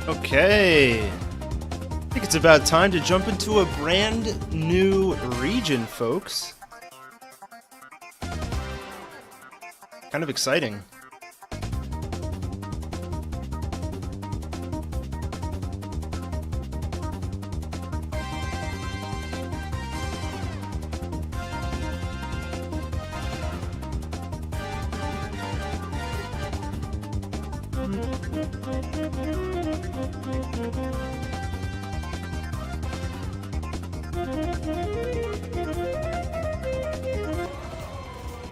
Okay, I think it's about time to jump into a brand new region, folks. Kind of exciting.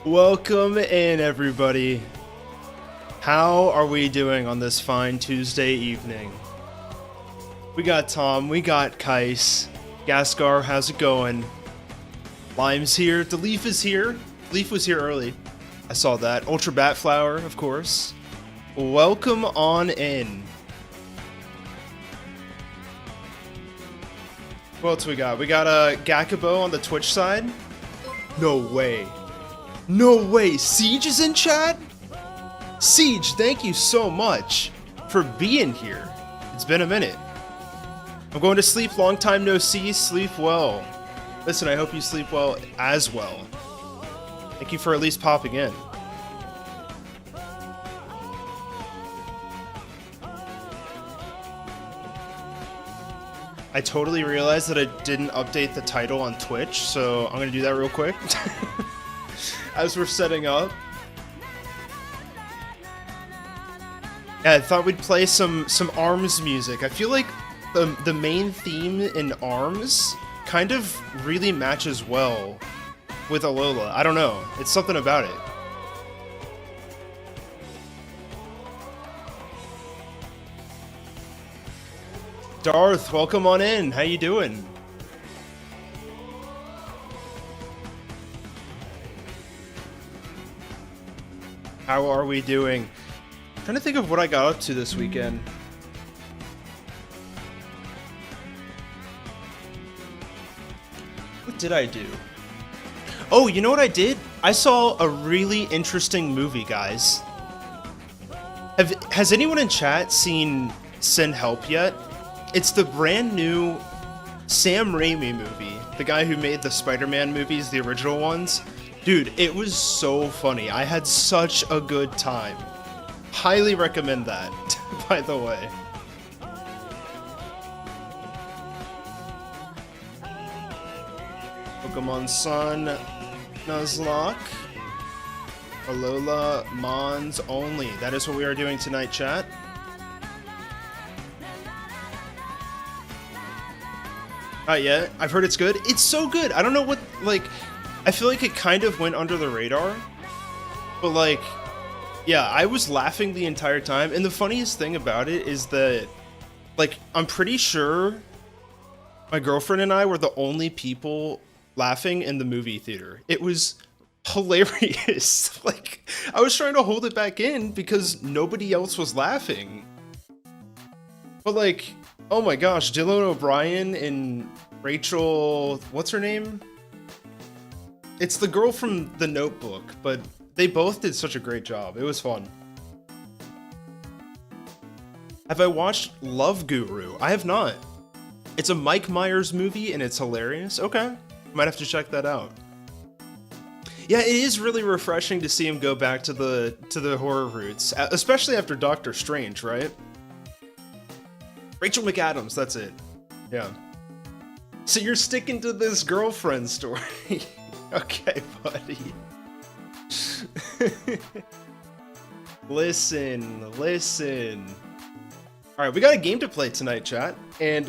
Welcome in, everybody. How are we doing on this fine Tuesday evening? We got Tom, we got Kais, Gascar, how's it going? Lime's here, the Leaf is here. Leaf was here early. I saw that. Ultra Bat Flower, of course. Welcome on in. What else we got? We got Gakubo on the Twitch side. No way. No way, Siege is in chat? Siege, thank you so much for being here. It's been a minute. I'm going to sleep, long time no see, sleep well. Listen, I hope you sleep well as well. Thank you for at least popping in. I totally realized that I didn't update the title on Twitch, so I'm gonna do that real quick. As we're setting up. Yeah, I thought we'd play some ARMS music. I feel like the main theme in ARMS kind of really matches well with Alola. I don't know. It's something about it. Darth, welcome on in. How you doing? How are we doing? I'm trying to think of what I got up to this weekend. What did I do? Oh, you know what I did? I saw a really interesting movie, guys. Has anyone in chat seen Send Help yet? It's the brand new Sam Raimi movie, the guy who made the Spider-Man movies, the original ones. Dude, it was so funny. I had such a good time. Highly recommend that, by the way. Pokémon Sun, Nuzlocke, Alola, Mons only. That is what we are doing tonight, chat. Not yet. I've heard it's good. It's so good. I don't know what, like, I feel like it kind of went under the radar. But, like, yeah, I was laughing the entire time. And the funniest thing about it is that, like, I'm pretty sure my girlfriend and I were the only people laughing in the movie theater. It was hilarious. Like, I was trying to hold it back in because nobody else was laughing. But, like, oh my gosh, Dylan O'Brien and Rachel, what's her name? It's the girl from The Notebook, but they both did such a great job. It was fun. Have I watched Love Guru? I have not. It's a Mike Myers movie and it's hilarious. Okay, might have to check that out. Yeah, it is really refreshing to see him go back to the horror roots, especially after Doctor Strange, right? Rachel McAdams, that's it. Yeah. So you're sticking to this girlfriend story. Okay, buddy. Listen. Alright, we got a game to play tonight, chat. And,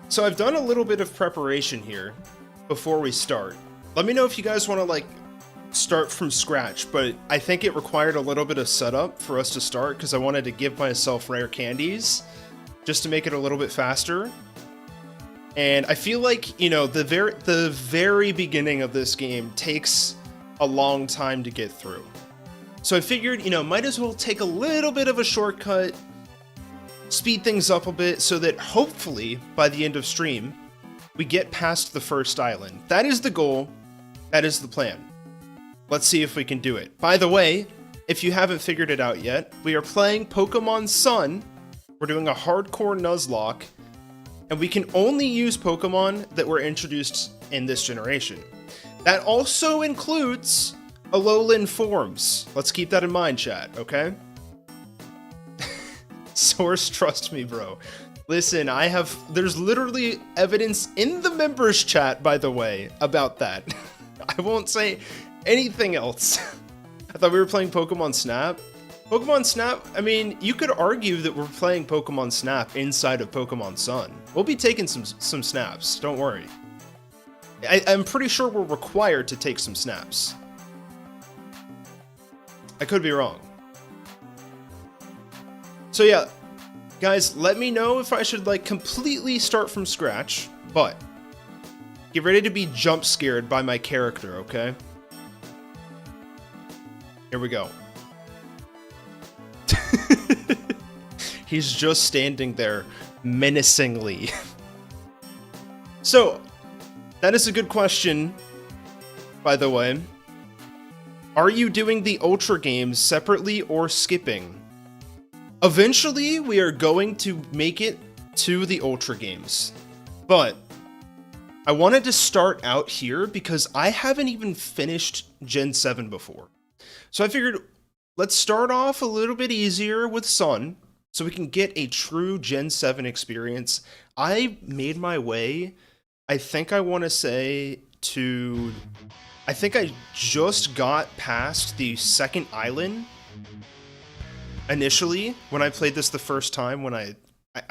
so I've done a little bit of preparation here before we start. Let me know if you guys want to, like, start from scratch, but I think it required a little bit of setup for us to start because I wanted to give myself rare candies just to make it a little bit faster. And I feel like, you know, the very beginning of this game takes a long time to get through. So I figured, you know, might as well take a little bit of a shortcut, speed things up a bit so that hopefully by the end of stream, we get past the first island. That is the goal. That is the plan. Let's see if we can do it. By the way, if you haven't figured it out yet, we are playing Pokémon Sun. We're doing a Hardcore Nuzlocke, and we can only use Pokemon that were introduced in this generation. That also includes Alolan forms. Let's keep that in mind, chat, okay? Source, trust me, bro. Listen, there's literally evidence in the members chat, by the way, about that. I won't say anything else. I thought we were playing Pokemon Snap. Pokemon Snap, I mean, you could argue that we're playing Pokemon Snap inside of Pokemon Sun. We'll be taking some snaps, don't worry. I'm pretty sure we're required to take some snaps. I could be wrong. So yeah, guys, let me know if I should, like, completely start from scratch, but get ready to be jump scared by my character, okay? Here we go. He's just standing there menacingly. So, that is a good question, by the way. Are you doing the Ultra games separately or skipping? Eventually, we are going to make it to the Ultra games. But I wanted to start out here because I haven't even finished Gen 7 before. So I figured, let's start off a little bit easier with Sun. so we can get a true Gen 7 experience. I made my way, I think I want to say, to... I think I just got past the second island initially when I played this the first time, when I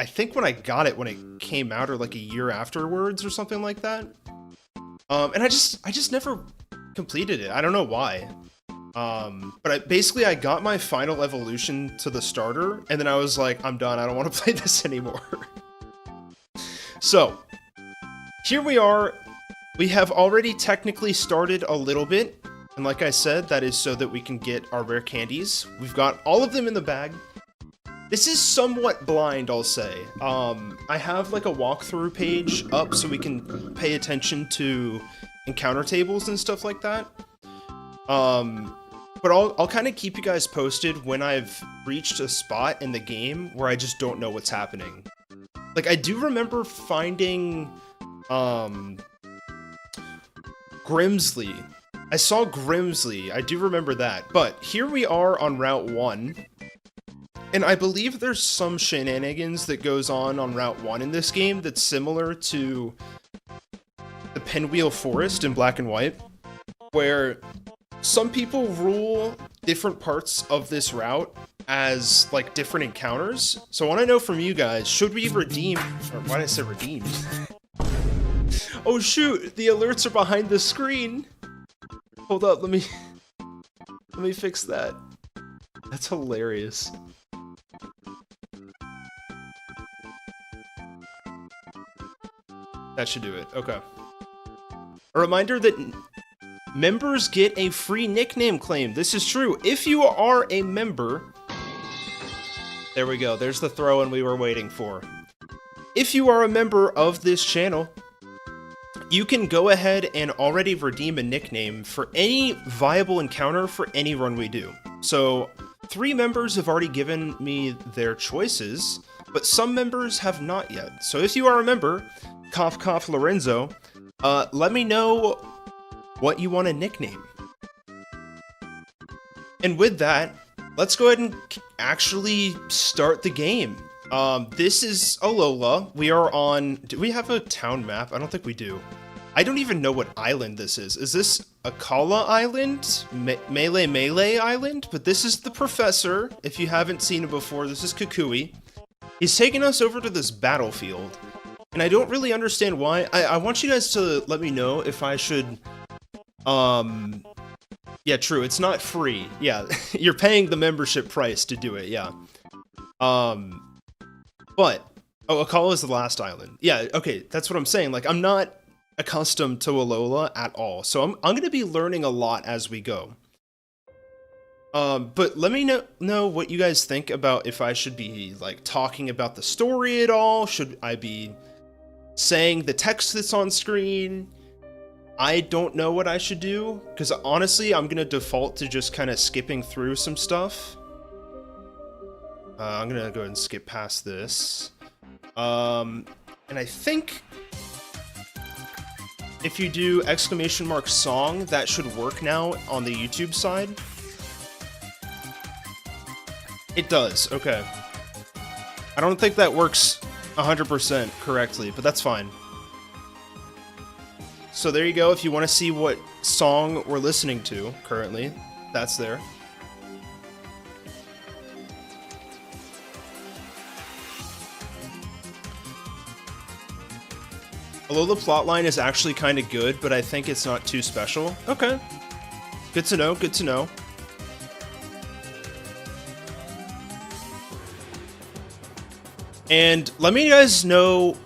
think when I got it when it came out, or like a year afterwards or something like that. And I just never completed it. I don't know why. But basically I got my final evolution to the starter, and then I was like, I'm done, I don't want to play this anymore. So, here we are. We have already technically started a little bit, and like I said, that is so that we can get our rare candies. We've got all of them in the bag. This is somewhat blind, I'll say. I have like a walkthrough page up so we can pay attention to encounter tables and stuff like that. But I'll kind of keep you guys posted when I've reached a spot in the game where I just don't know what's happening. Like, I do remember finding, Grimsley. I saw Grimsley, I do remember that. But here we are on Route 1. And I believe there's some shenanigans that goes on Route 1 in this game that's similar to the Pinwheel Forest in Black and White, where some people rule different parts of this route as, like, different encounters. So I want to know from you guys, should we redeem... Or why did I say redeem? Oh shoot, the alerts are behind the screen! Hold up, let me fix that. That's hilarious. That should do it, okay. A reminder that members get a free nickname claim. This is true. If you are a member... There we go, there's the throw-in we were waiting for. If you are a member of this channel, you can go ahead and already redeem a nickname for any viable encounter for any run we do. So, 3 members have already given me their choices, but some members have not yet. So if you are a member, cough cough Lorenzo, let me know what you want to nickname. And with that, let's go ahead and actually start the game. This is Alola. We are on... Do we have a town map? I don't think we do. I don't even know what island this is. Is this Akala Island? Melee Island? But this is the professor. If you haven't seen it before, this is Kukui. He's taking us over to this battlefield. And I don't really understand why. I want you guys to let me know if I should... Yeah, true. It's not free. Yeah, you're paying the membership price to do it, yeah. But... Oh, Akala is the last island. Yeah, okay, that's what I'm saying. Like, I'm not accustomed to Alola at all. So I'm going to be learning a lot as we go. But let me know what you guys think about if I should be, like, talking about the story at all. Should I be saying the text that's on screen? I don't know what I should do, because honestly, I'm going to default to just kind of skipping through some stuff. I'm going to go ahead and skip past this. And I think if you do !song, that should work now on the YouTube side. It does, okay. I don't think that works 100% correctly, but that's fine. So there you go, if you want to see what song we're listening to currently, that's there. Although the plotline is actually kind of good, but I think it's not too special. Okay. Good to know, good to know. And let me know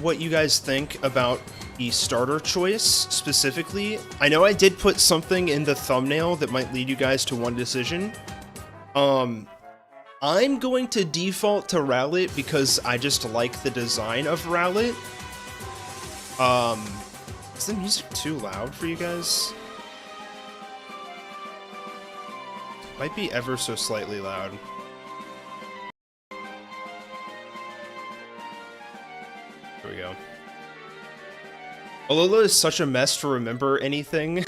what you guys think about the starter choice specifically. I know I did put something in the thumbnail that might lead you guys to one decision. I'm going to default to Rowlet because I just like the design of Rowlet. Is the music too loud for you guys? Might be ever so slightly loud. There we go. Alola is such a mess to remember anything,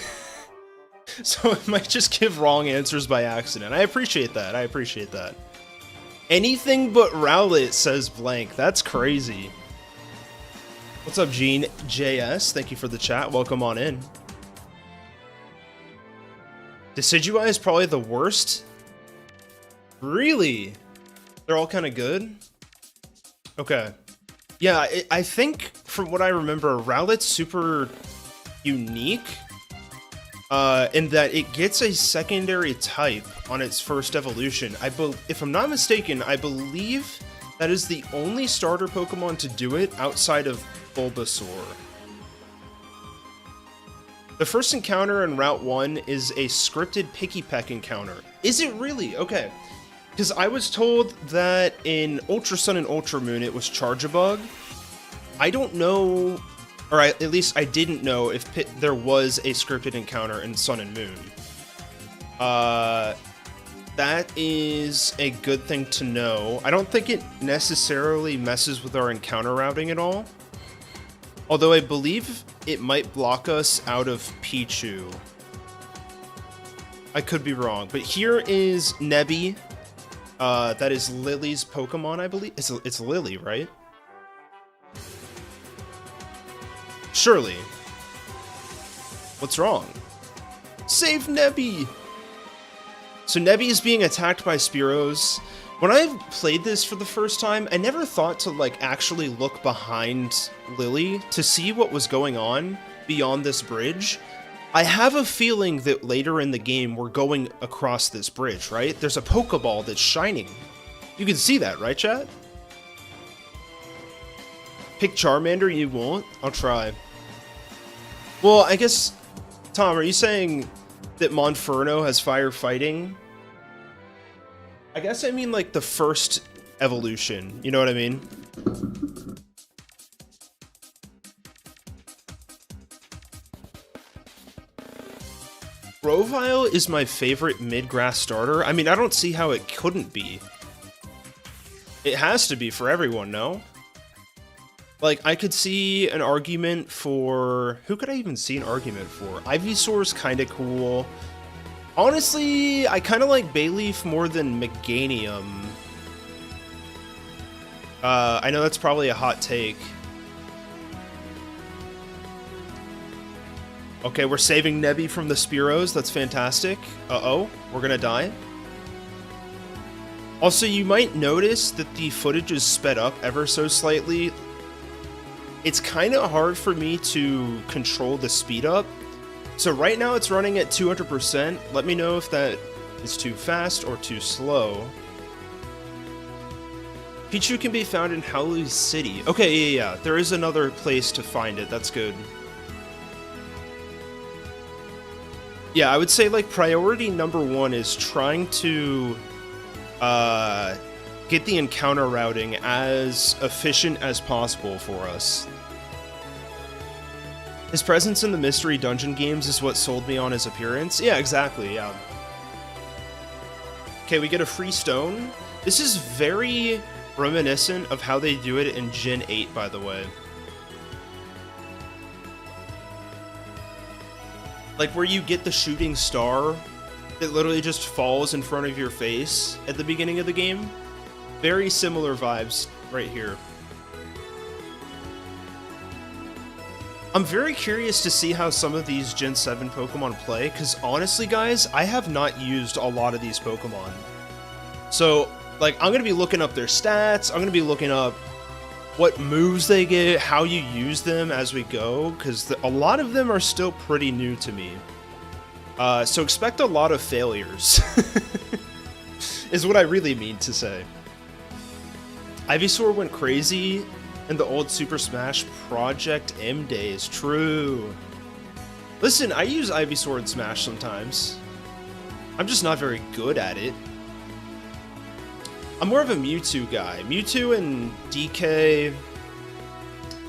so it might just give wrong answers by accident. I appreciate that, I appreciate that. Anything but Rowlet, says Blank. That's crazy. What's up, Gene JS? Thank you for the chat. Welcome on in. Decidueye is probably the worst? Really? They're all kind of good? Okay. Yeah, I think from what I remember, Rowlet's super unique in that it gets a secondary type on its first evolution. If I'm not mistaken, I believe that is the only starter Pokemon to do it outside of Bulbasaur. The first encounter in Route 1 is a scripted Picky Peck encounter. Is it really? Okay. Because I was told that in Ultra Sun and Ultra Moon it was Charjabug. I don't know, or at least I didn't know if there was a scripted encounter in Sun and Moon. That is a good thing to know. I don't think it necessarily messes with our encounter routing at all. Although I believe it might block us out of Pichu. I could be wrong, but here is Nebby. That is Lily's Pokemon, I believe. It's Lily, right? Surely. What's wrong? Save Nebby! So Nebby is being attacked by Spearows. When I played this for the first time, I never thought to like actually look behind Lily to see what was going on beyond this bridge. I have a feeling that later in the game we're going across this bridge, right? There's a Pokeball that's shining. You can see that, right, chat? Pick Charmander, you won't? I'll try. Well, I guess, Tom, are you saying that Monferno has fire fighting? I guess I mean like the first evolution, you know what I mean? Grovyle is my favorite mid-grass starter. I mean, I don't see how it couldn't be. It has to be for everyone, no? Like, I could see an argument for... Who could I even see an argument for? Ivysaur's kind of cool. Honestly, I kind of like Bayleaf more than Meganium. I know that's probably a hot take. Okay, we're saving Nebby from the Spearows. That's fantastic. Uh-oh, we're gonna die. Also, you might notice that the footage is sped up ever so slightly. It's kind of hard for me to control the speed up. So right now it's running at 200%. Let me know if that is too fast or too slow. Pichu can be found in Howley City. Okay, yeah. There is another place to find it. That's good. Yeah, I would say like priority number 1 is trying to get the encounter routing as efficient as possible for us. His presence in the mystery dungeon games is what sold me on his appearance. Yeah, exactly, yeah. Okay, we get a free stone. This is very reminiscent of how they do it in Gen 8, by the way. Like where you get the shooting star that literally just falls in front of your face at the beginning of the game. Very similar vibes right here. I'm very curious to see how some of these Gen 7 Pokemon play, because honestly, guys, I have not used a lot of these Pokemon. So, like, I'm going to be looking up their stats, I'm going to be looking up what moves they get, how you use them as we go, because a lot of them are still pretty new to me. So expect a lot of failures, is what I really mean to say. Ivysaur went crazy in the old Super Smash Project M days. True. Listen, I use Ivysaur in Smash sometimes. I'm just not very good at it. I'm more of a Mewtwo guy. Mewtwo and DK...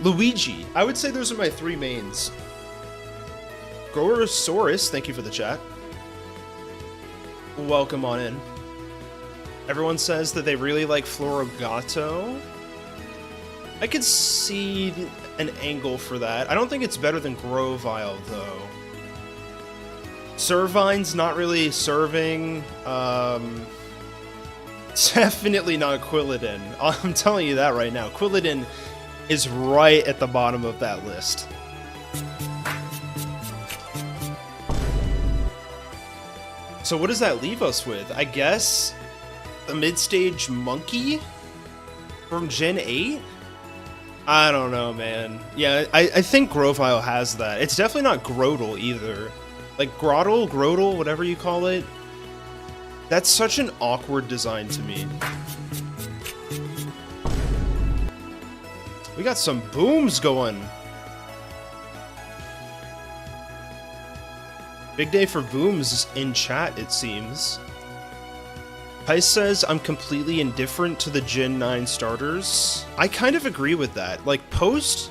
Luigi. I would say those are my 3 mains. Gorosaurus, thank you for the chat. Welcome on in. Everyone says that they really like Florigato. I could see an angle for that. I don't think it's better than Grovyle, though. Servine's not really serving. Definitely not Quilladin. I'm telling you that right now. Quilladin is right at the bottom of that list. So what does that leave us with? I guess the mid-stage monkey from Gen 8? I don't know, man. Yeah, I think Grovyle has that. It's definitely not Grotle either. Like Grotle, whatever you call it. That's such an awkward design to me. We got some booms going. Big day for booms in chat, it seems. Heist says, I'm completely indifferent to the Gen 9 starters. I kind of agree with that. Like, post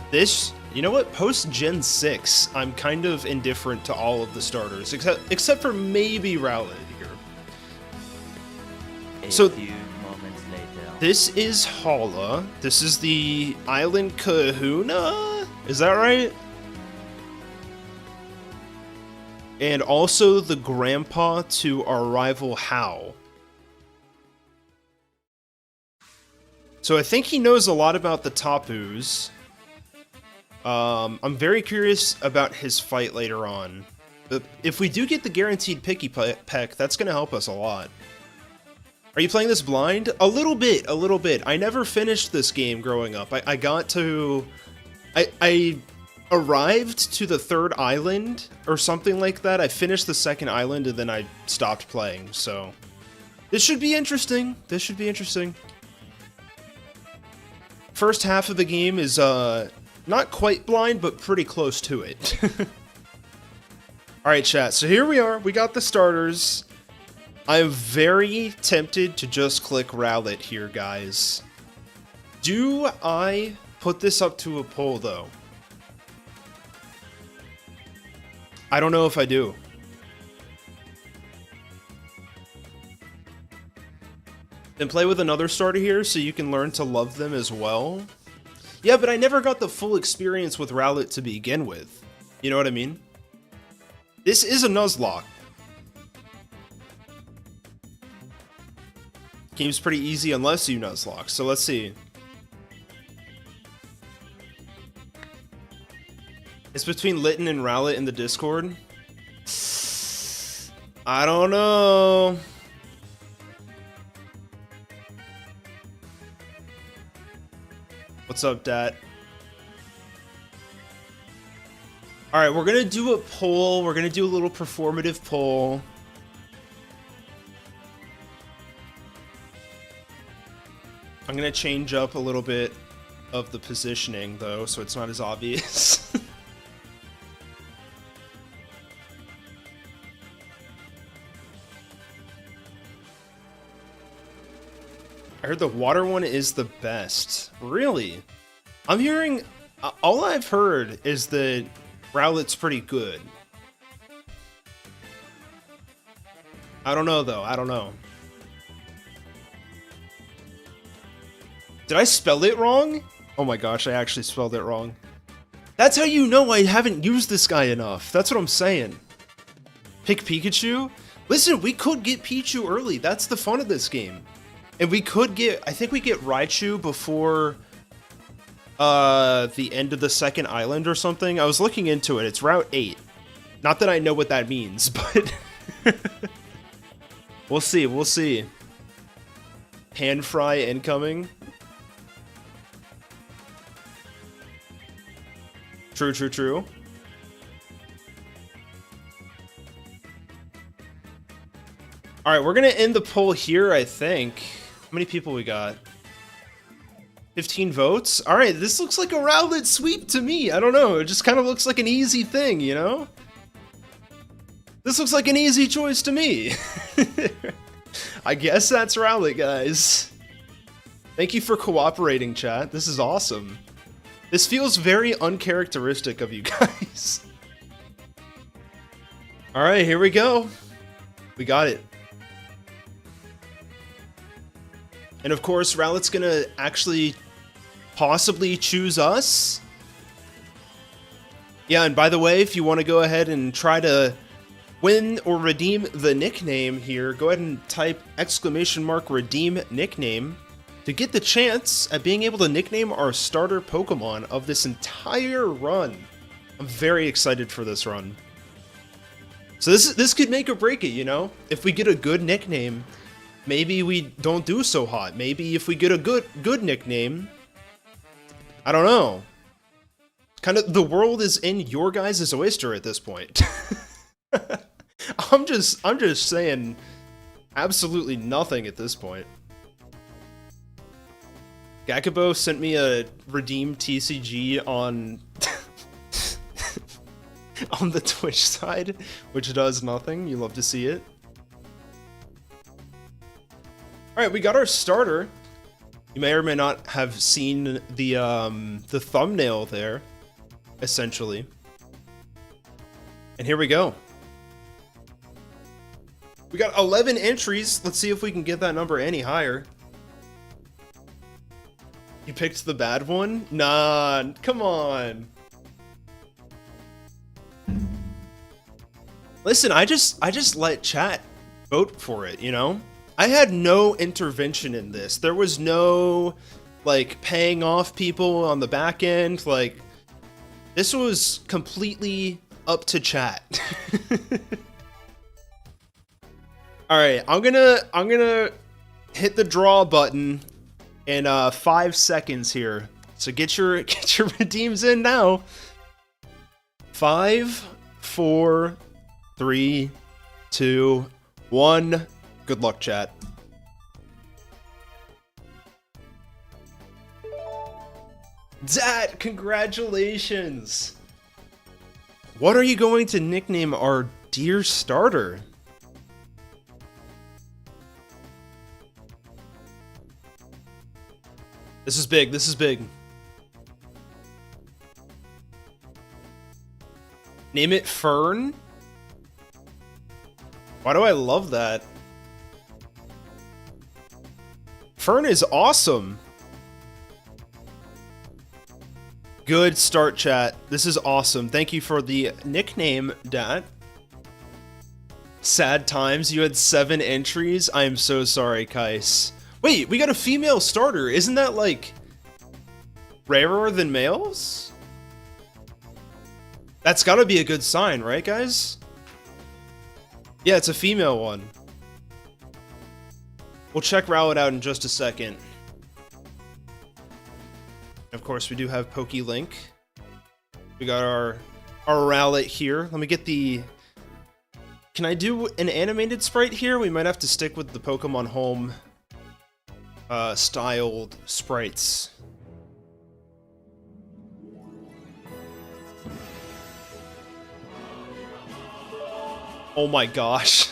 this, you know what? Post Gen 6, I'm kind of indifferent to all of the starters, except for maybe Rowlet here. So, this is Hala. This is the Island Kahuna? Is that right? And also the grandpa to our rival How. So I think he knows a lot about the Tapus. I'm very curious about his fight later on. But if we do get the guaranteed Picky Peck, that's going to help us a lot. Are you playing this blind? A little bit. I never finished this game growing up. I got to... I arrived to the third island or something like that. I finished the second island and then I stopped playing, so this should be interesting. First half of the game is not quite blind, but pretty close to it. Alright, chat, so here we are. We got the starters. I'm very tempted to just click Rowlet here, guys. Do I put this up to a poll, though? I don't know if I do. Then play with another starter here so you can learn to love them as well. Yeah, but I never got the full experience with Rowlet to begin with. You know what I mean? This is a Nuzlocke. Game's pretty easy unless you Nuzlocke, so let's see. It's between Litten and Rowlet in the Discord. I don't know. What's up, Dat? Alright, we're gonna do a poll. We're gonna do a little performative poll. I'm gonna change up a little bit of the positioning, though, so it's not as obvious. I heard the water one is the best. Really? I'm hearing... all I've heard is that Rowlet's pretty good. I don't know, though. I don't know. Did I spell it wrong? Oh my gosh, I actually spelled it wrong. That's how you know I haven't used this guy enough. That's what I'm saying. Pick Pikachu? Listen, we could get Pichu early. That's the fun of this game. And we could get, I think we get Raichu before the end of the second island or something. I was looking into it. It's Route 8. Not that I know what that means, but we'll see, we'll see. Hand fry incoming. True, true, true. Alright, we're gonna end the poll here, I think. How many people we got? 15 votes? Alright, this looks like a Rowlet sweep to me. I don't know, it just kind of looks like an easy thing, you know? This looks like an easy choice to me. I guess that's Rowlet, guys. Thank you for cooperating, chat. This is awesome. This feels very uncharacteristic of you guys. Alright, here we go. We got it. And of course, Rowlet's gonna actually possibly choose us. Yeah, and by the way, if you want to go ahead and try to Win or redeem the nickname here, go ahead and type !redeem nickname to get the chance at being able to nickname our starter Pokemon of this entire run. I'm very excited for this run. So this could make or break it, you know? If we get a good nickname, maybe we don't do so hot. Maybe if we get a good nickname, I don't know. Kind of the world is in your guys' oyster at this point. I'm just saying absolutely nothing at this point. Gakubo sent me a redeem TCG on on the Twitch side, which does nothing. You love to see it. Alright, we got our starter. You may or may not have seen the thumbnail there, essentially. And here we go. We got 11 entries. Let's see if we can get that number any higher. You picked the bad one? Nah, come on. Listen, I just let chat vote for it, you know? I had no intervention in this. There was no, like, paying off people on the back end. Like, this was completely up to chat. Alright, I'm gonna hit the draw button in 5 seconds here. So get your redeems in now. 5, 4, 3, 2, 1. Good luck, chat. Dad, congratulations! What are you going to nickname our dear starter? This is big, this is big. Name it Fern? Why do I love that? Fern is awesome. Good start, chat. This is awesome. Thank you for the nickname, Dat. Sad times. You had 7 entries. I am so sorry, Kais. Wait, we got a female starter. Isn't that, like, rarer than males? That's gotta be a good sign, right, guys? Yeah, it's a female one. We'll check Rowlet out in just a second. Of course, we do have PokeLink. We got our Rowlet here. Let me get the... Can I do an animated sprite here? We might have to stick with the Pokemon Home styled sprites. Oh my gosh.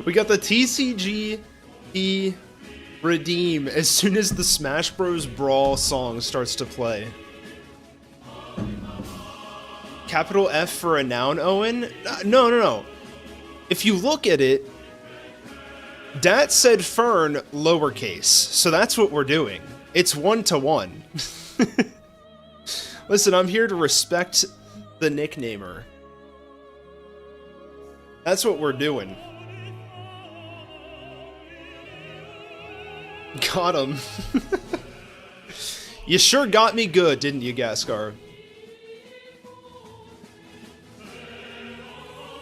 We got the tcgp redeem as soon as the Smash Bros. Brawl song starts to play. Capital F for a noun, Owen? No. If you look at it, Dat said Fern lowercase, so that's what we're doing. It's 1-to-1. Listen, I'm here to respect the nicknamer. That's what we're doing. Got him. You sure got me good, didn't you, Gaskar?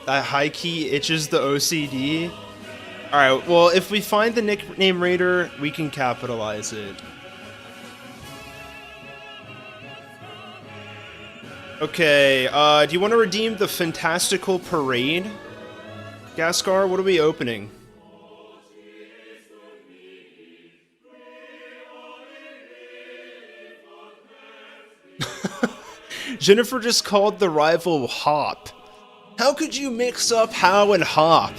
That high key itches the OCD. Alright, well, if we find the nickname raider, we can capitalize it. Okay, do you want to redeem the Fantastical Parade? Gaskar, what are we opening? Jennifer just called the rival Hop. How could you mix up How and Hop?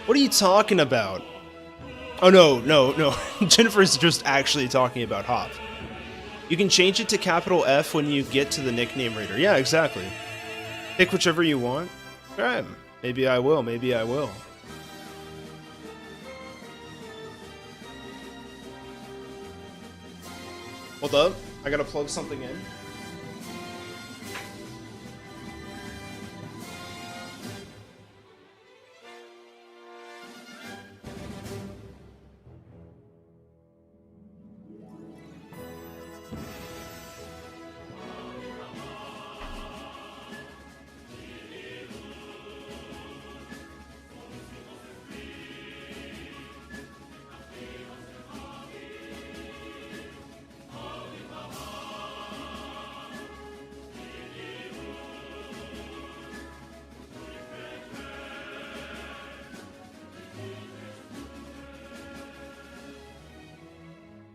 What are you talking about? Oh, no. Jennifer's just actually talking about Hop. You can change it to capital F when you get to the nickname raider. Yeah, exactly. Pick whichever you want. Alright. Maybe I will, maybe I will. Hold up. I gotta plug something in.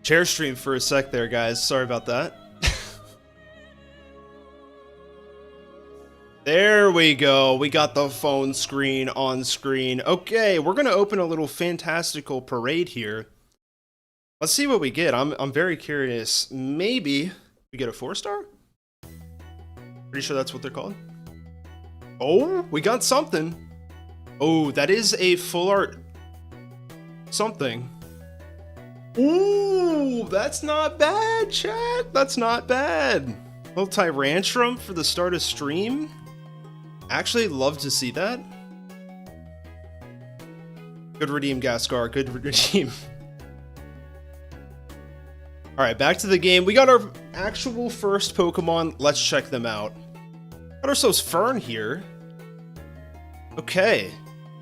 Chair stream for a sec there, guys. Sorry about that. There we go. We got the phone screen on screen. Okay, we're gonna open a little fantastical parade here. Let's see what we get. I'm very curious. Maybe we get a 4-star? Pretty sure that's what they're called. Oh, we got something. Oh, that is a full art something. Ooh, that's not bad, chat. That's not bad. Little Tyrantrum for the start of stream. Actually, love to see that. Good redeem, Gaskar. Good redeem. Alright, back to the game. We got our actual first Pokemon. Let's check them out. Got ourselves Fern here. Okay.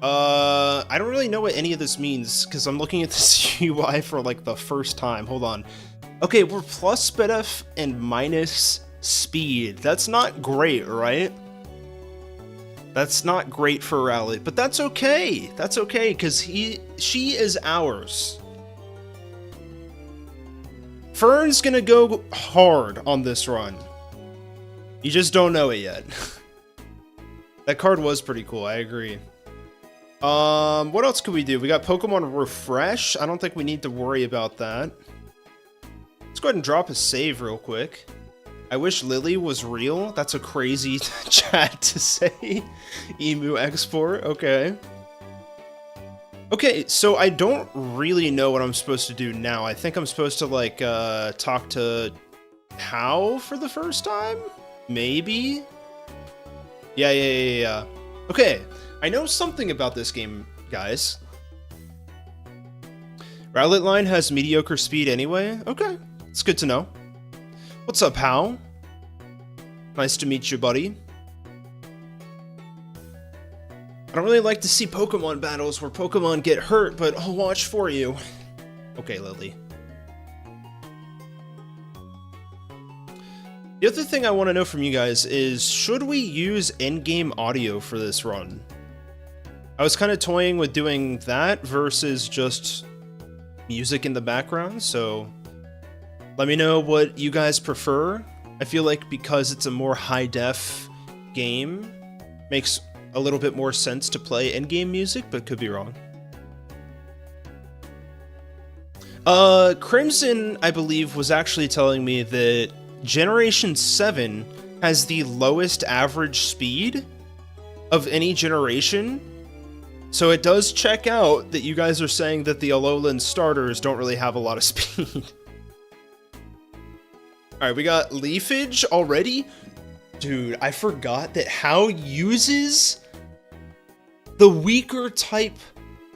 I don't really know what any of this means, because I'm looking at this UI for, like, the first time. Hold on. Okay, we're plus SpDef and minus speed. That's not great, right? That's not great for Rowlet, but that's okay. That's okay, because she is ours. Fern's gonna go hard on this run. You just don't know it yet. That card was pretty cool, I agree. What else could we do? We got Pokemon Refresh. I don't think we need to worry about that. Let's go ahead and drop a save real quick. I wish Lily was real. That's a crazy chat to say. Emu export, okay. Okay, so I don't really know what I'm supposed to do now. I think I'm supposed to, like, talk to How for the first time? Maybe? Yeah. Okay, I know something about this game, guys. Rowlet line has mediocre speed anyway? Okay, it's good to know. What's up, How? Nice to meet you, buddy. I don't really like to see Pokemon battles where Pokemon get hurt, but I'll watch for you. Okay, Lily. The other thing I want to know from you guys is, should we use in-game audio for this run? I was kind of toying with doing that versus just music in the background, so let me know what you guys prefer. I feel like because it's a more high-def game, makes a little bit more sense to play in-game music, but could be wrong. Crimson, I believe, was actually telling me that Generation 7 has the lowest average speed of any generation. So it does check out that you guys are saying that the Alolan starters don't really have a lot of speed. Alright, we got Leafage already? Dude, I forgot that How uses the weaker type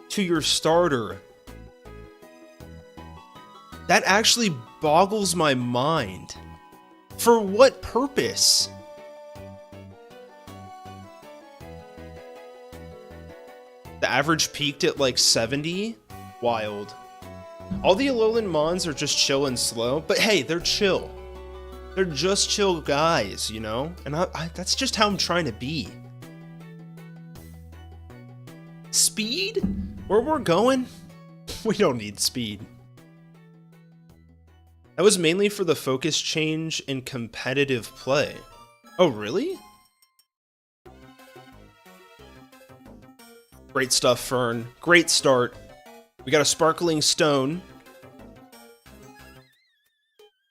to your starter. That actually boggles my mind. For what purpose? The average peaked at like 70? Wild. All the Alolan Mons are just chill and slow, but hey, they're chill. They're just chill guys, you know? And that's just how I'm trying to be. Speed? Where we're going? We don't need speed. That was mainly for the focus change in competitive play. Oh, really? Great stuff, Fern. Great start. We got a sparkling stone.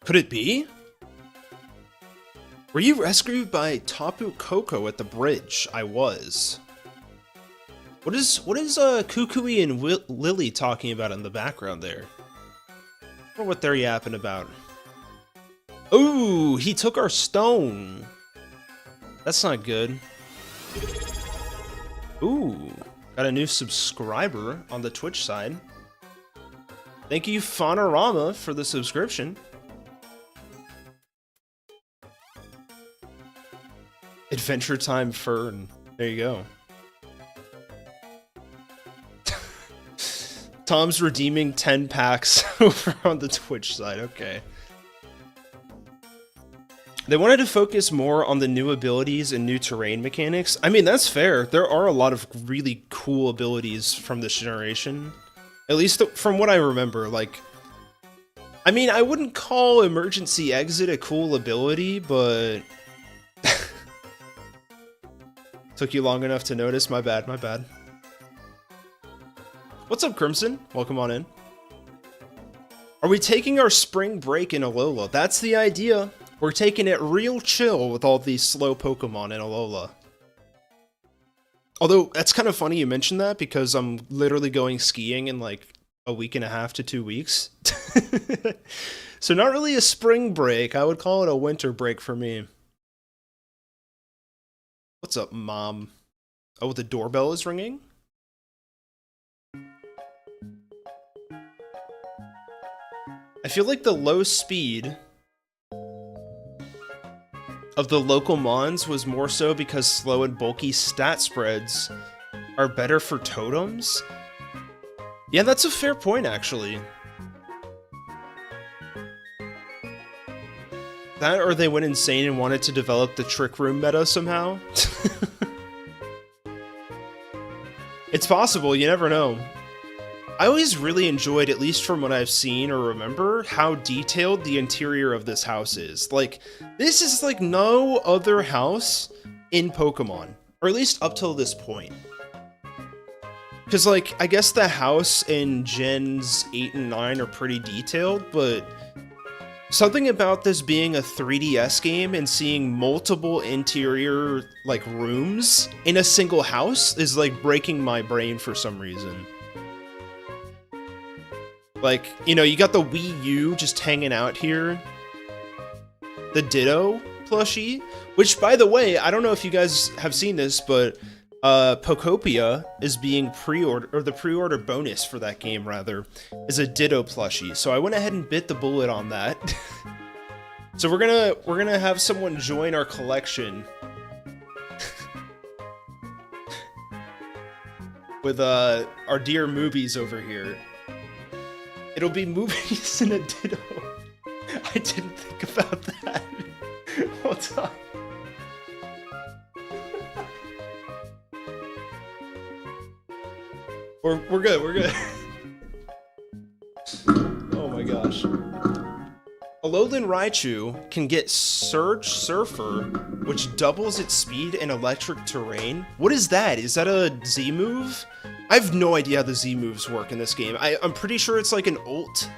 Could it be? Were you rescued by Tapu Koko at the bridge? I was. What is Kukui and Lily talking about in the background there? I wonder what they're yapping about. Ooh, he took our stone. That's not good. Ooh, got a new subscriber on the Twitch side. Thank you, Fanorama, for the subscription. Adventure Time Fern. There you go. Tom's redeeming 10 packs over on the Twitch side. Okay. They wanted to focus more on the new abilities and new terrain mechanics. I mean, that's fair. There are a lot of really cool abilities from this generation. At least from what I remember. Like, I mean, I wouldn't call emergency exit a cool ability, but... Took you long enough to notice, my bad, my bad. What's up, Crimson? Welcome on in. Are we taking our spring break in Alola? That's the idea. We're taking it real chill with all these slow Pokemon in Alola. Although, that's kind of funny you mentioned that, because I'm literally going skiing in like a week and a half to 2 weeks. So not really a spring break, I would call it a winter break for me. What's up, Mom? Oh, the doorbell is ringing? I feel like the low speed of the local Mons was more so because slow and bulky stat spreads are better for totems. Yeah, that's a fair point, actually. That, or they went insane and wanted to develop the Trick Room meta somehow. It's possible, you never know. I always really enjoyed, at least from what I've seen or remember, how detailed the interior of this house is. Like, this is like no other house in Pokemon, or at least up till this point. Because, like, I guess the house in Gens 8 and 9 are pretty detailed, but something about this being a 3DS game and seeing multiple interior, like, rooms in a single house is, like, breaking my brain for some reason. Like, you know, you got the Wii U just hanging out here. The Ditto plushie, which, by the way, I don't know if you guys have seen this, but Pokopia is being pre-ordered, or the pre-order bonus for that game, rather, is a Ditto plushie. So I went ahead and bit the bullet on that. So we're gonna have someone join our collection with our dear movies over here. It'll be movies in a Ditto. I didn't think about that. Hold on. We're good, we're good. Oh my gosh. Alolan Raichu can get Surge Surfer, which doubles its speed in electric terrain. What is that? Is that a Z move? I have no idea how the Z moves work in this game. I'm pretty sure it's like an ult.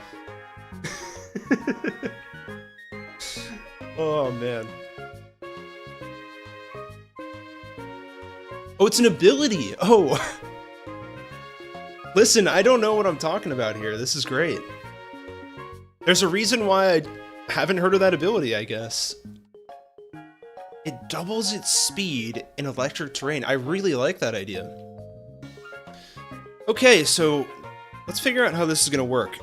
Oh man. Oh, it's an ability! Oh! Listen, I don't know what I'm talking about here. This is great. There's a reason why I haven't heard of that ability, I guess. It doubles its speed in electric terrain. I really like that idea. Okay, so let's figure out how this is going to work.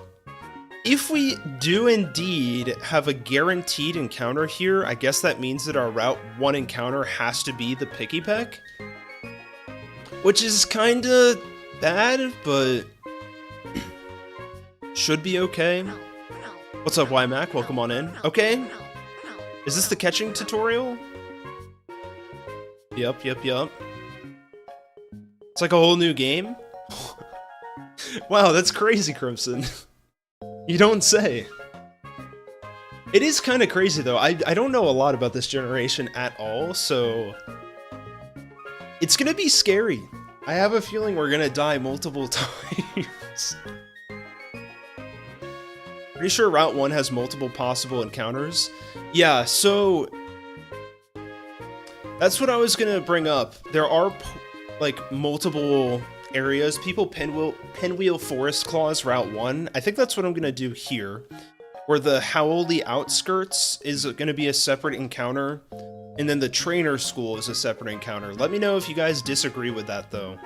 If we do indeed have a guaranteed encounter here, I guess that means that our Route 1 encounter has to be the Pikipek. Which is kinda bad, but should be okay. What's up, YMac? Welcome on in. Okay. Is this the catching tutorial? Yup. It's like a whole new game? Wow, that's crazy, Crimson. You don't say. It is kind of crazy, though. I don't know a lot about this generation at all, so it's gonna be scary. I have a feeling we're gonna die multiple times. Pretty sure Route 1 has multiple possible encounters. Yeah, so that's what I was gonna bring up. There are, like, multiple areas. People pinwheel Forest Claws Route 1. I think that's what I'm gonna do here, where the Howley Outskirts is gonna be a separate encounter, and then the Trainer School is a separate encounter. Let me know if you guys disagree with that, though.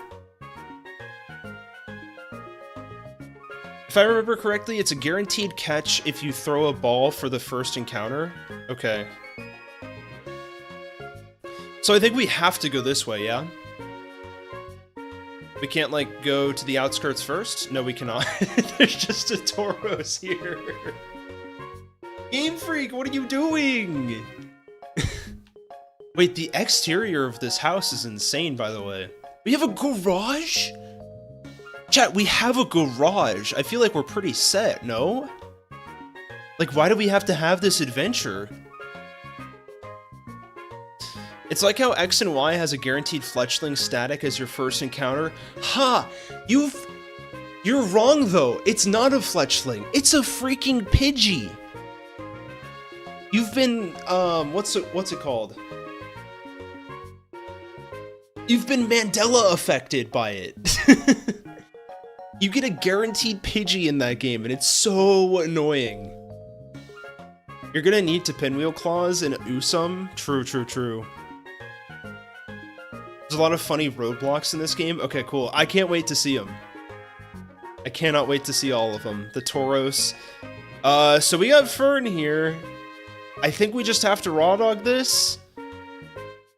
If I remember correctly, it's a guaranteed catch if you throw a ball for the first encounter. Okay. So I think we have to go this way, yeah? We can't, like, go to the outskirts first? No, we cannot. There's just a Tauros here. Game Freak, what are you doing? Wait, the exterior of this house is insane, by the way. We have a garage? Chat, we have a garage. I feel like we're pretty set, no? Like, why do we have to have this adventure? It's like how X and Y has a guaranteed fletchling static as your first encounter. Ha! You're wrong though. It's not a fletchling. It's a freaking Pidgey. You've been, what's it called? You've been Mandela affected by it. You get a guaranteed Pidgey in that game, and it's so annoying. You're gonna need to Pinwheel Claws in Usum. True, true, true. There's a lot of funny roadblocks in this game. Okay, cool. I can't wait to see them. I cannot wait to see all of them. The Tauros. So we got Fern here. I think we just have to Raw Dog this.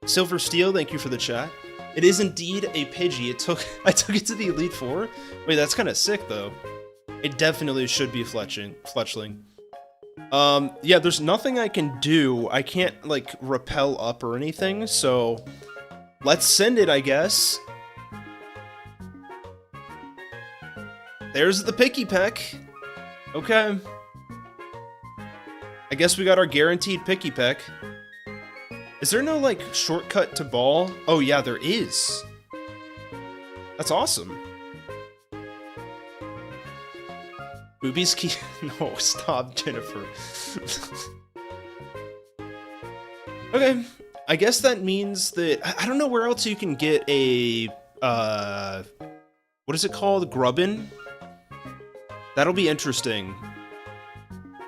Silver Steel, thank you for the chat. It is indeed a Pidgey. I took it to the Elite Four. Wait, that's kind of sick though. It definitely should be fletchling. Yeah, there's nothing I can do. I can't like rappel up or anything, so let's send it, I guess. There's the Picky Peck. Okay. I guess we got our guaranteed Picky Peck. Is there no, like, shortcut to ball? Oh, yeah, there is. That's awesome. Boobies key. No, stop, Jennifer. Okay. I guess that means that... I don't know where else you can get a... what is it called? Grubbin? That'll be interesting.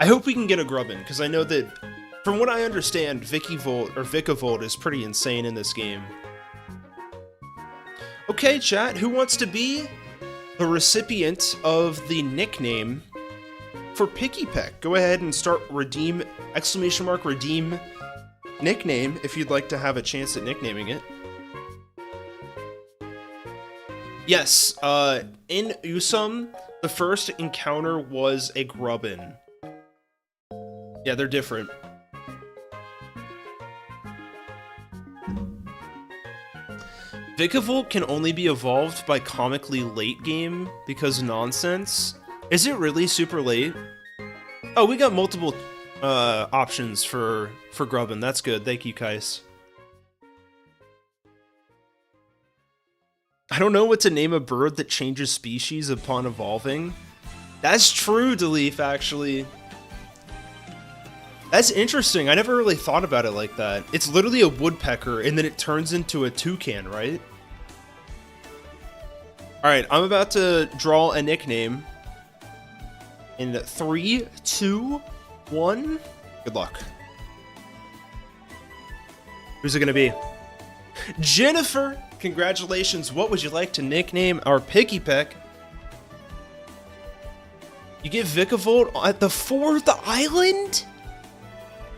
I hope we can get a Grubbin, because I know that... From what I understand, Vikavolt is pretty insane in this game. Okay, chat, who wants to be the recipient of the nickname for Picky Peck? Go ahead and start redeem, ! Redeem nickname if you'd like to have a chance at nicknaming it. Yes, in Usum, the first encounter was a Grubbin. Yeah, they're different. Vikavolt can only be evolved by comically late game because nonsense. Is it really super late? Oh, we got multiple options for Grubbin. That's good. Thank you, Kais. I don't know what to name a bird that changes species upon evolving. That's true, Deleaf, actually. That's interesting. I never really thought about it like that. It's literally a woodpecker, and then it turns into a toucan, right? Alright, I'm about to draw a nickname. In 3, 2, 1. Good luck. Who's it gonna be? Jennifer! Congratulations. What would you like to nickname our Picky Peck? You get Vikavolt at the 4th island?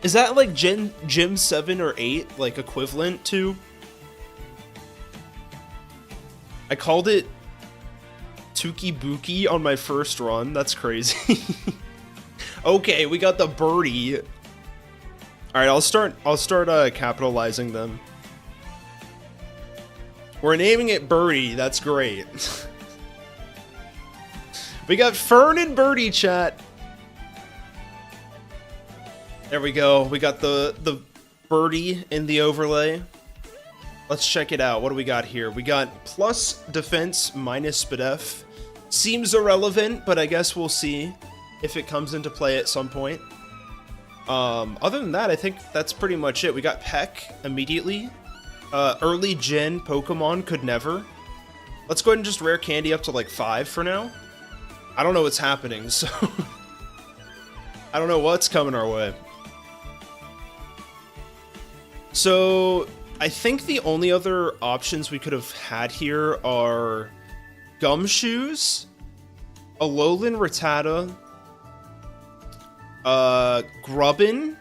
Is that like Gym 7 or 8, like equivalent to? I called it Tuki Buki on my first run. That's crazy. Okay, we got the birdie. All right, I'll start capitalizing them. We're naming it Birdie. That's great. We got Fern and Birdie, chat. There we go. We got the birdie in the overlay. Let's check it out. What do we got here? We got plus defense minus SPDF. Seems irrelevant, but I guess we'll see if it comes into play at some point. Other than that, I think that's pretty much it. We got Peck immediately. Early gen Pokemon could never. Let's go ahead and just rare candy up to like 5 for now. I don't know what's happening, so... I don't know what's coming our way. So, I think the only other options we could have had here are Gumshoes, Alolan Rattata, Grubbin,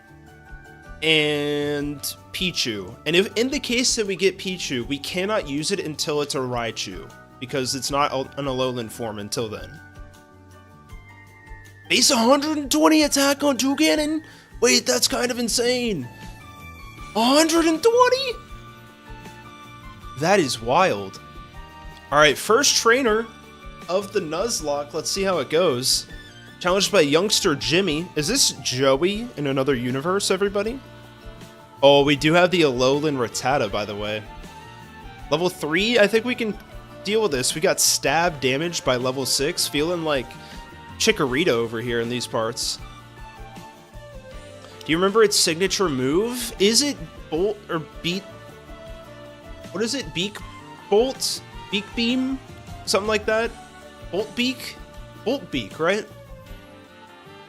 and Pichu. And if in the case that we get Pichu, we cannot use it until it's a Raichu, because it's not an Alolan form until then. Base 120 attack on Toucannon? Wait, that's kind of insane. 120? That is wild. Alright, first trainer of the Nuzlocke. Let's see how it goes. Challenged by youngster Jimmy. Is this Joey in another universe, everybody? Oh, we do have the Alolan Rattata, by the way. Level 3, I think we can deal with this. We got stab damaged by level 6. Feeling like Chikorita over here in these parts. Do you remember its signature move? Is it Bolt or Beat? What is it? Beak Bolt? Beak Beam? Something like that? Bolt Beak? Bolt Beak, right?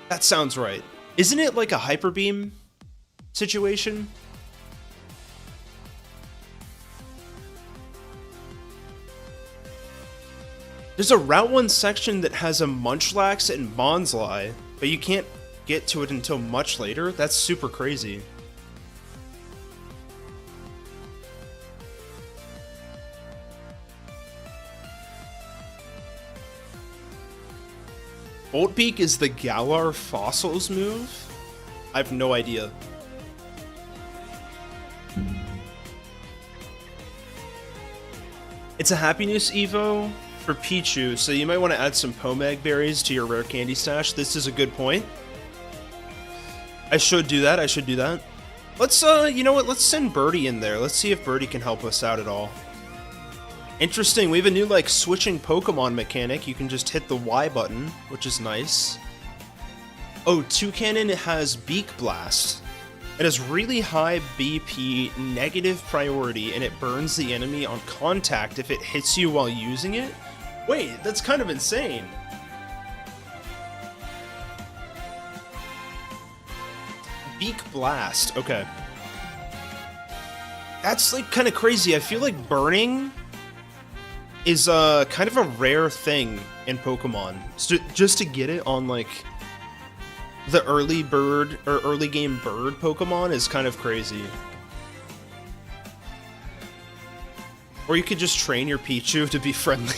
That sounds right. Isn't it like a Hyper Beam situation? There's a Route 1 section that has a Munchlax and Bonsly, but you can't get to it until much later? That's super crazy. Boltbeak is the Galar Fossils move? I have no idea. It's a Happiness Evo for Pichu, so you might want to add some Pomeg berries to your rare candy stash. This is a good point. I should do that, Let's, you know what, let's send Birdie in there. Let's see if Birdie can help us out at all. Interesting, we have a new, like, switching Pokemon mechanic. You can just hit the Y button, which is nice. Oh, Toucannon has Beak Blast. It has really high BP, negative priority, and it burns the enemy on contact if it hits you while using it. Wait, that's kind of insane. Beak Blast, okay. That's, like, kind of crazy. I feel like burning is kind of a rare thing in Pokemon. So just to get it on, like, the early bird, or early game bird Pokemon is kind of crazy. Or you could just train your Pichu to be friendly.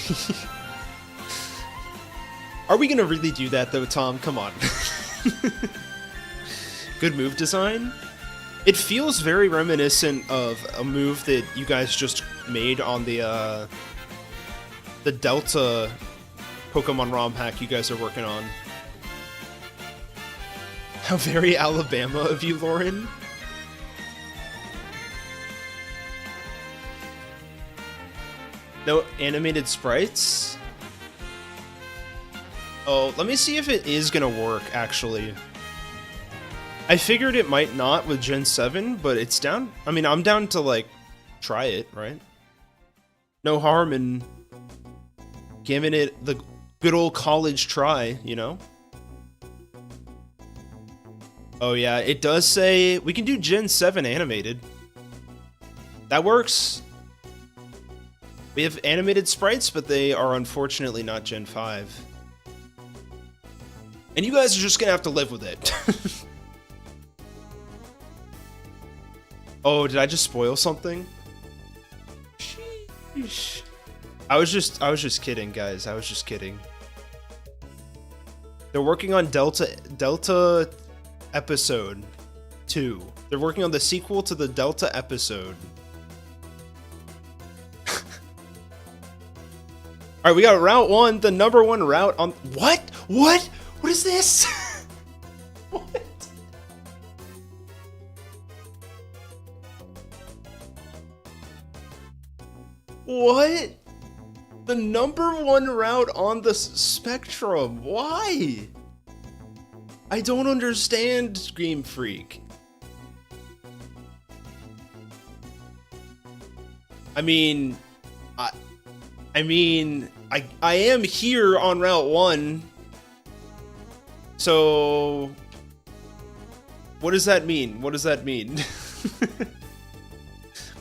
Are we gonna really do that though, Tom? Come on. Good move design. It feels very reminiscent of a move that you guys just made on the Delta Pokemon ROM hack you guys are working on. How very Alabama of you, Lauren. No animated sprites? Oh, let me see if it is gonna work, actually. I figured it might not with Gen 7, but it's down. I mean, I'm down to, like, try it, right? No harm in giving it the good old college try, you know? Oh yeah, it does say we can do Gen 7 animated. That works. We have animated sprites, but they are unfortunately not Gen 5. And you guys are just gonna have to live with it. Oh, did I just spoil something? Sheesh. I was just kidding, guys. I was just kidding. They're working on Delta Episode 2. They're working on the sequel to the Delta episode. Alright, we got Route 1, the number 1 route on... What? What? What is this? What? What? The number 1 route on the spectrum. Why? I don't understand, Game Freak. I mean, I am here on Route 1. So, what does that mean? What does that mean?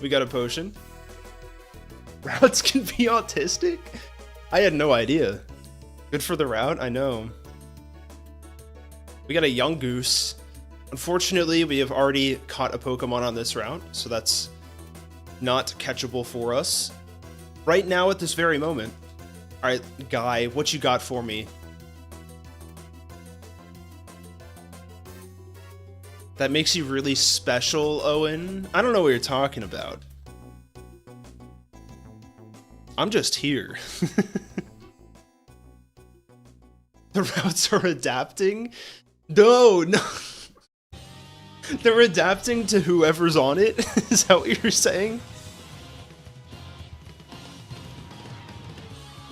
We got a potion. Routes can be autistic? I had no idea. Good for the route, I know. We got a young goose. Unfortunately, we have already caught a Pokemon on this route, so that's not catchable for us. Right now, at this very moment. Alright, Guy, what you got for me? That makes you really special, Owen? I don't know what you're talking about. I'm just here. The routes are adapting? No. They're adapting to whoever's on it? Is that what you're saying?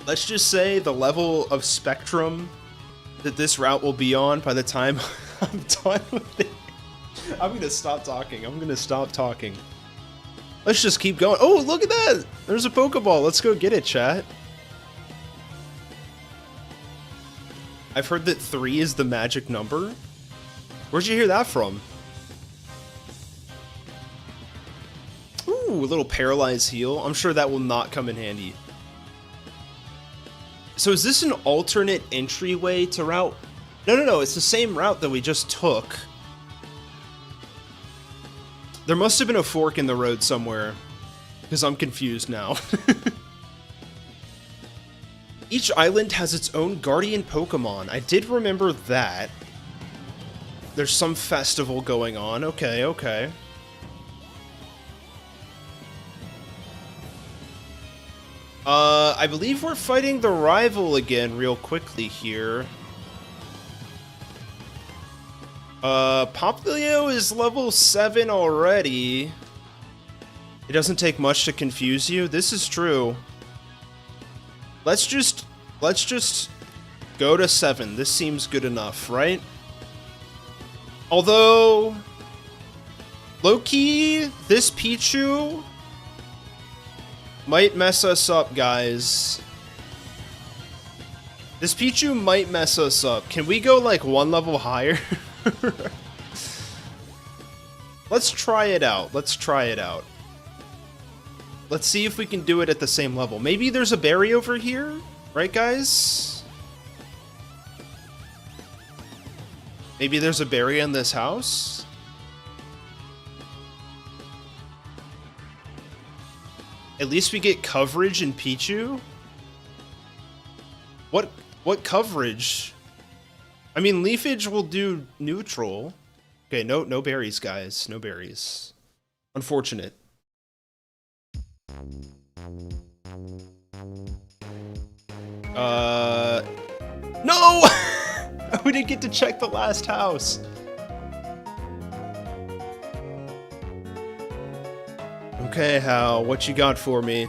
Let's just say the level of spectrum that this route will be on by the time I'm done with it. I'm gonna stop talking. Let's just keep going. Oh, look at that! There's a Pokeball. Let's go get it, chat. I've heard that 3 is the magic number. Where'd you hear that from? Ooh, a little paralyzed heal. I'm sure that will not come in handy. So is this an alternate entryway to route? No, it's the same route that we just took. There must have been a fork in the road somewhere, because I'm confused now. Each island has its own guardian Pokemon. I did remember that. There's some festival going on. Okay. I believe we're fighting the rival again real quickly here. Popplio is level 7 already. It doesn't take much to confuse you. This is true. Let's just go to 7. This seems good enough, right? Although, low-key, this Pichu might mess us up, guys. This Pichu might mess us up. Can we go, like, 1 level higher? Let's try it out. Let's see if we can do it at the same level. Maybe there's a berry over here? Right, guys? Maybe there's a berry in this house? At least we get coverage in Pichu? What coverage? I mean, leafage will do neutral. Okay, no berries, guys. No berries. Unfortunate. No! We didn't get to check the last house. Okay, Hal, what you got for me?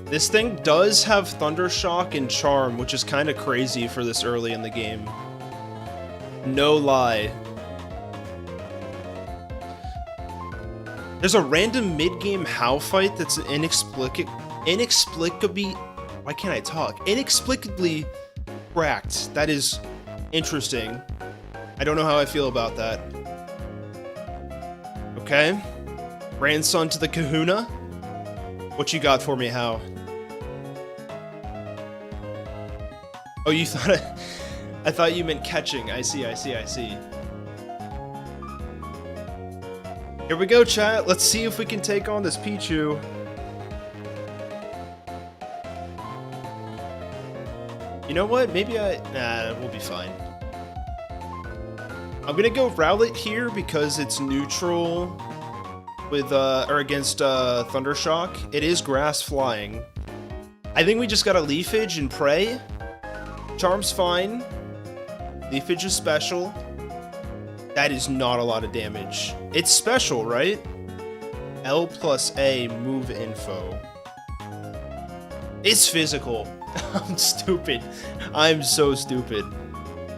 This thing does have Thunder Shock and Charm, which is kind of crazy for this early in the game. No lie. There's a random mid-game How fight that's inexplicably... Why can't I talk? Inexplicably cracked. That is interesting. I don't know how I feel about that. Okay. Grandson to the Kahuna. What you got for me, How? Oh, you thought I thought you meant catching. I see. Here we go, chat. Let's see if we can take on this Pichu. You know what? Maybe we'll be fine. I'm gonna go Rowlet here because it's neutral with or against Thundershock. It is grass flying. I think we just gotta Leafage and pray. Charm's fine. Leafage is special. That is not a lot of damage. It's special, right? L plus A move info. It's physical. I'm stupid. I'm so stupid.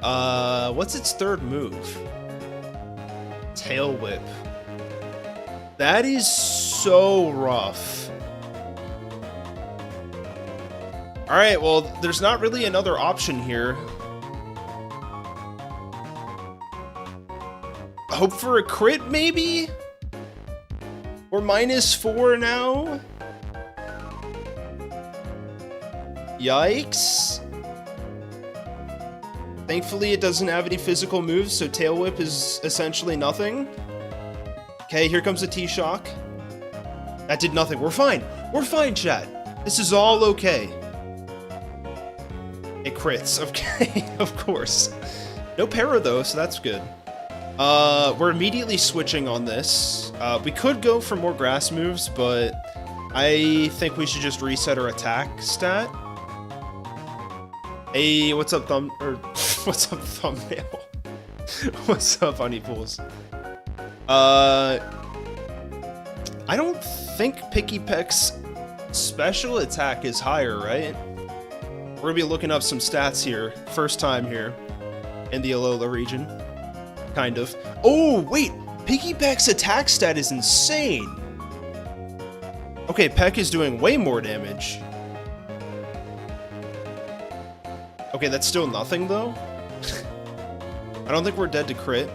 What's its third move? Tail Whip. That is so rough. Alright, well, there's not really another option here. Hope for a crit, maybe? We're -4 now? Yikes. Thankfully, it doesn't have any physical moves, so Tail Whip is essentially nothing. Okay, here comes a T-Shock. That did nothing. We're fine. We're fine, chat. This is all okay. It crits. Okay, of course. No para, though, so that's good. We're immediately switching on this. We could go for more grass moves, but I think we should just reset our attack stat. Hey, what's up, what's up, thumbnail? What's up, honeypools? I don't think Picky Peck's special attack is higher, right? We're gonna be looking up some stats here. First time here in the Alola region. Kind of. Oh, wait! Picky Peck's attack stat is insane! Okay, Peck is doing way more damage. Okay, that's still nothing, though. I don't think we're dead to crit.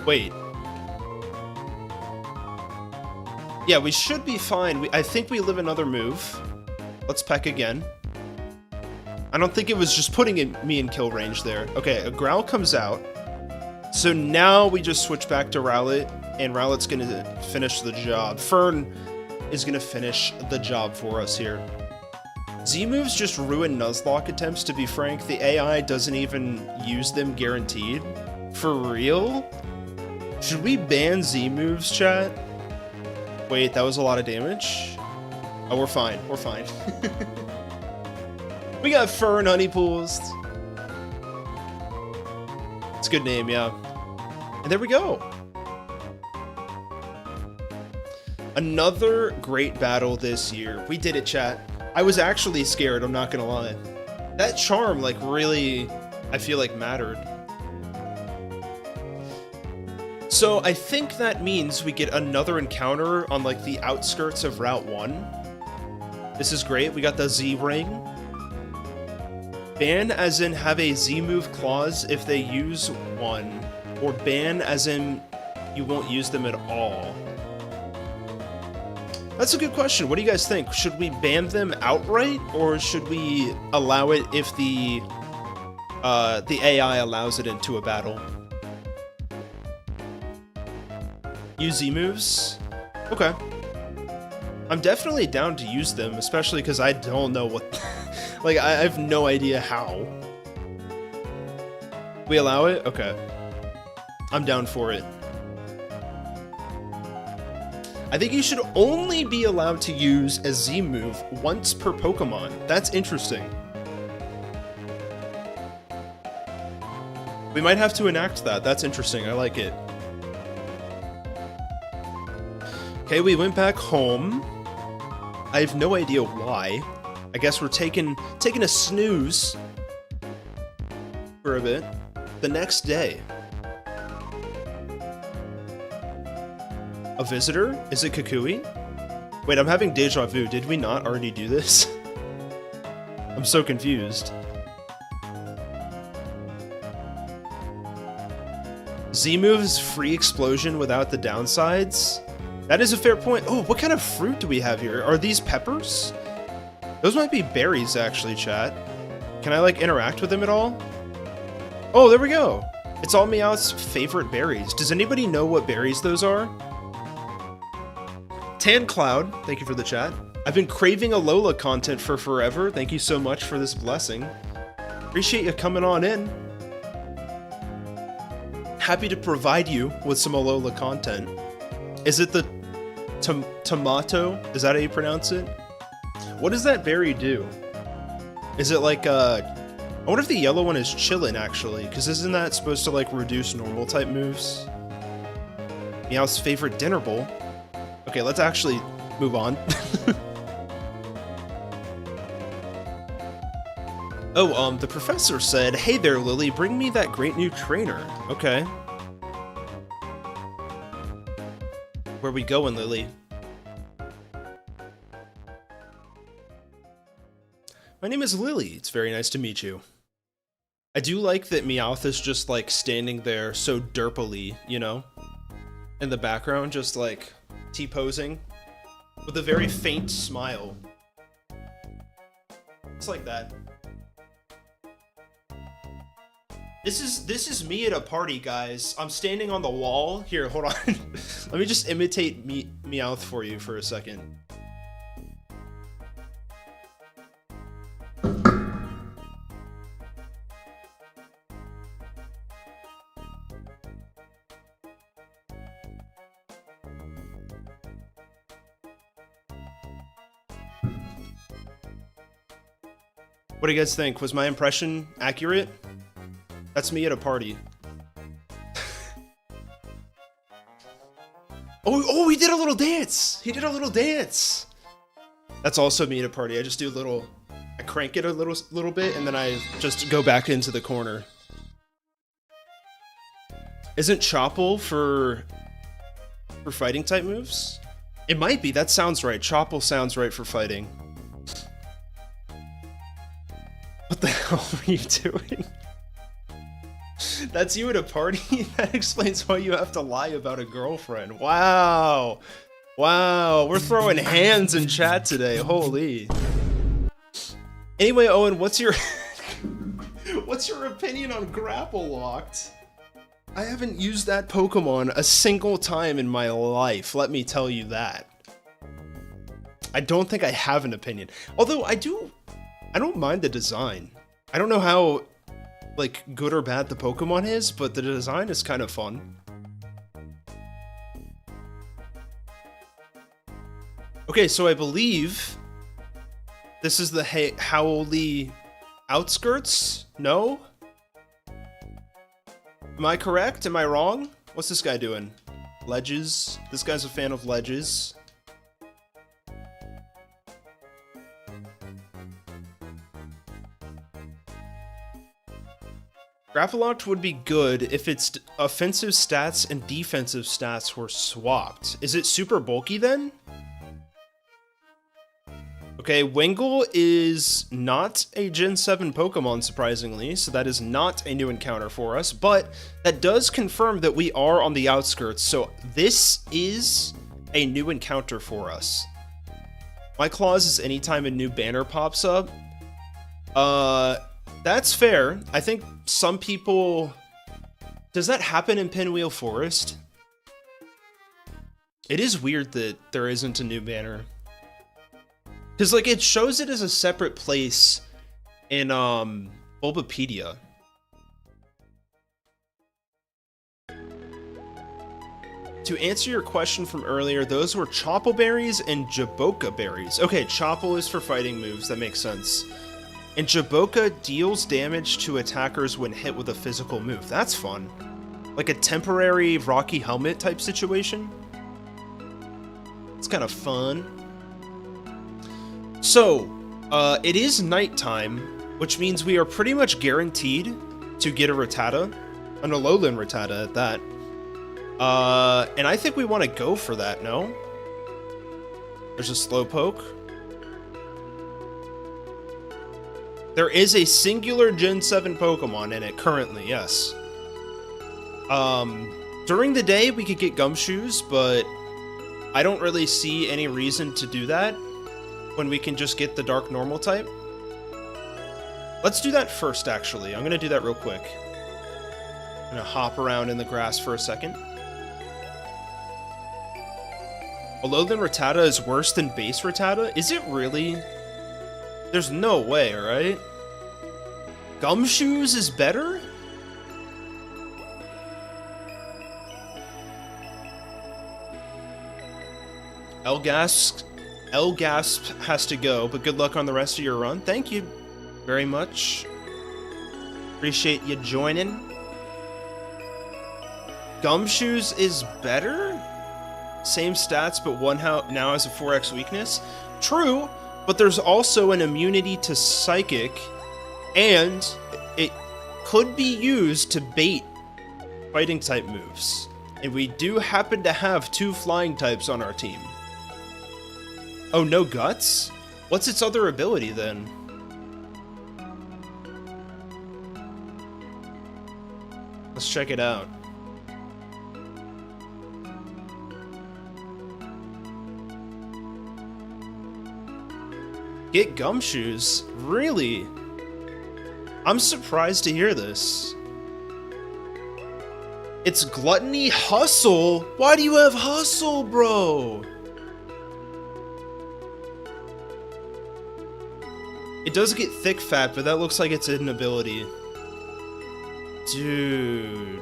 Wait. Yeah, we should be fine. I think we live another move. Let's Peck again. I don't think it was just putting me in kill range there. Okay, a Growl comes out. So now we just switch back to Rowlet, and Rowlet's gonna finish the job. Fern is gonna finish the job for us here. Z-moves just ruin Nuzlocke attempts, to be frank. The AI doesn't even use them guaranteed. For real? Should we ban Z-moves, chat? Wait, that was a lot of damage? Oh, we're fine. We're fine. We got Fern Honeypools. It's a good name, yeah. And there we go. Another great battle this year. We did it, chat. I was actually scared, I'm not gonna lie. That charm, like, really, I feel like mattered. So I think that means we get another encounter on, like, the outskirts of Route 1. This is great. We got the Z-Ring. Ban as in have a Z-move clause if they use one, or ban as in you won't use them at all. That's a good question. What do you guys think? Should we ban them outright, or should we allow it if the AI allows it into a battle? Use Z-moves? Okay. I'm definitely down to use them, especially because I don't know what... like, I have no idea how. We allow it? Okay. I'm down for it. I think you should only be allowed to use a Z-move once per Pokemon. That's interesting. We might have to enact that. That's interesting. I like it. Okay, we went back home. I have no idea why. I guess we're taking a snooze for a bit. The next day. A visitor? Is it Kukui? Wait, I'm having deja vu. Did we not already do this? I'm so confused. Z-moves free explosion without the downsides? That is a fair point. Oh, what kind of fruit do we have here? Are these peppers? Those might be berries, actually, chat. Can I, like, interact with them at all? Oh, there we go. It's all Meowth's favorite berries. Does anybody know what berries those are? Tan Cloud, thank you for the chat. I've been craving Alola content for forever. Thank you so much for this blessing. Appreciate you coming on in. Happy to provide you with some Alola content. Is it the tomato? Is that how you pronounce it? What does that berry do? Is it like I wonder if the yellow one is chillin', actually, because isn't that supposed to, like, reduce normal type moves? Meowth's favorite dinner bowl. Okay, let's actually move on. Oh, the professor said, "Hey there, Lily, bring me that great new trainer." Okay. Where we going, Lily? My name is Lily. It's very nice to meet you. I do like that Meowth is just, like, standing there so derpily, you know? In the background, just, like, T-posing. With a very faint smile. It's like that. This is me at a party, guys. I'm standing on the wall. Here, hold on. Let me just imitate Meowth for you for a second. What do you guys think? Was my impression accurate? That's me at a party. Oh, he did a little dance! He did a little dance! That's also me at a party. I just do a little... I crank it a little bit, and then I just go back into the corner. Isn't Chopple for fighting type moves? It might be. That sounds right. Chopple sounds right for fighting. What the hell are you doing? That's you at a party? That explains why you have to lie about a girlfriend. Wow. Wow. We're throwing hands in chat today. Holy. Anyway, Owen, what's your opinion on Grapple Locked? I haven't used that Pokemon a single time in my life, let me tell you that. I don't think I have an opinion. Although I don't mind the design. I don't know how like good or bad the Pokemon is, but the design is kind of fun. Okay, so I believe this is the Howley outskirts? No? Am I correct? Am I wrong? What's this guy doing? Ledges? This guy's a fan of ledges. Grapple Locked would be good if its offensive stats and defensive stats were swapped. Is it super bulky then? Okay, Wingull is not a Gen 7 Pokemon, surprisingly, so that is not a new encounter for us, but that does confirm that we are on the outskirts, so this is a new encounter for us. My clause is anytime a new banner pops up. That's fair. I think some people... Does that happen in Pinwheel Forest? It is weird that there isn't a new banner. Because, like, it shows it as a separate place in, Bulbapedia. To answer your question from earlier, those were Chopple Berries and Jaboka Berries. Okay, Chopple is for fighting moves, that makes sense. And Jaboka deals damage to attackers when hit with a physical move. That's fun. Like a temporary Rocky Helmet type situation. It's kind of fun. So, it is nighttime, which means we are pretty much guaranteed to get a Rattata. An Alolan Rattata at that. And I think we want to go for that, no? There's a Slowpoke. There is a singular Gen 7 Pokemon in it currently, yes. During the day, we could get Gumshoes, but I don't really see any reason to do that when we can just get the Dark Normal type. Let's do that first, actually. I'm going to do that real quick. I'm going to hop around in the grass for a second. Alolan Rattata is worse than base Rattata? Is it really? There's no way, right? Gumshoes is better? Elgasp has to go, but good luck on the rest of your run. Thank you very much. Appreciate you joining. Gumshoes is better? Same stats, but one now has a 4x weakness? True, but there's also an immunity to Psychic, and it could be used to bait fighting type moves. And we do happen to have 2 flying types on our team. Oh, no guts? What's its other ability then? Let's check it out. Get Gumshoes? Really? I'm surprised to hear this. It's Gluttony Hustle? Why do you have Hustle, bro? It does get Thick Fat, but that looks like it's an ability. Dude.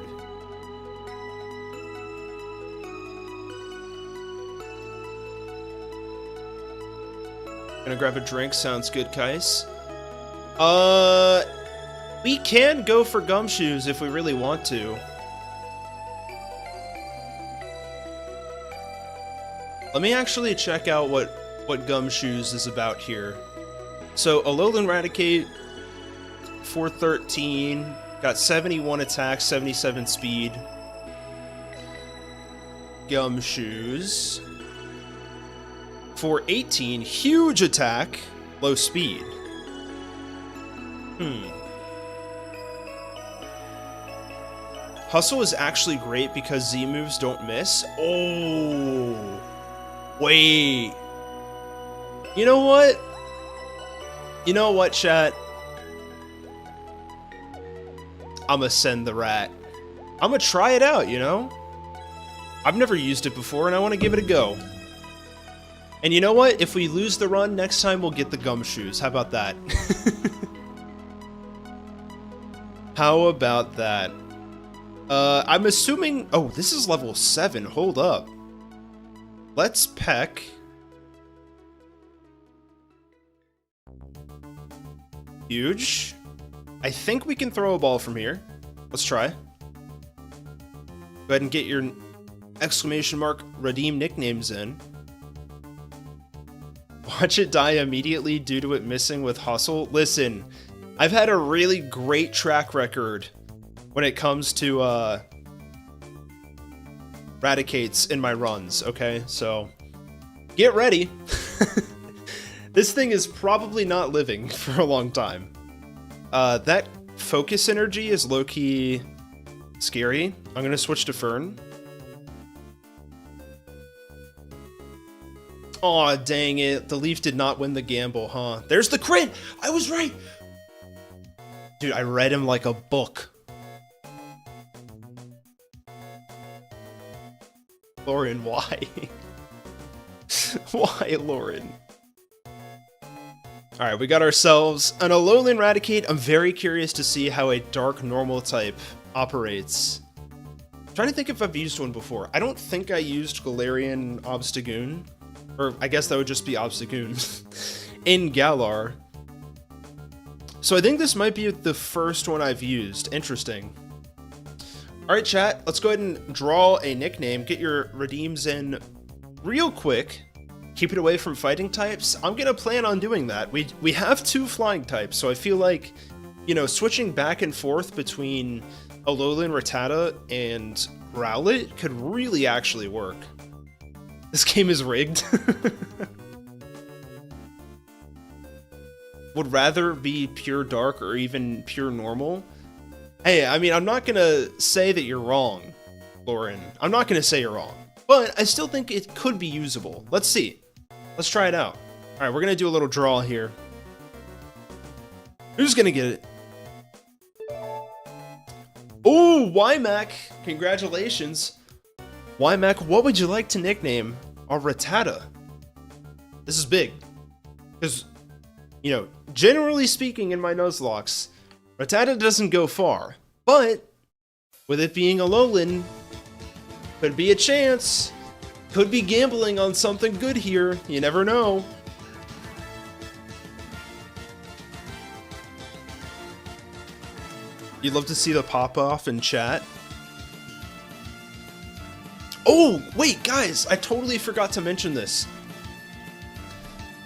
Gonna grab a drink, sounds good, Kais. We can go for Gumshoes if we really want to. Let me actually check out what Gumshoes is about here. So, Alolan Raticate, 413, got 71 attack, 77 speed. Gumshoes, 418, huge attack, low speed. Hustle is actually great because Z moves don't miss. Oh, wait. You know what? You know what, chat? I'ma send the rat. I'ma try it out, you know? I've never used it before and I want to give it a go. And you know what? If we lose the run, next time we'll get the Gumshoes. How about that? How about that? I'm assuming... Oh, this is level 7. Hold up. Let's peck. Huge. I think we can throw a ball from here. Let's try. Go ahead and get your exclamation mark redeem nicknames in. Watch it die immediately due to it missing with Hustle. Listen, I've had a really great track record when it comes to Raticates in my runs, okay? So, get ready. This thing is probably not living for a long time. That focus energy is low-key scary. I'm gonna switch to Fern. Aw, dang it. The Leaf did not win the gamble, huh? There's the crit! I was right! Dude, I read him like a book. Lauren, why? Why, Lauren? Alright, we got ourselves an Alolan Raticate. I'm very curious to see how a Dark Normal type operates. I'm trying to think if I've used one before. I don't think I used Galarian Obstagoon. Or I guess that would just be Obstagoon. In Galar. So I think this might be the first one I've used. Interesting. Alright, chat. Let's go ahead and draw a nickname. Get your redeems in real quick. Keep it away from fighting types. I'm gonna plan on doing that. We have 2 flying types, so I feel like, you know, switching back and forth between Alolan Rattata and Rowlet could really actually work. This game is rigged. Would rather be pure dark or even pure normal. Hey, I mean, I'm not gonna say that you're wrong, Lauren. I'm not gonna say you're wrong. But I still think it could be usable. Let's see. Let's try it out. Alright, we're gonna do a little draw here. Who's gonna get it? Oh, Wymac! Congratulations. Wymac, what would you like to nickname our Rattata? This is big. Because, you know, generally speaking in my Nuzlocks, Rattata doesn't go far. But, with it being Alolan, could be a chance. Could be gambling on something good here. You never know. You'd love to see the pop-off in chat. Oh, wait, guys, I totally forgot to mention this.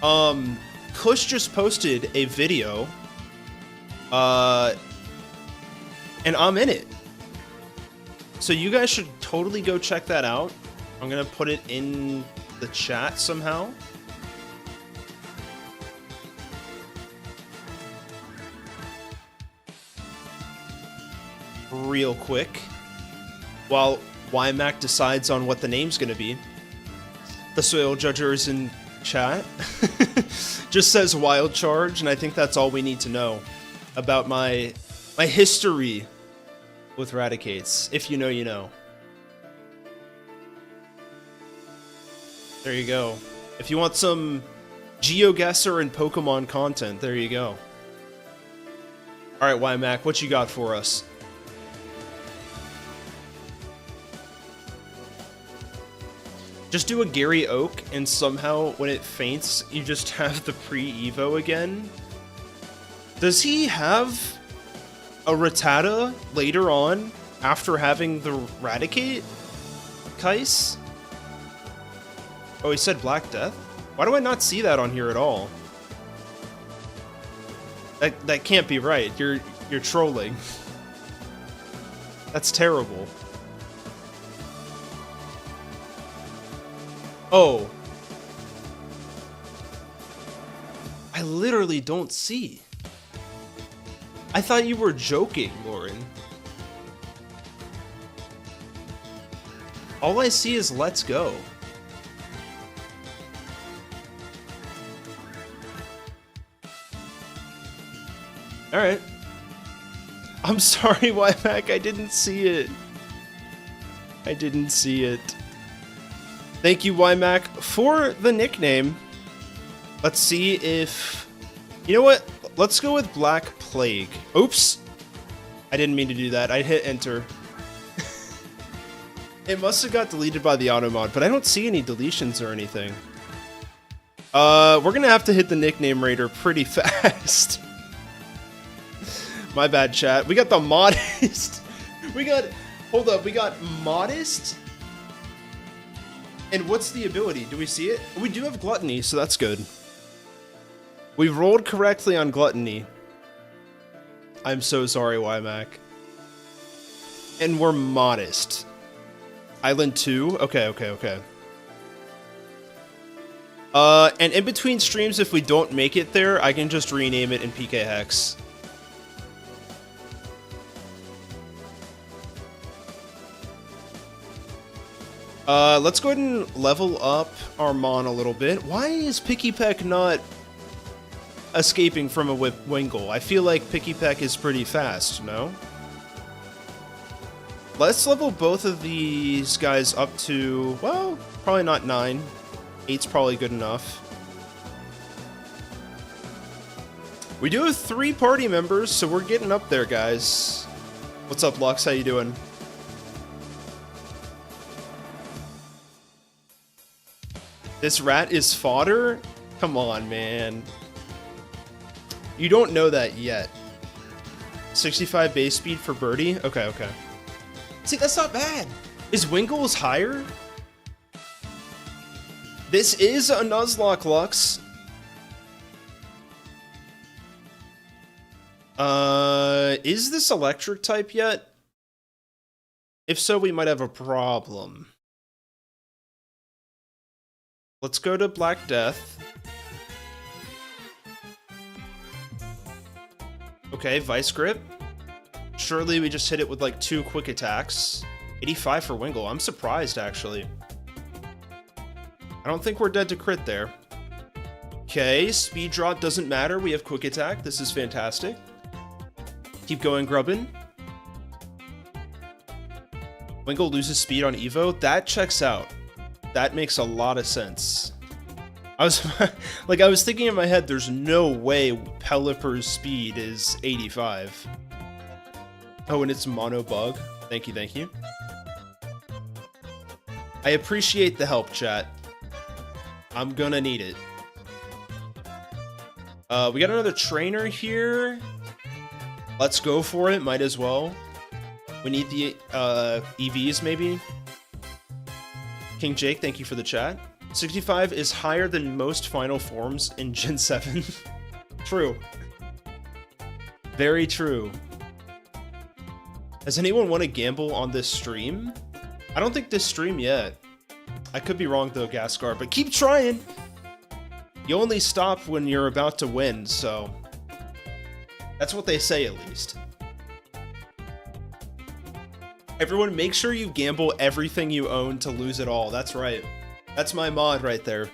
Kush just posted a video, and I'm in it. So you guys should totally go check that out. I'm gonna put it in the chat somehow. Real quick. While Wymac decides on what the name's gonna be. The Soil Judger is in chat. Just says Wild Charge, and I think that's all we need to know about my history with Raticates. If you know, you know. There you go. If you want some GeoGuessr and Pokemon content, there you go. Alright, Wymac, what you got for us? Just do a Gary Oak, and somehow, when it faints, you just have the pre-Evo again? Does he have a Rattata later on after having the Raticate? Kais? Oh, he said Black Death? Why do I not see that on here at all? That can't be right. You're trolling. That's terrible. Oh. I literally don't see. I thought you were joking, Lauren. All I see is let's go. Alright. I'm sorry, Wymac, I didn't see it. I didn't see it. Thank you, Wymac, for the nickname. Let's see if... You know what? Let's go with Black Plague. Oops. I didn't mean to do that. I hit enter. It must have got deleted by the automod, but I don't see any deletions or anything. We're gonna have to hit the nickname raider pretty fast. My bad, chat. We got the modest. Hold up, we got modest. And what's the ability? Do we see it? We do have gluttony, so that's good. We rolled correctly on gluttony. I'm so sorry, Wymac. And we're modest. Island 2? Okay. And in between streams, if we don't make it there, I can just rename it in PK Hex. Let's go ahead and level up our Mon a little bit. Why is Picky Peck not escaping from a Wingull? I feel like Picky Peck is pretty fast, no? Let's level both of these guys up to, well, probably not 9. 8's probably good enough. We do have 3 party members, so we're getting up there, guys. What's up, Lux? How you doing? This rat is fodder? Come on, man. You don't know that yet. 65 base speed for Birdie? Okay. See, that's not bad. Is Wingull's higher? This is a Nuzlocke, Lux. Is this electric type yet? If so, we might have a problem. Let's go to Black Death. Okay, Vice Grip. Surely we just hit it with like 2 quick attacks. 85 for Wingull. I'm surprised, actually. I don't think we're dead to crit there. Okay, speed drop doesn't matter. We have quick attack. This is fantastic. Keep going, Grubbin. Wingull loses speed on Evo. That checks out. That makes a lot of sense. I was thinking in my head, there's no way Pelipper's speed is 85. Oh, and it's mono bug. Thank you. I appreciate the help, chat. I'm gonna need it. We got another trainer here. Let's go for it, might as well. We need the EVs, maybe. King Jake, thank you for the chat. 65 is higher than most final forms in Gen 7. True. Very true. Does anyone want to gamble on this stream? I don't think this stream yet. I could be wrong though, Gascar, but keep trying! You only stop when you're about to win, so... That's what they say, at least. Everyone, make sure you gamble everything you own to lose it all. That's right. That's my mod right there.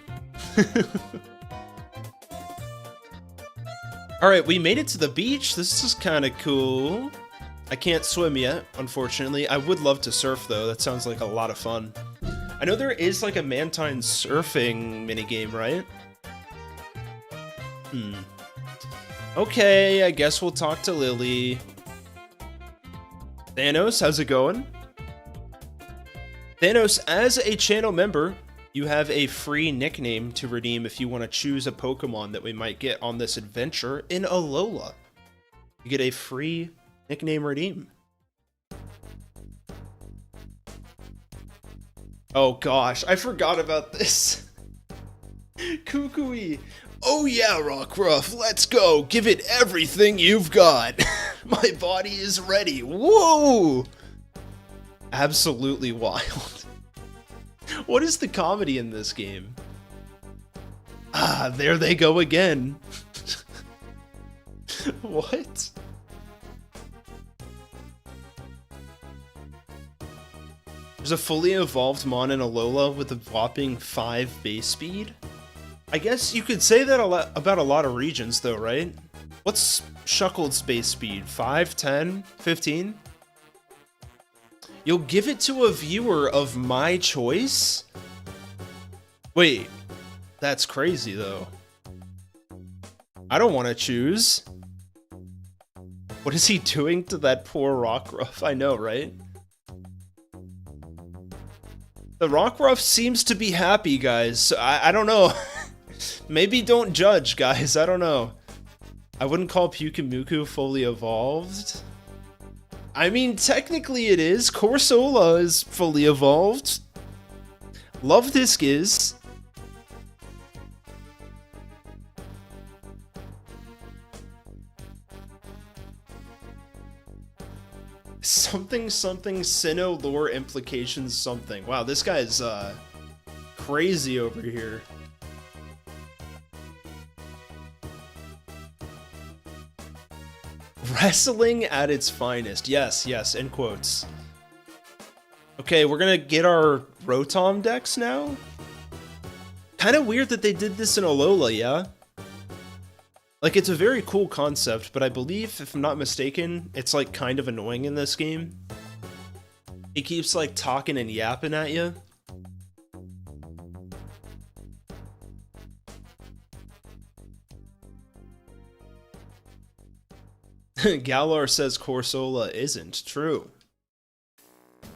Alright, we made it to the beach. This is kind of cool. I can't swim yet, unfortunately. I would love to surf, though. That sounds like a lot of fun. I know there is, like, a Mantine surfing minigame, right? Okay, I guess we'll talk to Lily. Thanos, how's it going? Thanos, as a channel member, you have a free nickname to redeem if you want to choose a Pokemon that we might get on this adventure in Alola. You get a free nickname redeem. Oh gosh, I forgot about this. Kukui. Oh yeah, Rockruff, let's go. Give it everything you've got. My body is ready. Whoa! Absolutely wild. What is the comedy in this game? Ah, there they go again. What? There's a fully evolved Mon and Alola with a whopping 5 base speed? I guess you could say that about a lot of regions though, right? What's Shuckled's base speed? 5, 10, 15? You'll give it to a viewer of my choice? Wait, that's crazy though. I don't want to choose. What is he doing to that poor Rockruff? I know, right? The Rockruff seems to be happy, guys. So I don't know. Maybe don't judge, guys. I don't know. I wouldn't call Pyukumuku fully evolved. I mean, technically it is. Corsola is fully evolved. Love-Disc is. Something Sinnoh lore implications something. Wow, this guy's crazy over here. Wrestling at its finest. Yes, yes, in quotes. Okay, we're gonna get our Rotom decks now. Kind of weird that they did this in Alola, yeah? Like, it's a very cool concept, but I believe, if I'm not mistaken, it's, like, kind of annoying in this game. He keeps, like, talking and yapping at you. Galar says Corsola isn't true.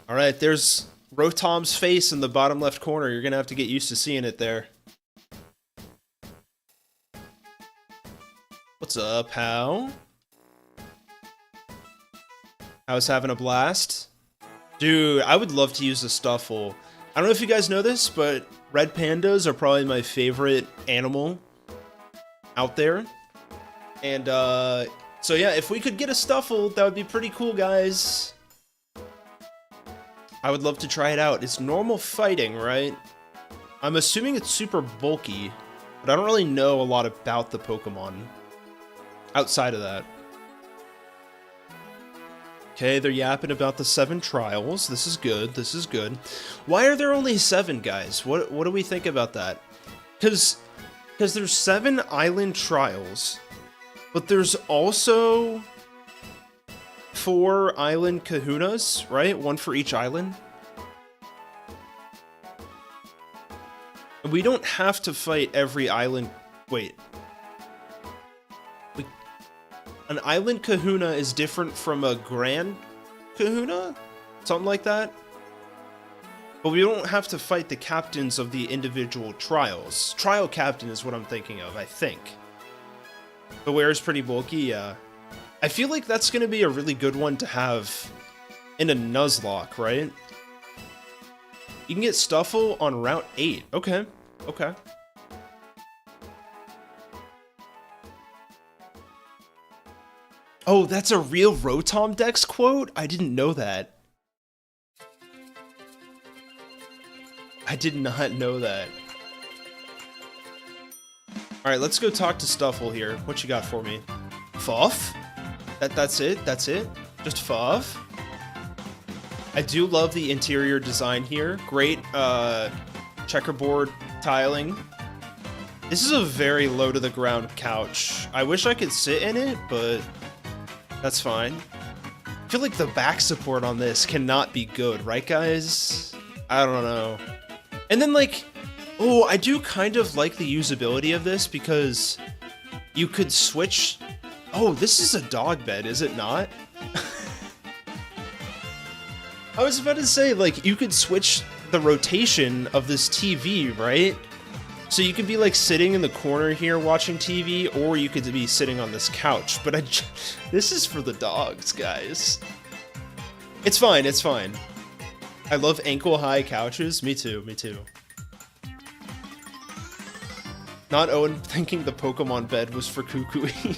Alright, there's Rotom's face in the bottom left corner. You're gonna have to get used to seeing it there. What's up, How? How's having a blast? Dude, I would love to use the Stuffle. I don't know if you guys know this, but red pandas are probably my favorite animal out there. And, so yeah, if we could get a Stuffle, that would be pretty cool, guys. I would love to try it out. It's normal fighting, right? I'm assuming it's super bulky, but I don't really know a lot about the Pokemon outside of that. Okay, they're yapping about the 7 trials. This is good, this is good. Why are there only 7, guys? What do we think about that? Because there's 7 island trials, but there's also 4 island kahunas, right? 1 for each island. And we don't have to fight every island. Wait. An island kahuna is different from a grand kahuna? Something like that? But we don't have to fight the captains of the individual trials. Trial captain is what I'm thinking of, I think. The wear is pretty bulky, yeah. I feel like that's going to be a really good one to have in a Nuzlocke, right? You can get Stuffle on Route 8. Okay, okay. Oh, that's a real Rotom Dex quote? I didn't know that. I did not know that. Alright, let's go talk to Stuffle here. What you got for me? Fuff? That's it? That's it? Just Fuff? I do love the interior design here. Great, checkerboard tiling. This is a very low-to-the-ground couch. I wish I could sit in it, but that's fine. I feel like the back support on this cannot be good, right, guys? I don't know. And then, like, oh, I do kind of like the usability of this because you could switch. Oh, this is a dog bed, is it not? I was about to say, like, you could switch the rotation of this TV, right? So you could be like sitting in the corner here watching TV, or you could be sitting on this couch. But this is for the dogs, guys. It's fine, it's fine. I love ankle-high couches. Me too, me too. Not Owen thinking the Pokemon bed was for Kukui.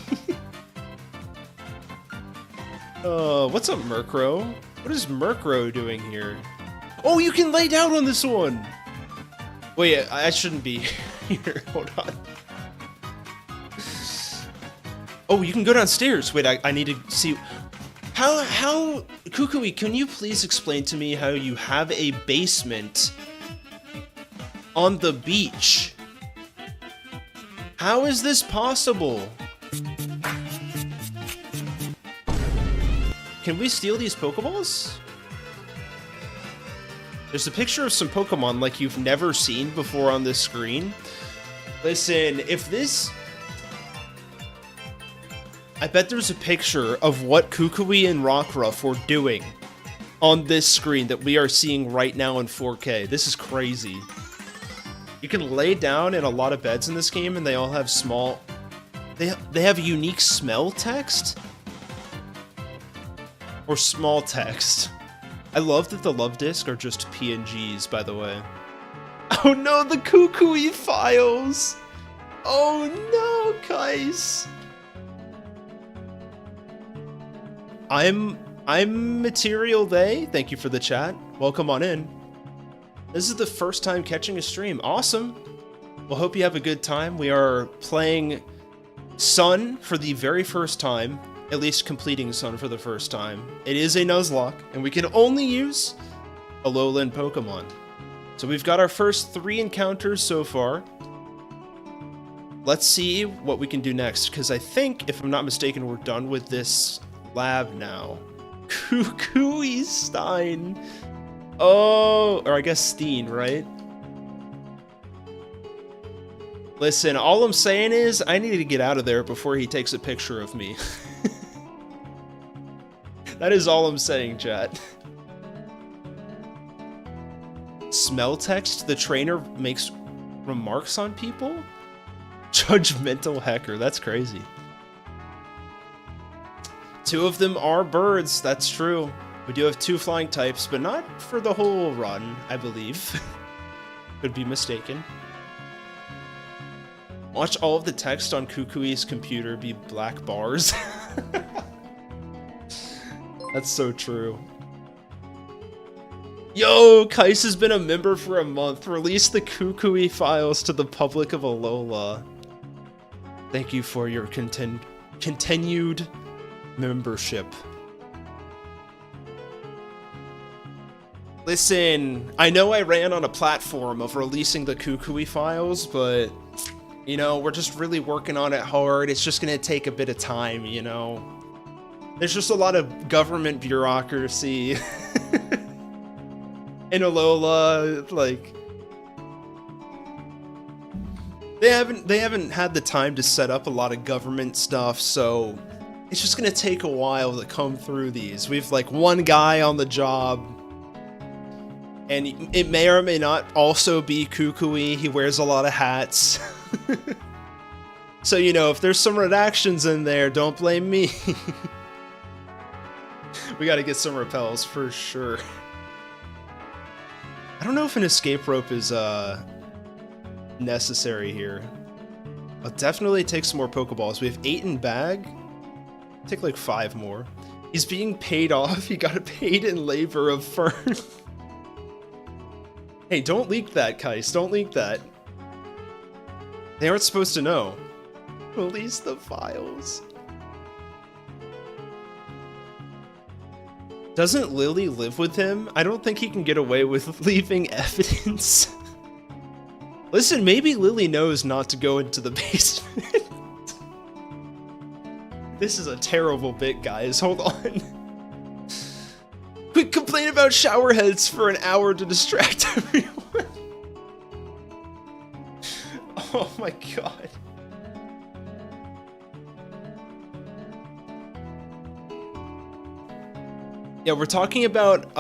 What's up, Murkrow? What is Murkrow doing here? Oh, you can lay down on this one! Wait, I shouldn't be here. Hold on. Oh, you can go downstairs. Wait, I need to see... How... Kukui, can you please explain to me how you have a basement on the beach? How is this possible? Can we steal these Pokeballs? There's a picture of some Pokemon like you've never seen before on this screen. Listen, if this... I bet there's a picture of what Kukui and Rockruff were doing on this screen that we are seeing right now in 4K. This is crazy. You can lay down in a lot of beds in this game, and they all have small... They have unique smell text? Or small text. I love that the love disc are just PNGs, by the way. Oh no, the Kukui files! Oh no, guys! I'm Material They. Thank you for the chat. Welcome on in. This is the first time catching a stream. Awesome. Well, hope you have a good time. We are playing Sun for the very first time. At least completing Sun for the first time. It is a Nuzlocke, and we can only use Alolan Pokemon. So we've got our first 3 encounters so far. Let's see what we can do next, because I think, if I'm not mistaken, we're done with this lab now. Kukui Stein. Oh, or I guess Steen, right? Listen, all I'm saying is, I need to get out of there before he takes a picture of me. That is all I'm saying, chat. Smell text? The trainer makes remarks on people? Judgmental hacker, that's crazy. 2 of them are birds, that's true. We do have 2 flying types, but not for the whole run, I believe. Could be mistaken. Watch all of the text on Kukui's computer be black bars. That's so true. Yo, Kais has been a member for a month. Release the Kukui files to the public of Alola. Thank you for your continued membership. Listen, I know I ran on a platform of releasing the Kukui files, but, you know, we're just really working on it hard. It's just gonna take a bit of time, you know? There's just a lot of government bureaucracy in Alola, like... They haven't had the time to set up a lot of government stuff, so it's just gonna take a while to come through these. We've like 1 guy on the job, and it may or may not also be Kukui. He wears a lot of hats. So, you know, if there's some redactions in there, don't blame me. We gotta get some repels for sure. I don't know if an escape rope is necessary here. I'll definitely take some more Pokeballs. We have 8 in bag. Take like 5 more. He's being paid off. He got paid in labor of Fern. Hey, don't leak that, Kais. Don't leak that. They aren't supposed to know. Release the files. Doesn't Lily live with him? I don't think he can get away with leaving evidence. Listen, maybe Lily knows not to go into the basement. This is a terrible bit, guys. Hold on. Quick complain about shower heads for an hour to distract everyone. Oh my god. Yeah, we're talking about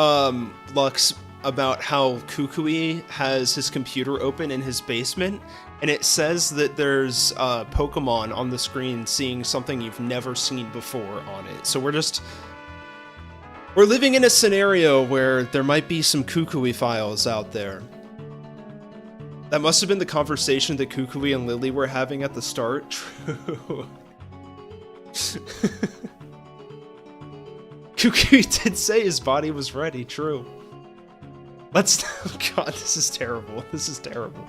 Lux about how Kukui has his computer open in his basement, and it says that there's Pokemon on the screen seeing something you've never seen before on it. So we're living in a scenario where there might be some Kukui files out there. That must have been the conversation that Kukui and Lily were having at the start. True. Kukui did say his body was ready, true. Let's... Oh god, this is terrible. This is terrible.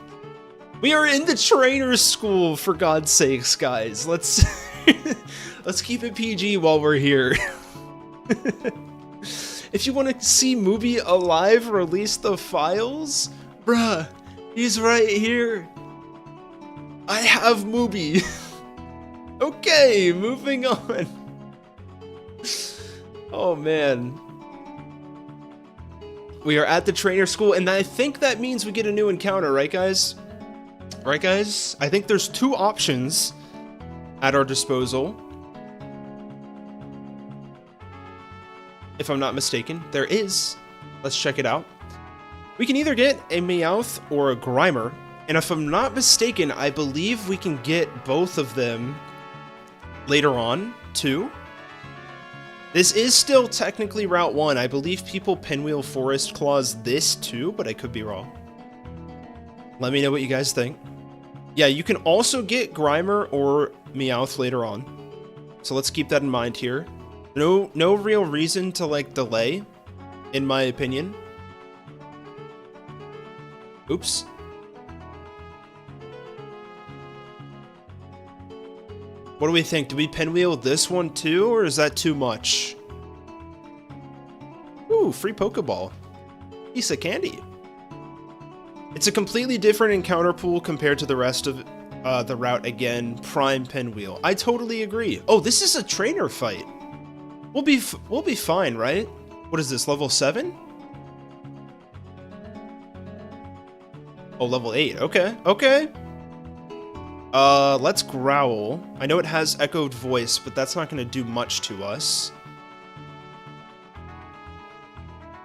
We are in the trainer's school, for God's sakes, guys. Let's... Let's keep it PG while we're here. If you want to see Mubi alive, release the files? Bruh, he's right here. I have Mubi. Okay, moving on. Oh man. We are at the trainer school, and I think that means we get a new encounter, right guys? Right guys? I think there's two options at our disposal. If I'm not mistaken, there is. Let's check it out. We can either get a Meowth or a Grimer, and if I'm not mistaken, I believe we can get both of them later on, too. This is still technically Route 1. I believe people Pinwheel Forest Claws this too, but I could be wrong. Let me know what you guys think. Yeah, you can also get Grimer or Meowth later on. So let's keep that in mind here. No real reason to, like, delay, in my opinion. Oops. What do we think? Do we pinwheel this one too, or is that too much? Ooh, free Pokeball. Piece of candy. It's a completely different encounter pool compared to the rest of the route again. Prime pinwheel. I totally agree. Oh, this is a trainer fight. We'll be fine, right? What is this, level 7? Oh, level 8. Okay, okay. Let's growl. I know it has echoed voice, but that's not going to do much to us.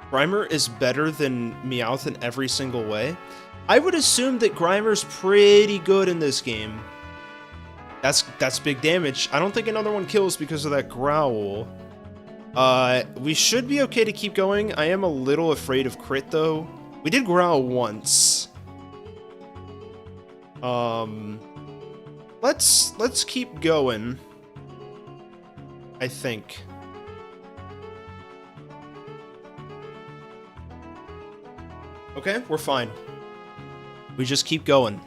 Grimer is better than Meowth in every single way. I would assume that Grimer's pretty good in this game. That's big damage. I don't think another one kills because of that growl. We should be okay to keep going. I am a little afraid of crit, though. We did growl once. Let's keep going, I think. Okay, we're fine. We just keep going.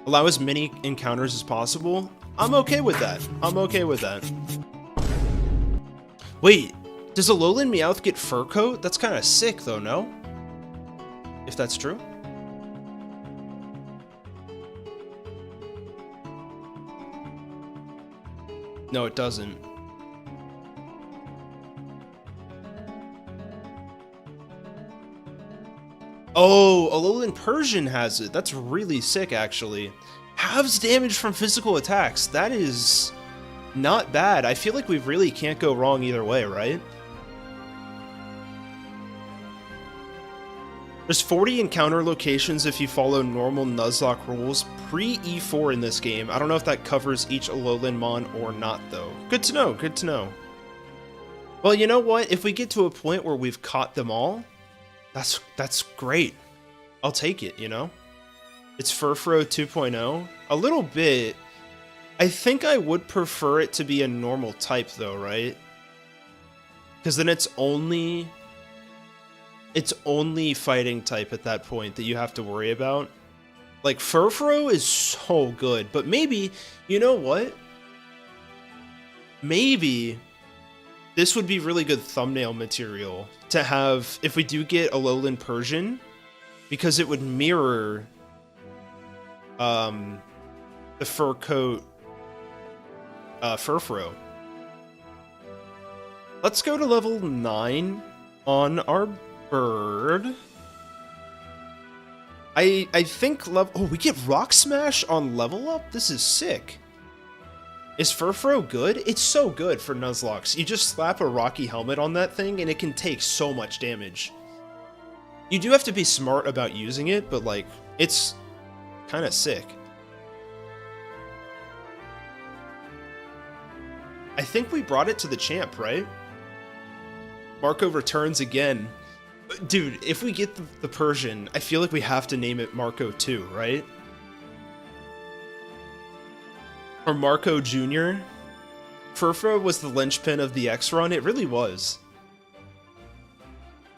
Allow as many encounters as possible. I'm okay with that. I'm okay with that. Wait, does Alolan Meowth get fur coat? That's kind of sick though, no? If that's true. No, it doesn't. Oh, Alolan Persian has it. That's really sick, actually. Halves damage from physical attacks. That is not bad. I feel like we really can't go wrong either way, right? There's 40 encounter locations if you follow normal Nuzlocke rules pre-E4 in this game. I don't know if that covers each Alolan Mon or not, though. Good to know, good to know. Well, you know what? If we get to a point where we've caught them all, that's great. I'll take it, you know? It's Furfrou 2.0. A little bit. I think I would prefer it to be a normal type, though, right? Because then it's only fighting type at that point that you have to worry about. Like, Furfrou is so good, but maybe, you know what? Maybe this would be really good thumbnail material to have if we do get Alolan Persian, because it would mirror the fur coat Furfrou. Let's go to level 9 on our bird. I think we get Rock Smash on level up? This is sick. Is Furfrou good? It's so good for Nuzlocks. You just slap a rocky helmet on that thing and it can take so much damage. You do have to be smart about using it, but like, it's kind of sick. I think we brought it to the champ, right? Marco returns again. Dude, if we get the Persian, I feel like we have to name it Marco 2, right? Or Marco Jr. Furfra was the linchpin of the X run. It really was.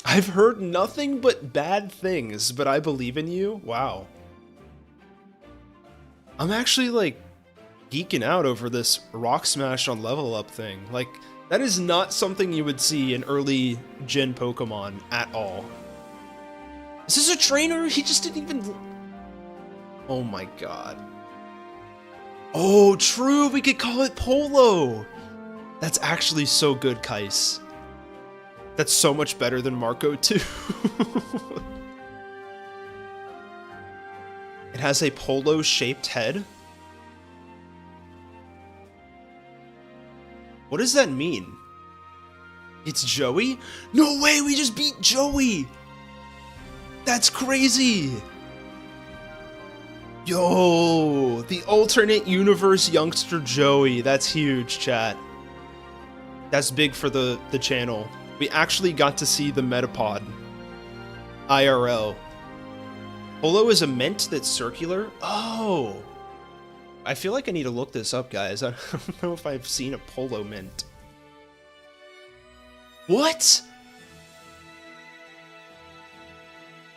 I've heard nothing but bad things, but I believe in you. Wow. I'm actually like geeking out over this rock smash on level up thing. Like, that is not something you would see in early gen Pokemon at all. Is this a trainer? He just didn't even... Oh my god. Oh, true, we could call it Polo. That's actually so good, Kais. That's so much better than Marco 2. It has a polo-shaped head. What does that mean? It's Joey? No way, we just beat Joey! That's crazy! Yo, the alternate universe youngster Joey. That's huge, chat. That's big for the channel. We actually got to see the Metapod. IRL. Polo is a mint that's circular? Oh! I feel like I need to look this up, guys. I don't know if I've seen a Polo mint. What?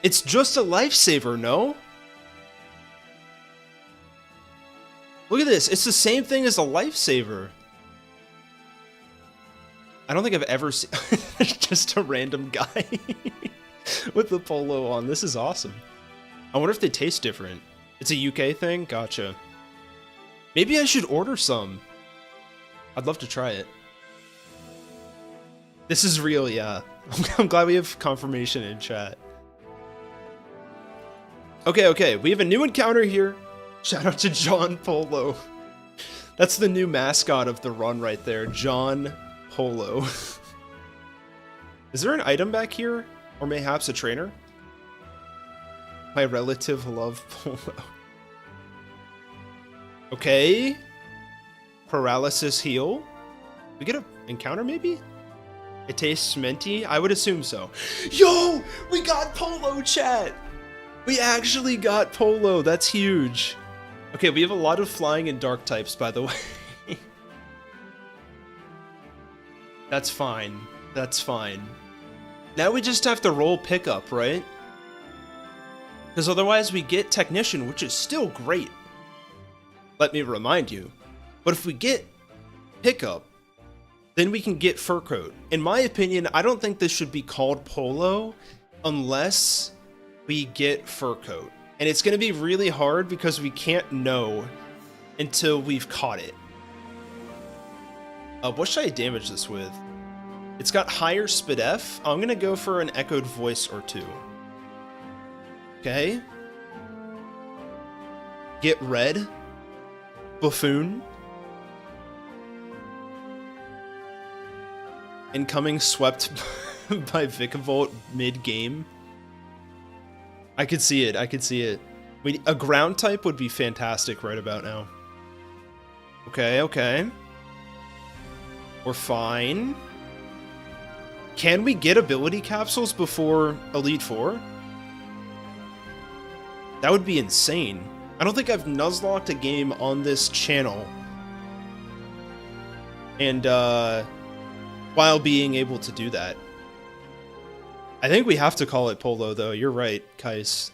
It's just a lifesaver, no? Look at this. It's the same thing as a lifesaver. I don't think I've ever seen... just a random guy with the polo on. This is awesome. I wonder if they taste different. It's a UK thing? Gotcha. Maybe I should order some. I'd love to try it. This is real, yeah. I'm glad we have confirmation in chat. Okay, we have a new encounter here. Shout out to John Polo. That's the new mascot of the run right there, John Polo. Is there an item back here? Or mayhaps a trainer? My relative love Polo. Okay. Paralysis heal. We get an encounter maybe? It tastes minty? I would assume so. Yo! We got Polo, chat! We actually got Polo. That's huge. Okay, we have a lot of flying and dark types, by the way. That's fine. That's fine. Now we just have to roll pickup, right? Because otherwise we get Technician, which is still great. Let me remind you. But if we get pickup, then we can get Fur Coat. In my opinion, I don't think this should be called Polo unless we get Fur Coat. And it's going to be really hard because we can't know until we've caught it. What should I damage this with? It's got higher Spidef. I'm going to go for an Echoed Voice or two. Okay. Get Red. Buffoon. Incoming swept by Vikavolt mid-game. I could see it. I could see it. A ground type would be fantastic right about now. Okay. We're fine. Can we get ability capsules before Elite Four? That would be insane. I don't think I've Nuzlocked a game on this channel. And, while being able to do that. I think we have to call it Polo, though. You're right, Kais.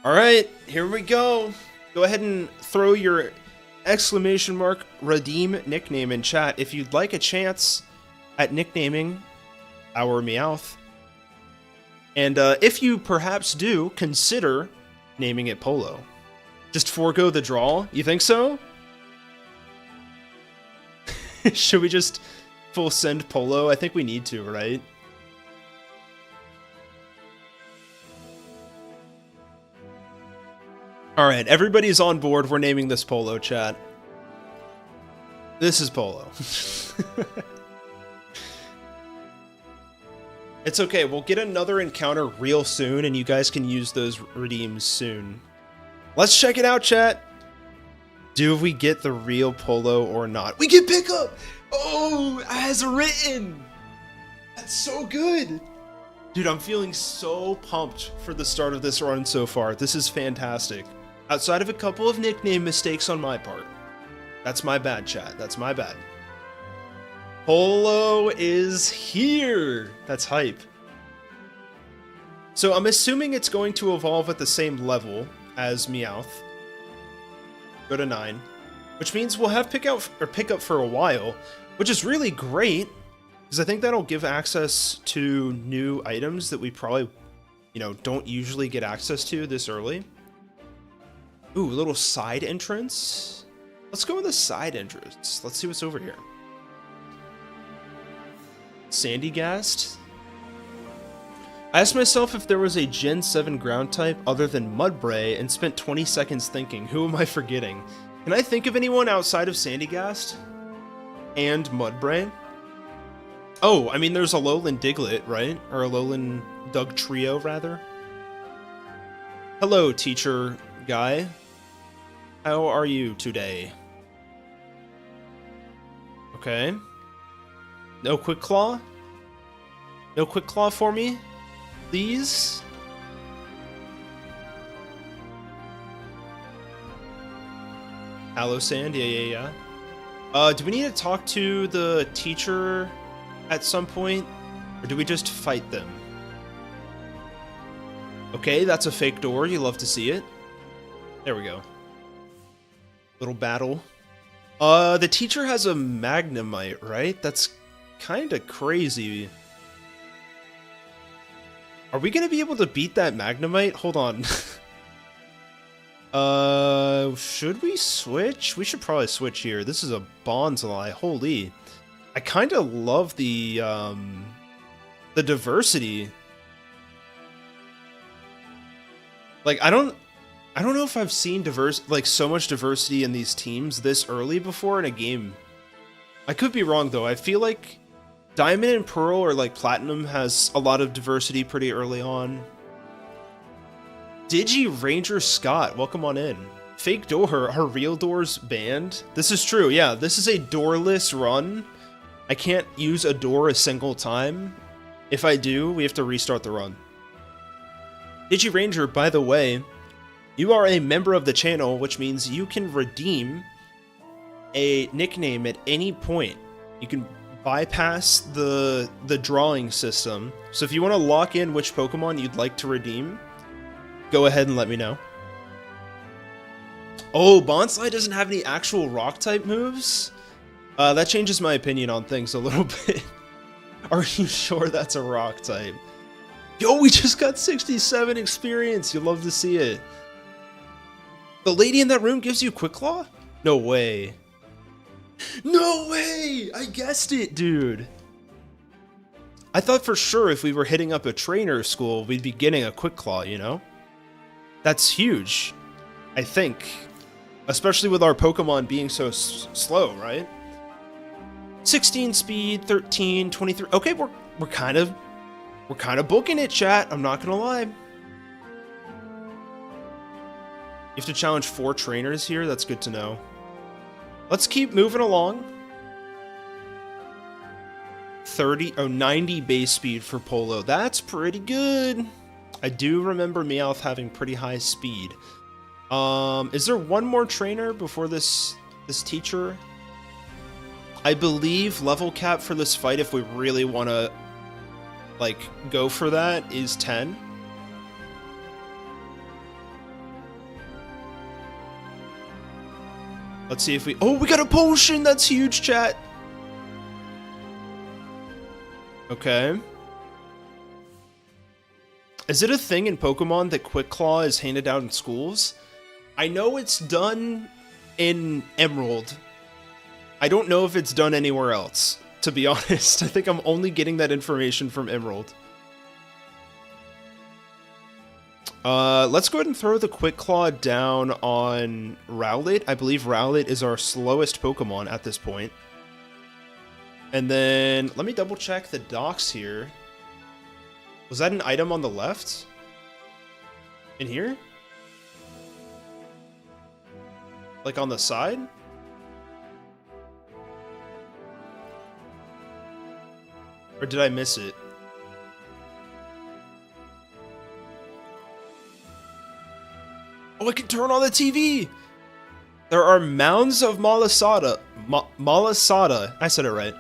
Alright, here we go. Go ahead and throw your exclamation mark redeem nickname in chat if you'd like a chance at nicknaming our Meowth. And if you perhaps do, consider naming it Polo. Just forego the draw? You think so? Should we just full send Polo? I think we need to, right? Alright, everybody's on board. We're naming this Polo, chat. This is Polo. It's okay, we'll get another encounter real soon, and you guys can use those redeems soon. Let's check it out, chat! Do we get the real Polo or not? We get pickup! Oh, as written! That's so good! Dude, I'm feeling so pumped for the start of this run so far. This is fantastic. Outside of a couple of nickname mistakes on my part. That's my bad, chat. That's my bad. Polo is here! That's hype. So I'm assuming it's going to evolve at the same level as Meowth. Go to 9. Which means we'll have pickup for a while, which is really great, because I think that'll give access to new items that we probably, don't usually get access to this early. Ooh, a little side entrance. Let's go with the side entrance. Let's see what's over here. Sandygast. I asked myself if there was a Gen 7 ground type other than Mudbray and spent 20 seconds thinking, who am I forgetting? Can I think of anyone outside of Sandygast and Mudbray? Oh, I mean, there's Alolan Diglett, right? Or Alolan Dugtrio, rather. Hello, teacher guy. How are you today? Okay. No Quick Claw? No Quick Claw for me? Please? Aloe Sand? Yeah. Do we need to talk to the teacher at some point? Or do we just fight them? Okay, that's a fake door. You love to see it. There we go. Little battle. The teacher has a Magnemite, right? That's kind of crazy. Are we going to be able to beat that Magnemite? Hold on. Should we switch? We should probably switch here. This is a Bonsai. Holy. I kind of love the diversity. Like, I don't know if I've seen so much diversity in these teams this early before in a game. I could be wrong though. I feel like Diamond and Pearl or like Platinum has a lot of diversity pretty early on. Digi Ranger Scott, welcome on in. Fake door, are real doors banned? This is true, yeah. This is a doorless run. I can't use a door a single time. If I do, we have to restart the run. Digi Ranger, by the way, you are a member of the channel, which means you can redeem a nickname at any point. You can bypass the drawing system. So if you want to lock in which Pokemon you'd like to redeem, go ahead and let me know. Oh, Bonsai doesn't have any actual rock type moves? That changes my opinion on things a little bit. Are you sure that's a rock type? Yo, we just got 67 experience. You'll love to see it. The lady in that room gives you Quick Claw? No way. No way! I guessed it, dude. I thought for sure if we were hitting up a trainer school, we'd be getting a Quick Claw, you know? That's huge. I think. Especially with our Pokemon being so slow, right? 16 speed, 13, 23. Okay, we're kind of booking it, chat. I'm not gonna lie. You have to challenge 4 trainers here. That's good to know. Let's keep moving along. 90 base speed for Polo. That's pretty good. I do remember Meowth having pretty high speed. Is there one more trainer before this teacher? I believe level cap for this fight, if we really want to like go for that, is 10. Let's see if we... Oh, we got a potion! That's huge, chat! Okay. Is it a thing in Pokemon that Quick Claw is handed out in schools? I know it's done in Emerald. I don't know if it's done anywhere else, to be honest. I think I'm only getting that information from Emerald. Let's go ahead and throw the Quick Claw down on Rowlet. I believe Rowlet is our slowest Pokemon at this point. And then, let me double check the docs here. Was that an item on the left? In here? Like on the side? Or did I miss it? Oh, I can turn on the TV! There are mounds of malasada, I said it right,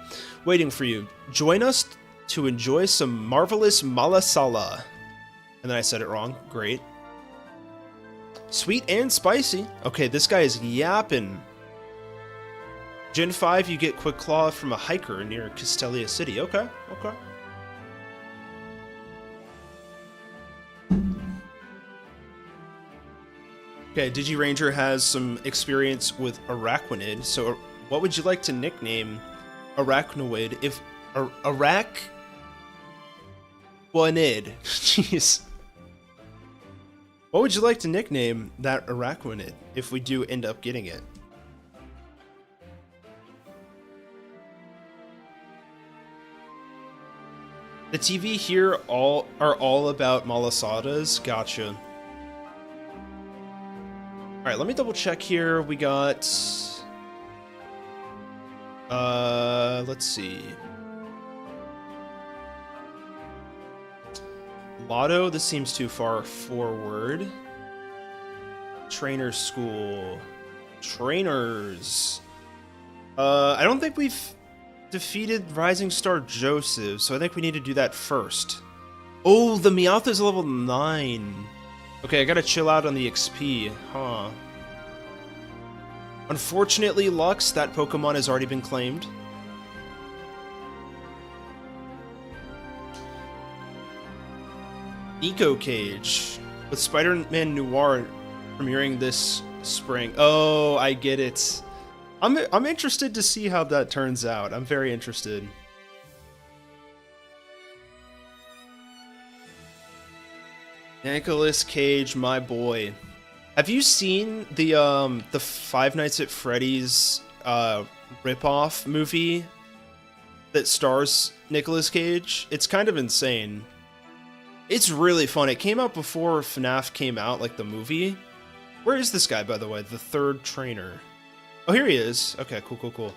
waiting for you. Join us to enjoy some marvelous malasala. And then I said it wrong. Great. Sweet and spicy. Okay, this guy is yapping. Gen 5, you get Quick Claw from a hiker near Castelia City. Okay, okay. Okay, Digiranger has some experience with Araquanid, so what would you like to nickname Arachnoid if... Arachwanid? Jeez. What would you like to nickname that Araquanid if we do end up getting it? The TV here are all about Malasadas. Gotcha. Alright, let me double check here. We got... let's see. Lotto, this seems too far forward. Trainer School. Trainers. I don't think we've defeated Rising Star Joseph, so I think we need to do that first. Oh, the Meowth is level 9. Okay, I gotta chill out on the XP, huh? Unfortunately, Lux, that Pokemon has already been claimed. Eco Cage with Spider-Man Noir premiering this spring. Oh, I get it. I'm interested to see how that turns out. I'm very interested. Nicolas Cage, my boy. Have you seen the Five Nights at Freddy's ripoff movie that stars Nicolas Cage? It's kind of insane. It's really fun. It came out before FNAF came out, like the movie. Where is this guy, by the way? The third trainer. Oh, here he is. Okay, cool, cool, cool.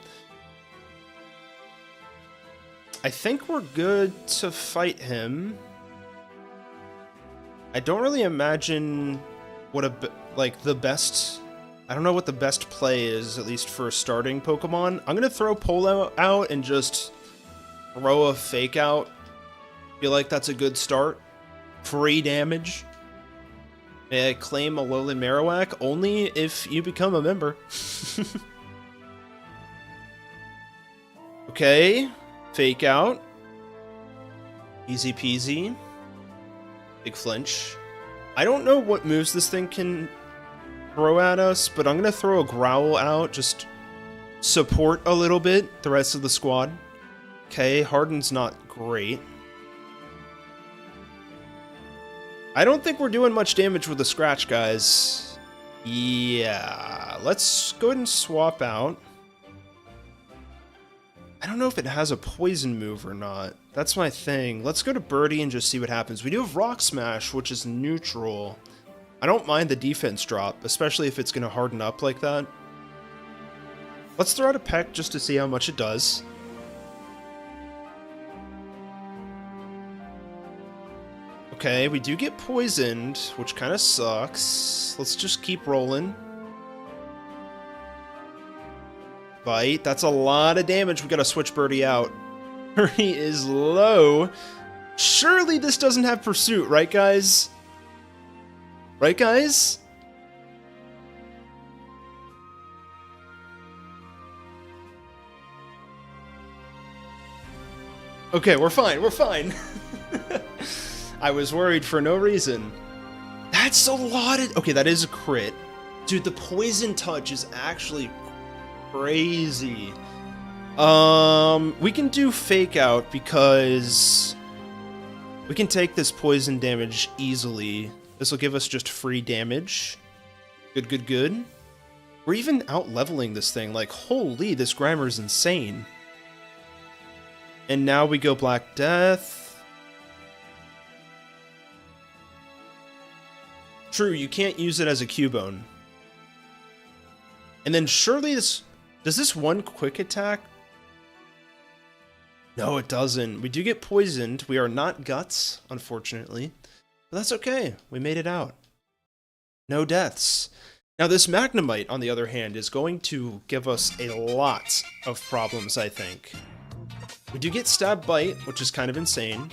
I think we're good to fight him. I don't really imagine what the best... I don't know what the best play is, at least for starting Pokemon. I'm gonna throw Polo out and just throw a Fake Out. Feel like that's a good start. Free damage. May I claim Alolan Marowak? Only if you become a member. Okay. Fake Out. Easy peasy. Big flinch. I don't know what moves this thing can throw at us, but I'm going to throw a Growl out. Just support a little bit the rest of the squad. Okay, Harden's not great. I don't think we're doing much damage with the Scratch, guys. Yeah, let's go ahead and swap out. I don't know if it has a poison move or not. That's my thing. Let's go to Birdie and just see what happens. We do have Rock Smash, which is neutral. I don't mind the defense drop, especially if it's going to harden up like that. Let's throw out a Peck just to see how much it does. Okay, we do get poisoned, which kind of sucks. Let's just keep rolling. Bite. That's a lot of damage. We gotta switch Birdie out. Birdie is low. Surely this doesn't have Pursuit, right, guys? Right, guys? Okay, we're fine. We're fine. I was worried for no reason. That's a lot of... Okay, that is a crit. Dude, the Poison Touch is actually crazy. We can do Fake Out because we can take this poison damage easily. This will give us just free damage. Good, good, good. We're even out-leveling this thing. Like, holy, this Grimer is insane. And now we go Black Death. True, you can't use it as a Cubone. And then surely this... Does this one quick attack? No, it doesn't. We do get poisoned. We are not Guts, unfortunately. But that's okay. We made it out. No deaths. Now this Magnemite, on the other hand, is going to give us a lot of problems, I think. We do get Stab Bite, which is kind of insane.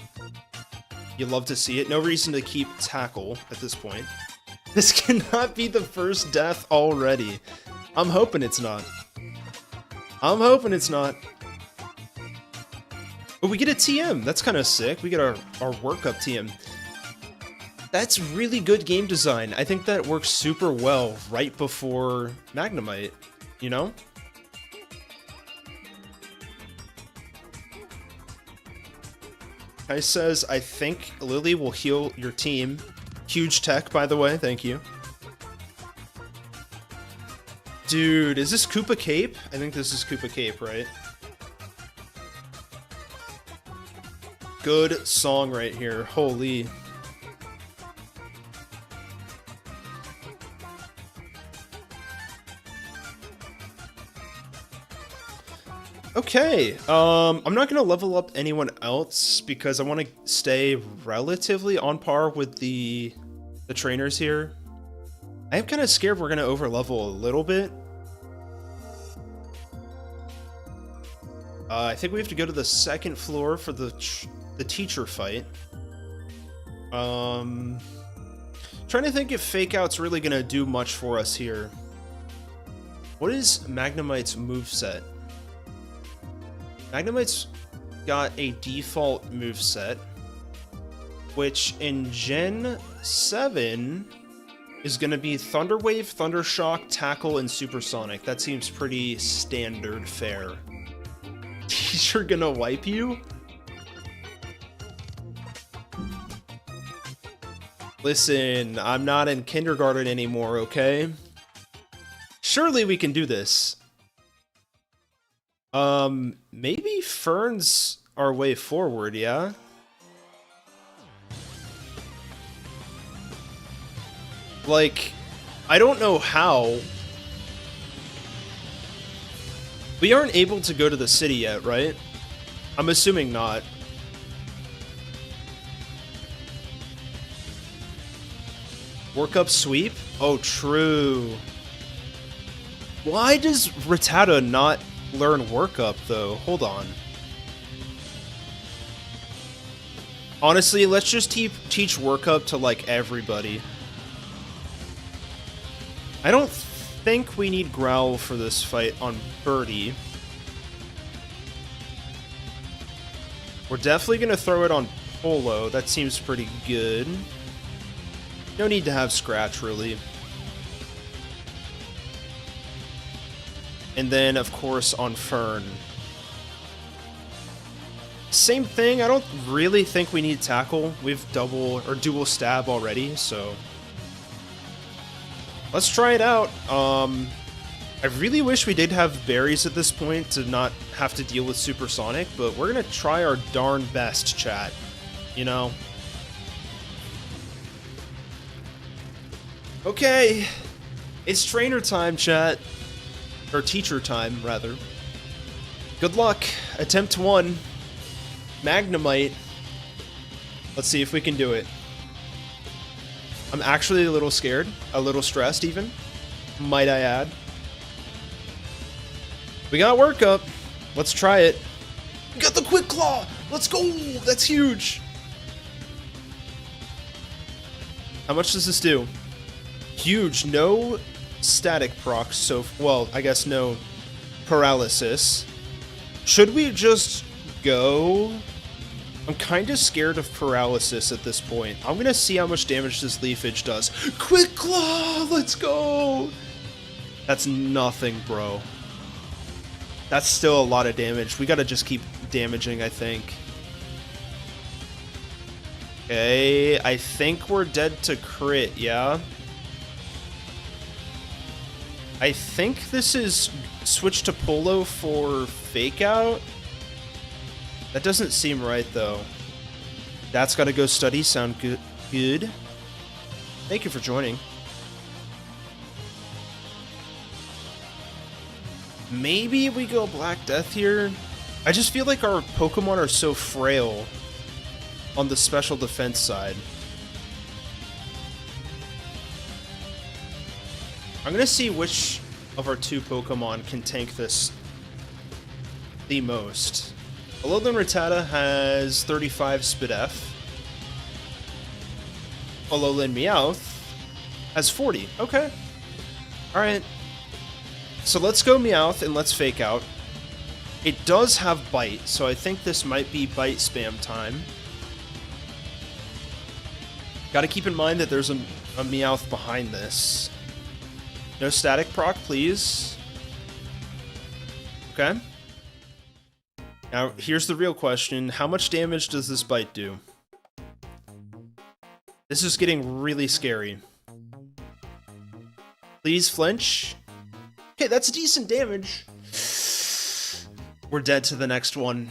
You love to see it. No reason to keep Tackle at this point. This cannot be the first death already. I'm hoping it's not. I'm hoping it's not. But we get a TM. That's kind of sick. We get our workup TM. That's really good game design. I think that works super well right before Magnemite, you know? Kai says, I think Lily will heal your team. Huge tech, by the way. Thank you. Dude, is this Koopa Cape? I think this is Koopa Cape, right? Good song right here. Holy. Okay, I'm not gonna level up anyone else because I want to stay relatively on par with the trainers here. I am kind of scared we're gonna overlevel a little bit. I think we have to go to the second floor for the teacher fight. Trying to think if Fake Out's really gonna do much for us here. What is Magnemite's moveset? Magnemite's got a default moveset, which in Gen 7 is going to be Thunder Wave, Thunder Shock, Tackle, and Supersonic. That seems pretty standard fare. Teacher gonna wipe you? Listen, I'm not in kindergarten anymore, okay? Surely we can do this. Maybe Fern's our way forward, yeah? Like, I don't know how. We aren't able to go to the city yet, right? I'm assuming not. Workup sweep? Oh, true. Why does Rattata not learn workup, though? Hold on. Honestly, let's just teach workup to, like, everybody. I don't think we need Growl for this fight on Birdie. We're definitely going to throw it on Polo. That seems pretty good. No need to have Scratch, really. And then, of course, on Fern. Same thing. I don't really think we need Tackle. We've double or dual stab already, so let's try it out. I really wish we did have berries at this point to not have to deal with Supersonic, but we're gonna try our darn best, chat. You know? Okay. It's trainer time, chat. Or teacher time, rather. Good luck. Attempt 1. Magnemite. Let's see if we can do it. I'm actually a little scared. A little stressed, even. Might I add. We got workup. Let's try it. We got the Quick Claw! Let's go! That's huge! How much does this do? Huge. No static procs, so... Well, I guess no paralysis. Should we just go? I'm kind of scared of paralysis at this point. I'm gonna see how much damage this Leafage does. Quick Claw! Let's go! That's nothing, bro. That's still a lot of damage. We gotta just keep damaging, I think. Okay, I think we're dead to crit, yeah? I think this is switch to Polo for Fake Out. That doesn't seem right, though. That's gotta go study. Sound good. Thank you for joining. Maybe we go Black Death here. I just feel like our Pokemon are so frail on the special defense side. I'm gonna see which of our two Pokemon can tank this the most. Alolan Rattata has 35 Spit F. Alolan Meowth has 40. Okay. Alright. So let's go Meowth and let's Fake Out. It does have Bite, so I think this might be Bite spam time. Gotta keep in mind that there's a Meowth behind this. No static proc, please. Okay. Now, here's the real question. How much damage does this Bite do? This is getting really scary. Please flinch. Okay, that's decent damage. We're dead to the next one.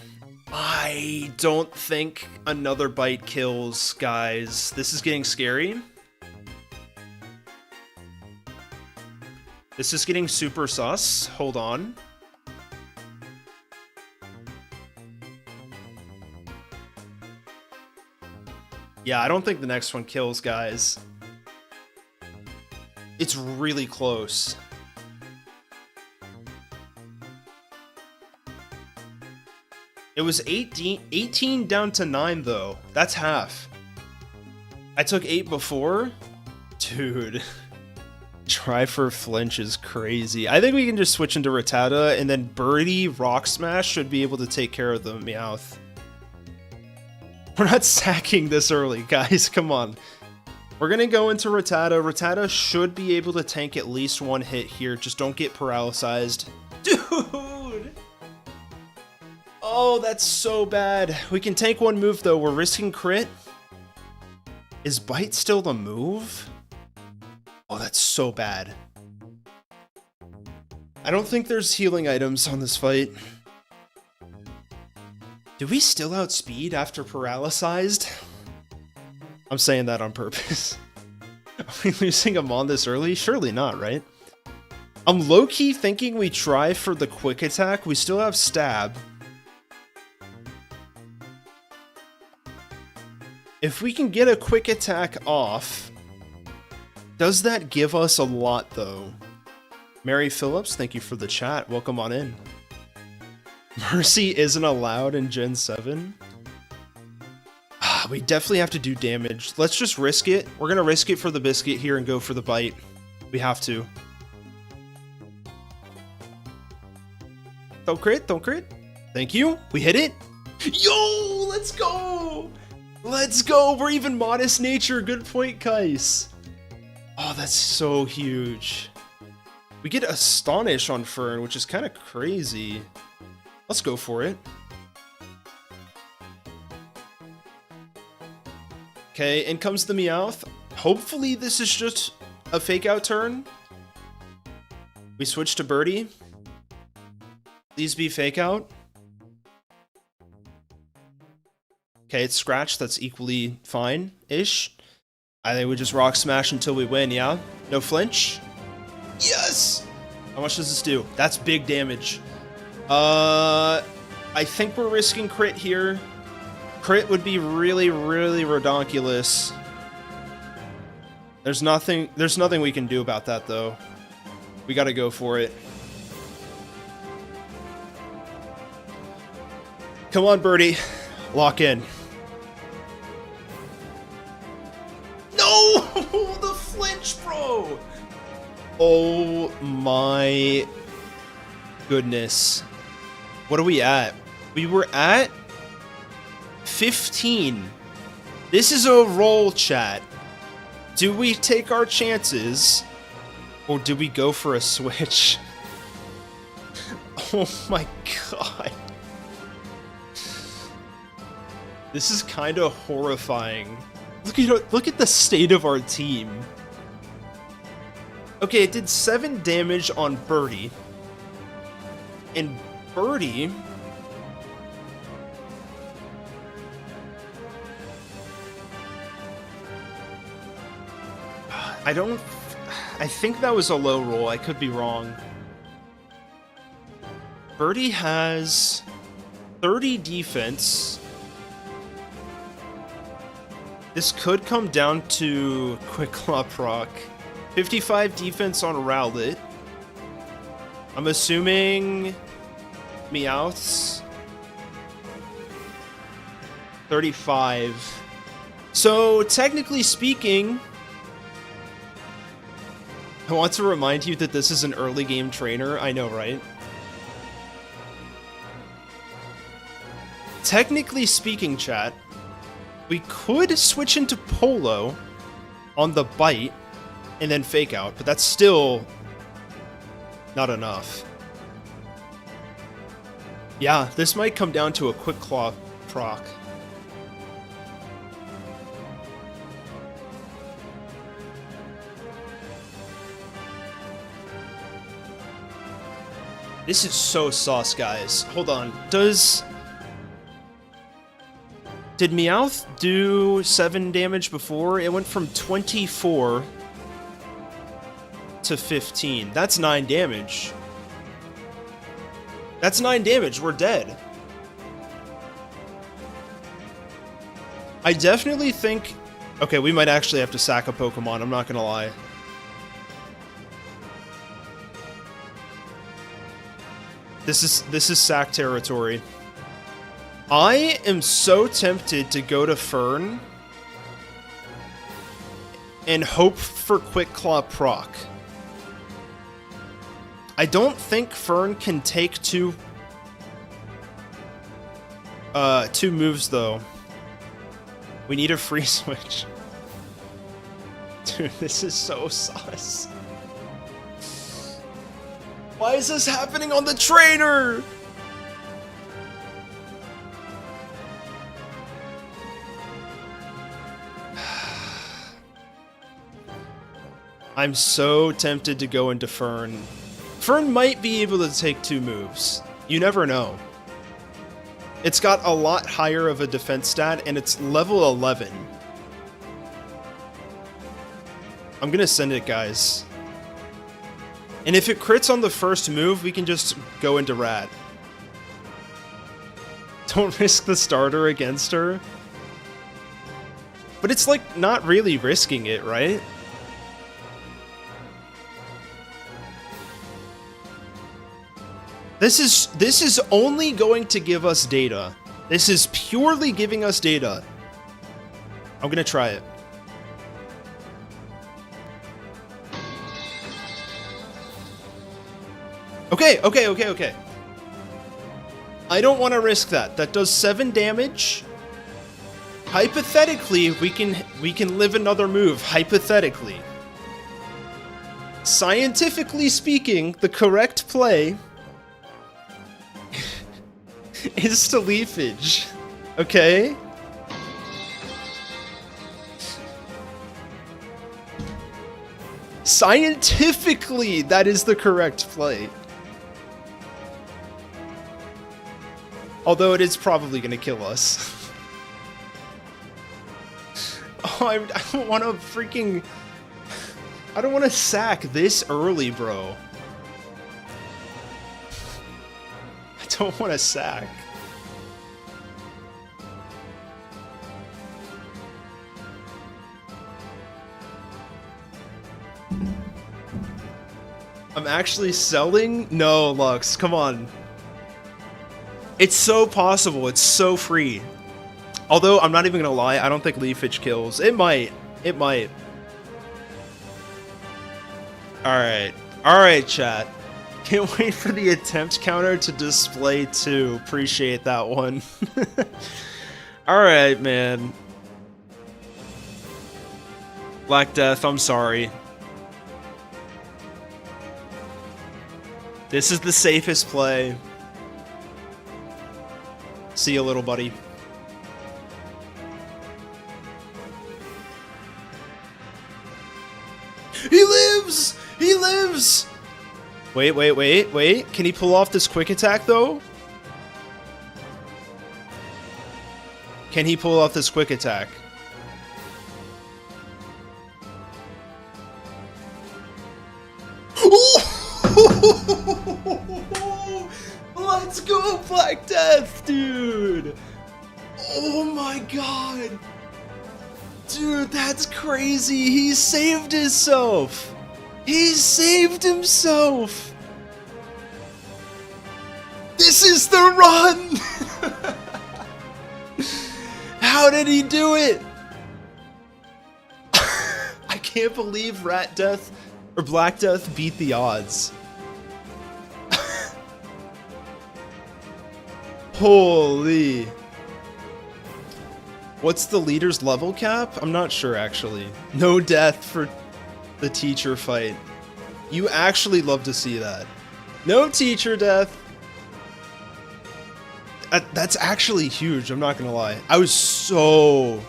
I don't think another Bite kills, guys. This is getting scary. This is getting super sus. Hold on. Yeah, I don't think the next one kills, guys. It's really close. It was 18 down to 9, though. That's half. I took 8 before? Dude. Try for flinch is crazy. I think we can just switch into Rattata, and then Birdie Rock Smash should be able to take care of the Meowth. We're not sacking this early, guys. Come on. We're going to go into Rattata. Rattata should be able to tank at least one hit here. Just don't get paralyzed. Dude! Oh, that's so bad. We can tank one move, though. We're risking crit. Is Bite still the move? Oh, that's so bad. I don't think there's healing items on this fight. Do we still outspeed after paralyzed? I'm saying that on purpose. Are we losing him on this early? Surely not, right? I'm low-key thinking we try for the quick attack. We still have stab. If we can get a quick attack off, does that give us a lot, though? Mary Phillips, thank you for the chat. Welcome on in. Mercy isn't allowed in Gen 7? We definitely have to do damage. Let's just risk it. We're going to risk it for the biscuit here and go for the bite. We have to. Don't crit, don't crit. Thank you. We hit it. Yo, let's go. Let's go. We're even modest nature. Good point, Kais. Oh, that's so huge. We get Astonish on Fern, which is kind of crazy. Let's go for it. Okay, in comes the Meowth. Hopefully this is just a fake out turn. We switch to Birdie. Please be fake out. Okay, it's Scratch. That's equally fine-ish. I think we just Rock Smash until we win, yeah? No flinch? Yes! How much does this do? That's big damage. I think we're risking crit here. Crit would be really, really redonkulous. There's nothing we can do about that, though. We gotta go for it. Come on, Birdie. Lock in. No! The flinch, bro! Oh my goodness. What are we at? We were at 15. This is a roll, chat. Do we take our chances or do we go for a switch? Oh my god. This is kind of horrifying. Look at the state of our team. Okay, it did 7 damage on Birdie. And Birdie... I don't... I think that was a low roll. I could be wrong. Birdie has 30 defense. This could come down to Quick Claw proc. 55 defense on Rowlet. I'm assuming Meowth's 35. So, technically speaking, I want to remind you that this is an early game trainer. I know, right? Technically speaking, chat, we could switch into Polo on the bite and then fake out, but that's still not enough. Yeah, this might come down to a Quick Claw proc. This is so sauce, guys. Hold on. Did Meowth do 7 damage before? It went from 24 to 15. That's 9 damage. That's 9 damage. We're dead. I definitely think... Okay, we might actually have to sack a Pokemon. I'm not gonna lie. This is sack territory. I am so tempted to go to Fern and hope for Quick Claw proc. I don't think Fern can take two moves though. We need a free switch. Dude, this is so sus. Why is this happening on the trainer? I'm so tempted to go into Fern. Fern might be able to take 2 moves. You never know. It's got a lot higher of a defense stat, and it's level 11. I'm gonna send it, guys. And if it crits on the first move, we can just go into Rat. Don't risk the starter against her. But it's like not really risking it, right? This is only going to give us data. This is purely giving us data. I'm gonna try it. Okay. I don't want to risk that. That does 7 damage. Hypothetically, we can live another move. Hypothetically. Scientifically speaking, the correct play is to leafage. Okay? Scientifically, that is the correct play. Although it is probably going to kill us. Oh, I don't want to freaking... I don't want to sack this early, bro. I don't want to sack. I'm actually selling? No, Lux, come on. It's so possible. It's so free. Although, I'm not even gonna lie, I don't think Leafage kills. It might. It might. Alright. Alright, chat. Can't wait for the attempt counter to display 2. Appreciate that one. Alright, man. Black Death, I'm sorry. This is the safest play. See you, little buddy. He lives! He lives! Wait. Can he pull off this quick attack, though? Can he pull off this quick attack? Let's go, Black Death, dude! Oh my god! Dude, that's crazy! He saved himself! He saved himself! This is the run! How did he do it? I can't believe Rat Death or Black Death beat the odds. Holy. What's the leader's level cap? I'm not sure, actually. No death for the teacher fight. You actually love to see that. No teacher death. That's actually huge, I'm not gonna lie. I was so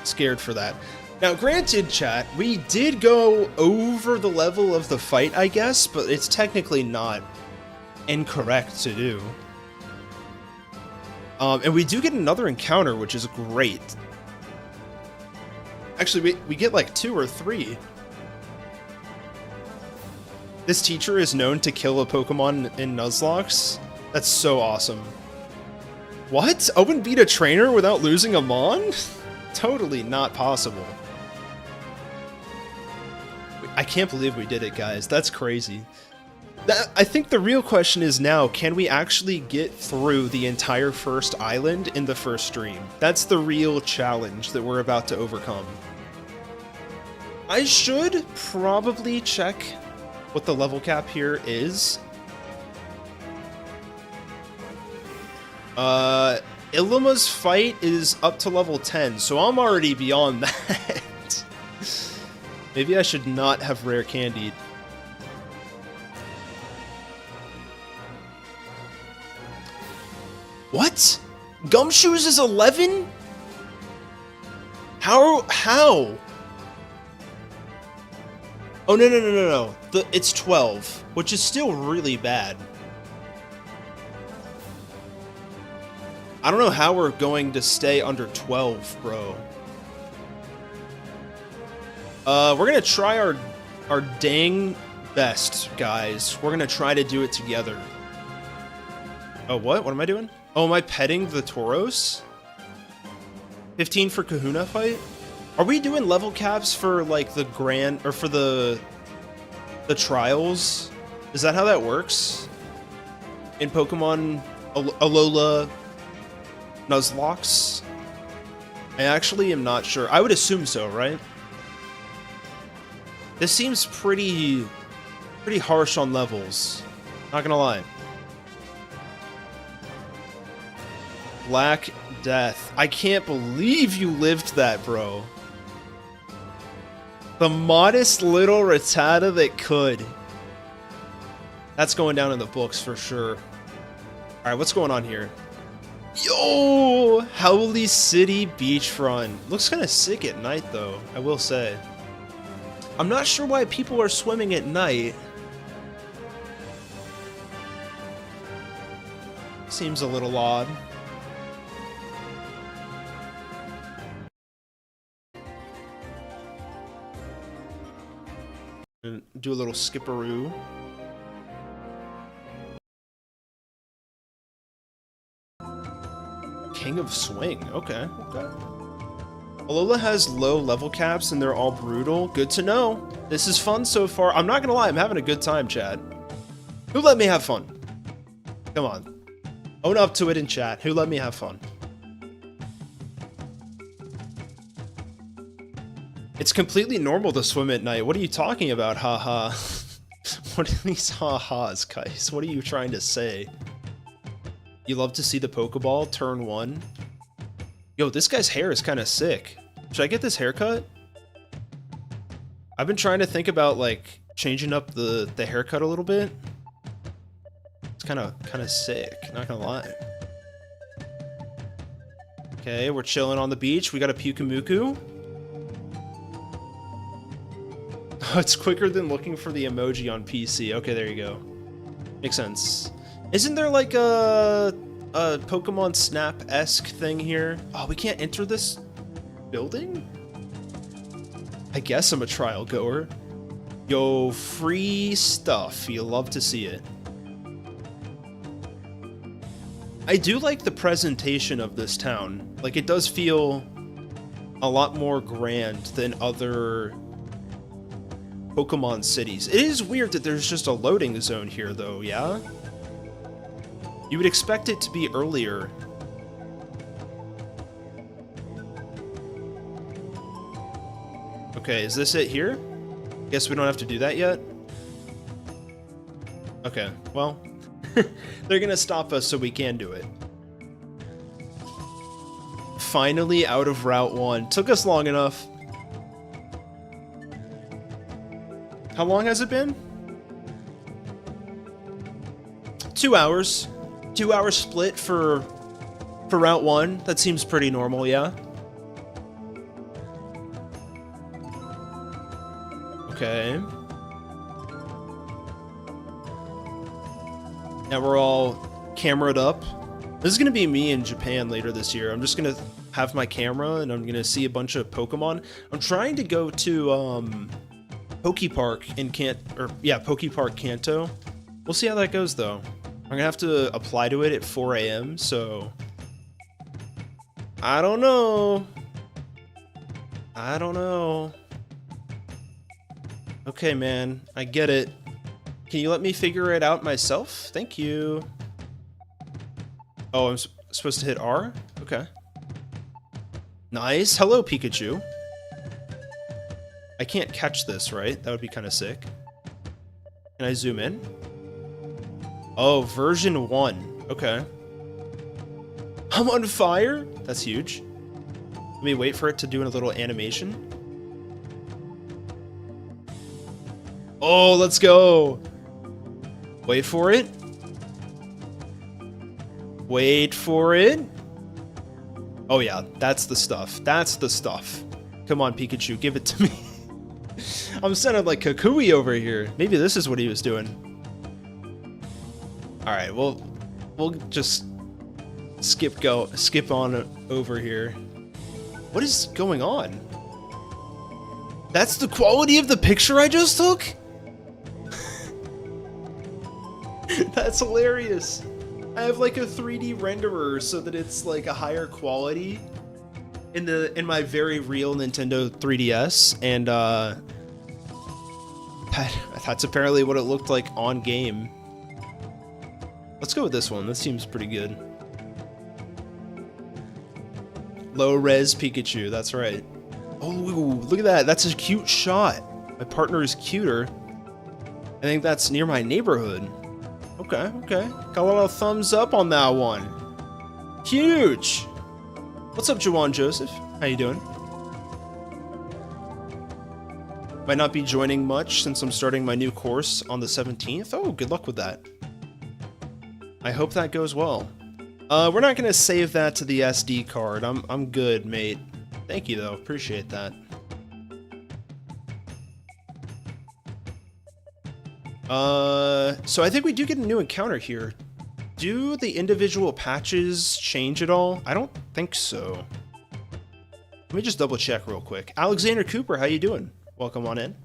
scared for that. Now, granted, chat, we did go over the level of the fight, I guess, but it's technically not incorrect to do. And we do get another encounter, which is great. Actually, we get like 2 or 3. This teacher is known to kill a Pokemon in Nuzlocke. That's so awesome. What? Owen beat a trainer without losing a Mon? Totally not possible. I can't believe we did it, guys. That's crazy. I think the real question is now, can we actually get through the entire first island in the first stream? That's the real challenge that we're about to overcome. I should probably check what the level cap here is. Illuma's fight is up to level 10, so I'm already beyond that. Maybe I should not have rare candied. What? Gumshoes is 11? How? Oh, no. It's 12, which is still really bad. I don't know how we're going to stay under 12, bro. We're gonna try our dang best, guys. We're gonna try to do it together. Oh, what? What am I doing? Oh, am I petting the Tauros? 15 for Kahuna fight? Are we doing level caps for, like, the grand... or for the trials? Is that how that works? In Pokemon Alolan Nuzlocke? I actually am not sure. I would assume so, right? This seems pretty harsh on levels. Not gonna lie. Black Death. I can't believe you lived that, bro. The modest little Rattata that could. That's going down in the books for sure. Alright, what's going on here? Yo! Howley City beachfront. Looks kind of sick at night, though, I will say. I'm not sure why people are swimming at night. Seems a little odd. And do a little skipperoo. King of Swing. Okay. Alola has low level caps and they're all brutal. Good to know. This is fun so far. I'm not gonna lie, I'm having a good time, Chad. Who let me have fun? Come on. Own up to it in chat. Who let me have fun? It's completely normal to swim at night. What are you talking about, haha? What are these ha-has, guys? What are you trying to say? You love to see the Pokeball turn 1? Yo, this guy's hair is kind of sick. Should I get this haircut? I've been trying to think about, like, changing up the haircut a little bit. It's kind of sick, not gonna lie. Okay, we're chilling on the beach. We got a Pyukumuku. It's quicker than looking for the emoji on PC. Okay, there you go. Makes sense. Isn't there like a Pokemon Snap-esque thing here? Oh, we can't enter this building? I guess I'm a trial goer. Yo, free stuff. You love to see it. I do like the presentation of this town. Like, it does feel a lot more grand than other Pokemon cities. It is weird that there's just a loading zone here, though, yeah? You would expect it to be earlier. Okay, is this it here? Guess we don't have to do that yet? Okay, well, they're gonna stop us so we can do it. Finally out of Route 1. Took us long enough. How long has it been? 2 hours. 2 hour split for Route 1. That seems pretty normal, yeah? Okay. Now we're all cameraed up. This is going to be me in Japan later this year. I'm just going to have my camera and I'm going to see a bunch of Pokemon. I'm trying to go to Pokepark in Pokepark Kanto. We'll see how that goes though. I'm going to have to apply to it at 4 a.m. so I don't know. Okay, man, I get it. Can you let me figure it out myself? Thank you. Oh, I'm supposed to hit R? Okay. Nice. Hello, Pikachu. I can't catch this, right? That would be kind of sick. Can I zoom in? Oh, version 1. Okay. I'm on fire? That's huge. Let me wait for it to do a little animation. Oh, let's go. Wait for it. Wait for it. Oh yeah, that's the stuff. That's the stuff. Come on, Pikachu, give it to me. I'm sounding like Kakui over here. Maybe this is what he was doing. Alright, we'll just skip on over here. What is going on? That's the quality of the picture I just took? That's hilarious. I have like a 3D renderer so that it's like a higher quality in my very real Nintendo 3DS, and that's apparently what it looked like on game. Let's go with this one. This seems pretty good. Low res Pikachu, that's right. Oh, look at that. That's a cute shot. My partner is cuter. I think that's near my neighborhood. Okay. Got a lot of thumbs up on that one. Huge. What's up, Jawan Joseph? How you doing? Might not be joining much since I'm starting my new course on the 17th. Oh, good luck with that. I hope that goes well. We're not gonna save that to the SD card. I'm good, mate. Thank you though. Appreciate that. So I think we do get a new encounter here. Do the individual patches change at all? I don't think so. Let me just double check real quick. Alexander Cooper, how you doing? Welcome on in.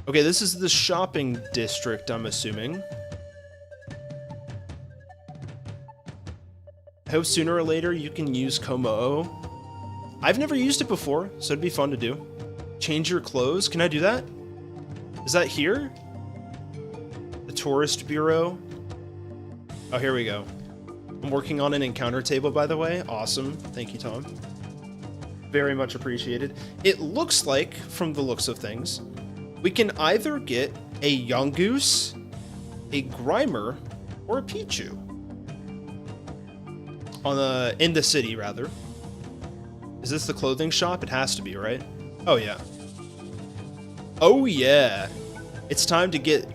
Okay, this is the shopping district, I'm assuming. I hope sooner or later you can use Komo-o. I've never used it before, so it'd be fun to do. Change your clothes, can I do that? Is that here? The Tourist Bureau? Oh, here we go. I'm working on an encounter table, by the way. Awesome. Thank you, Tom. Very much appreciated. It looks like, from the looks of things, we can either get a Yungoos, a Grimer, or a Pichu. In the city, rather. Is this the clothing shop? It has to be, right? Oh, yeah. Oh, yeah. It's time to get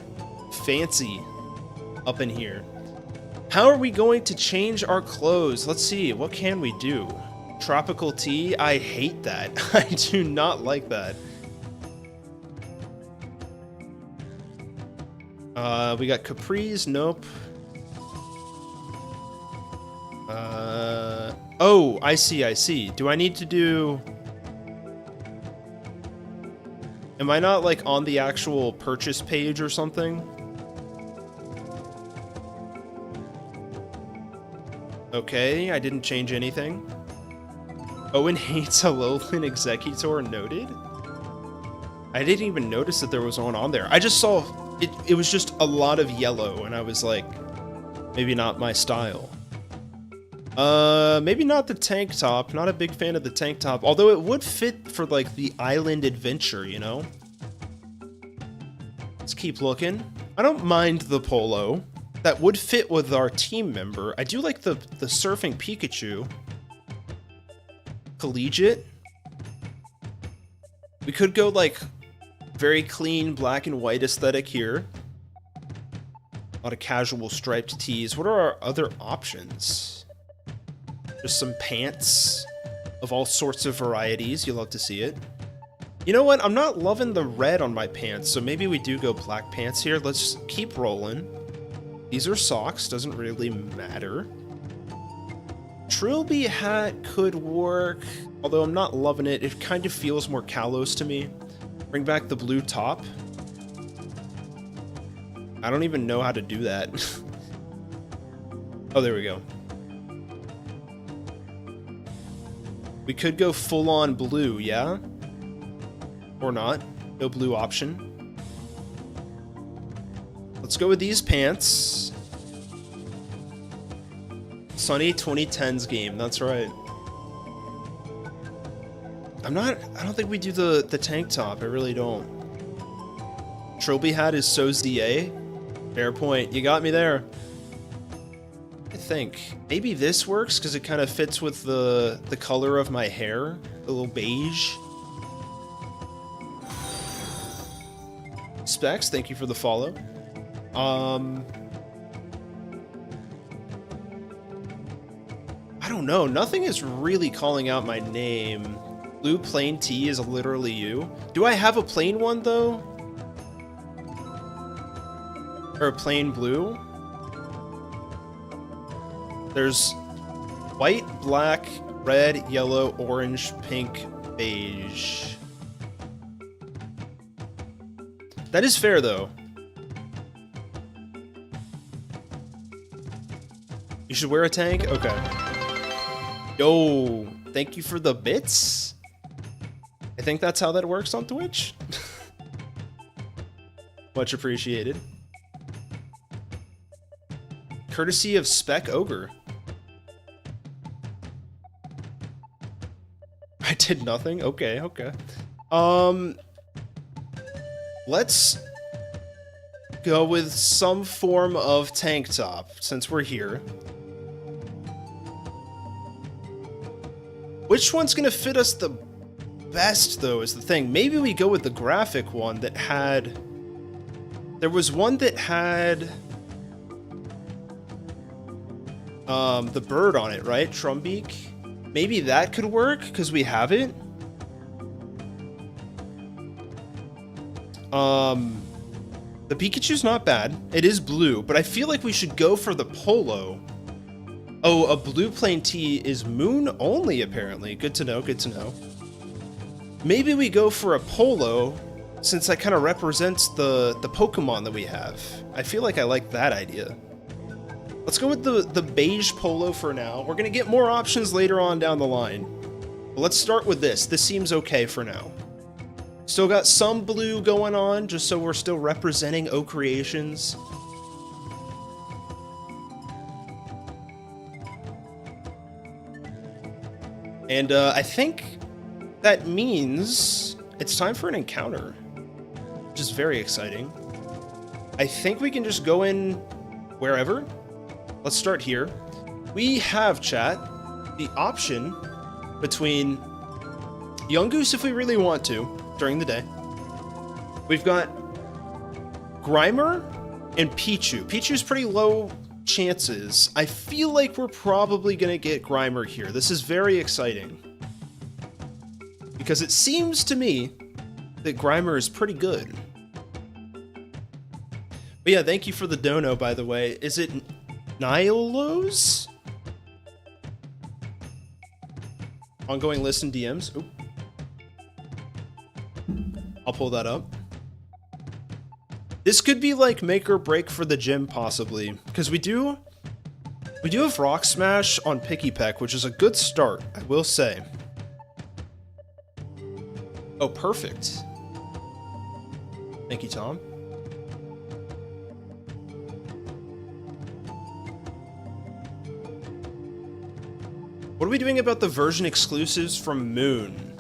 fancy up in here. How are we going to change our clothes? Let's see. What can we do? Tropical tea? I hate that. I do not like that. We got capris. Nope. Oh, I see. Do I need to do... Am I not, like, on the actual purchase page or something? Okay, I didn't change anything. Owen hates Alolan Executor, noted? I didn't even notice that there was one on there. I just saw it was just a lot of yellow, and I was like, maybe not my style. Maybe not the tank top. Not a big fan of the tank top, although it would fit for, like, the island adventure, you know? Let's keep looking. I don't mind the polo. That would fit with our team member. I do like the surfing Pikachu. Collegiate. We could go, like, very clean black and white aesthetic here. A lot of casual striped tees. What are our other options? Just some pants of all sorts of varieties. You'll love to see it. You know what? I'm not loving the red on my pants, so maybe we do go black pants here. Let's keep rolling. These are socks. Doesn't really matter. Trilby hat could work, although I'm not loving it. It kind of feels more Kalos to me. Bring back the blue top. I don't even know how to do that. Oh, there we go. We could go full-on blue, yeah? Or not. No blue option. Let's go with these pants. Sunny 2010s game, that's right. I don't think we do the tank top, I really don't. Trilby hat is so's DA. Fair point, you got me there. I think maybe this works because it kind of fits with the color of my hair, a little beige. Specs, thank you for the follow. I don't know, nothing is really calling out my name. Blue plain tee is literally you. Do I have a plain one though? Or a plain blue? There's white, black, red, yellow, orange, pink, beige. That is fair though. You should wear a tank? Okay. Yo, thank you for the bits. I think that's how that works on Twitch. Much appreciated. Courtesy of Spec Ogre. I did nothing? Okay, okay. Let's go with some form of tank top, since we're here. Which one's gonna fit us the best, though, is the thing. Maybe we go with the graphic one that had... There was one that had... the bird on it, right? Trumbeak? Maybe that could work, because we have it. The Pikachu's not bad. It is blue, but I feel like we should go for the polo. Oh, a blue plain tee is moon only, apparently. Good to know, good to know. Maybe we go for a polo, since that kind of represents the Pokemon that we have. I feel like I like that idea. Let's go with the beige polo for now. We're gonna get more options later on down the line. But let's start with this. This seems okay for now. Still got some blue going on, just so we're still representing O Creations. And I think that means it's time for an encounter, which is very exciting. I think we can just go in wherever. Let's start here. We have, chat, the option between Yungoos if we really want to during the day. We've got Grimer and Pichu. Pichu's pretty low chances. I feel like we're probably gonna get Grimer here. This is very exciting. Because it seems to me that Grimer is pretty good. But yeah, thank you for the dono, by the way. Is it Nilos? Ongoing list in DMs. Oop. I'll pull that up. This could be like make or break for the gym, possibly, because we do have Rock Smash on Picky Peck, which is a good start, I will say. Oh, perfect. Thank you, Tom. What are we doing about the version exclusives from Moon?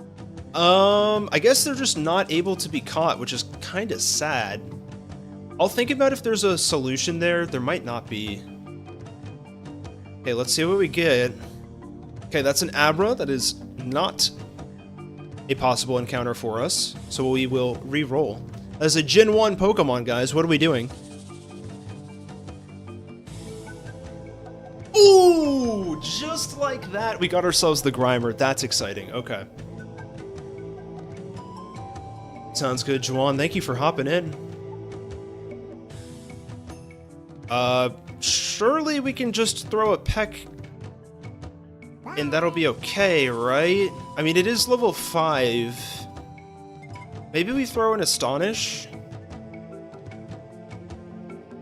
I guess they're just not able to be caught, which is kind of sad. I'll think about if there's a solution there. There might not be. Okay, let's see what we get. Okay, that's an Abra. That is not a possible encounter for us, so we will re-roll. As a Gen 1 Pokemon, guys, what are we doing? Ooh, just like that, we got ourselves the Grimer. That's exciting. Okay. Sounds good, Juwan. Thank you for hopping in. Surely we can just throw a Peck and that'll be okay, right? I mean, it is level 5. Maybe we throw an Astonish?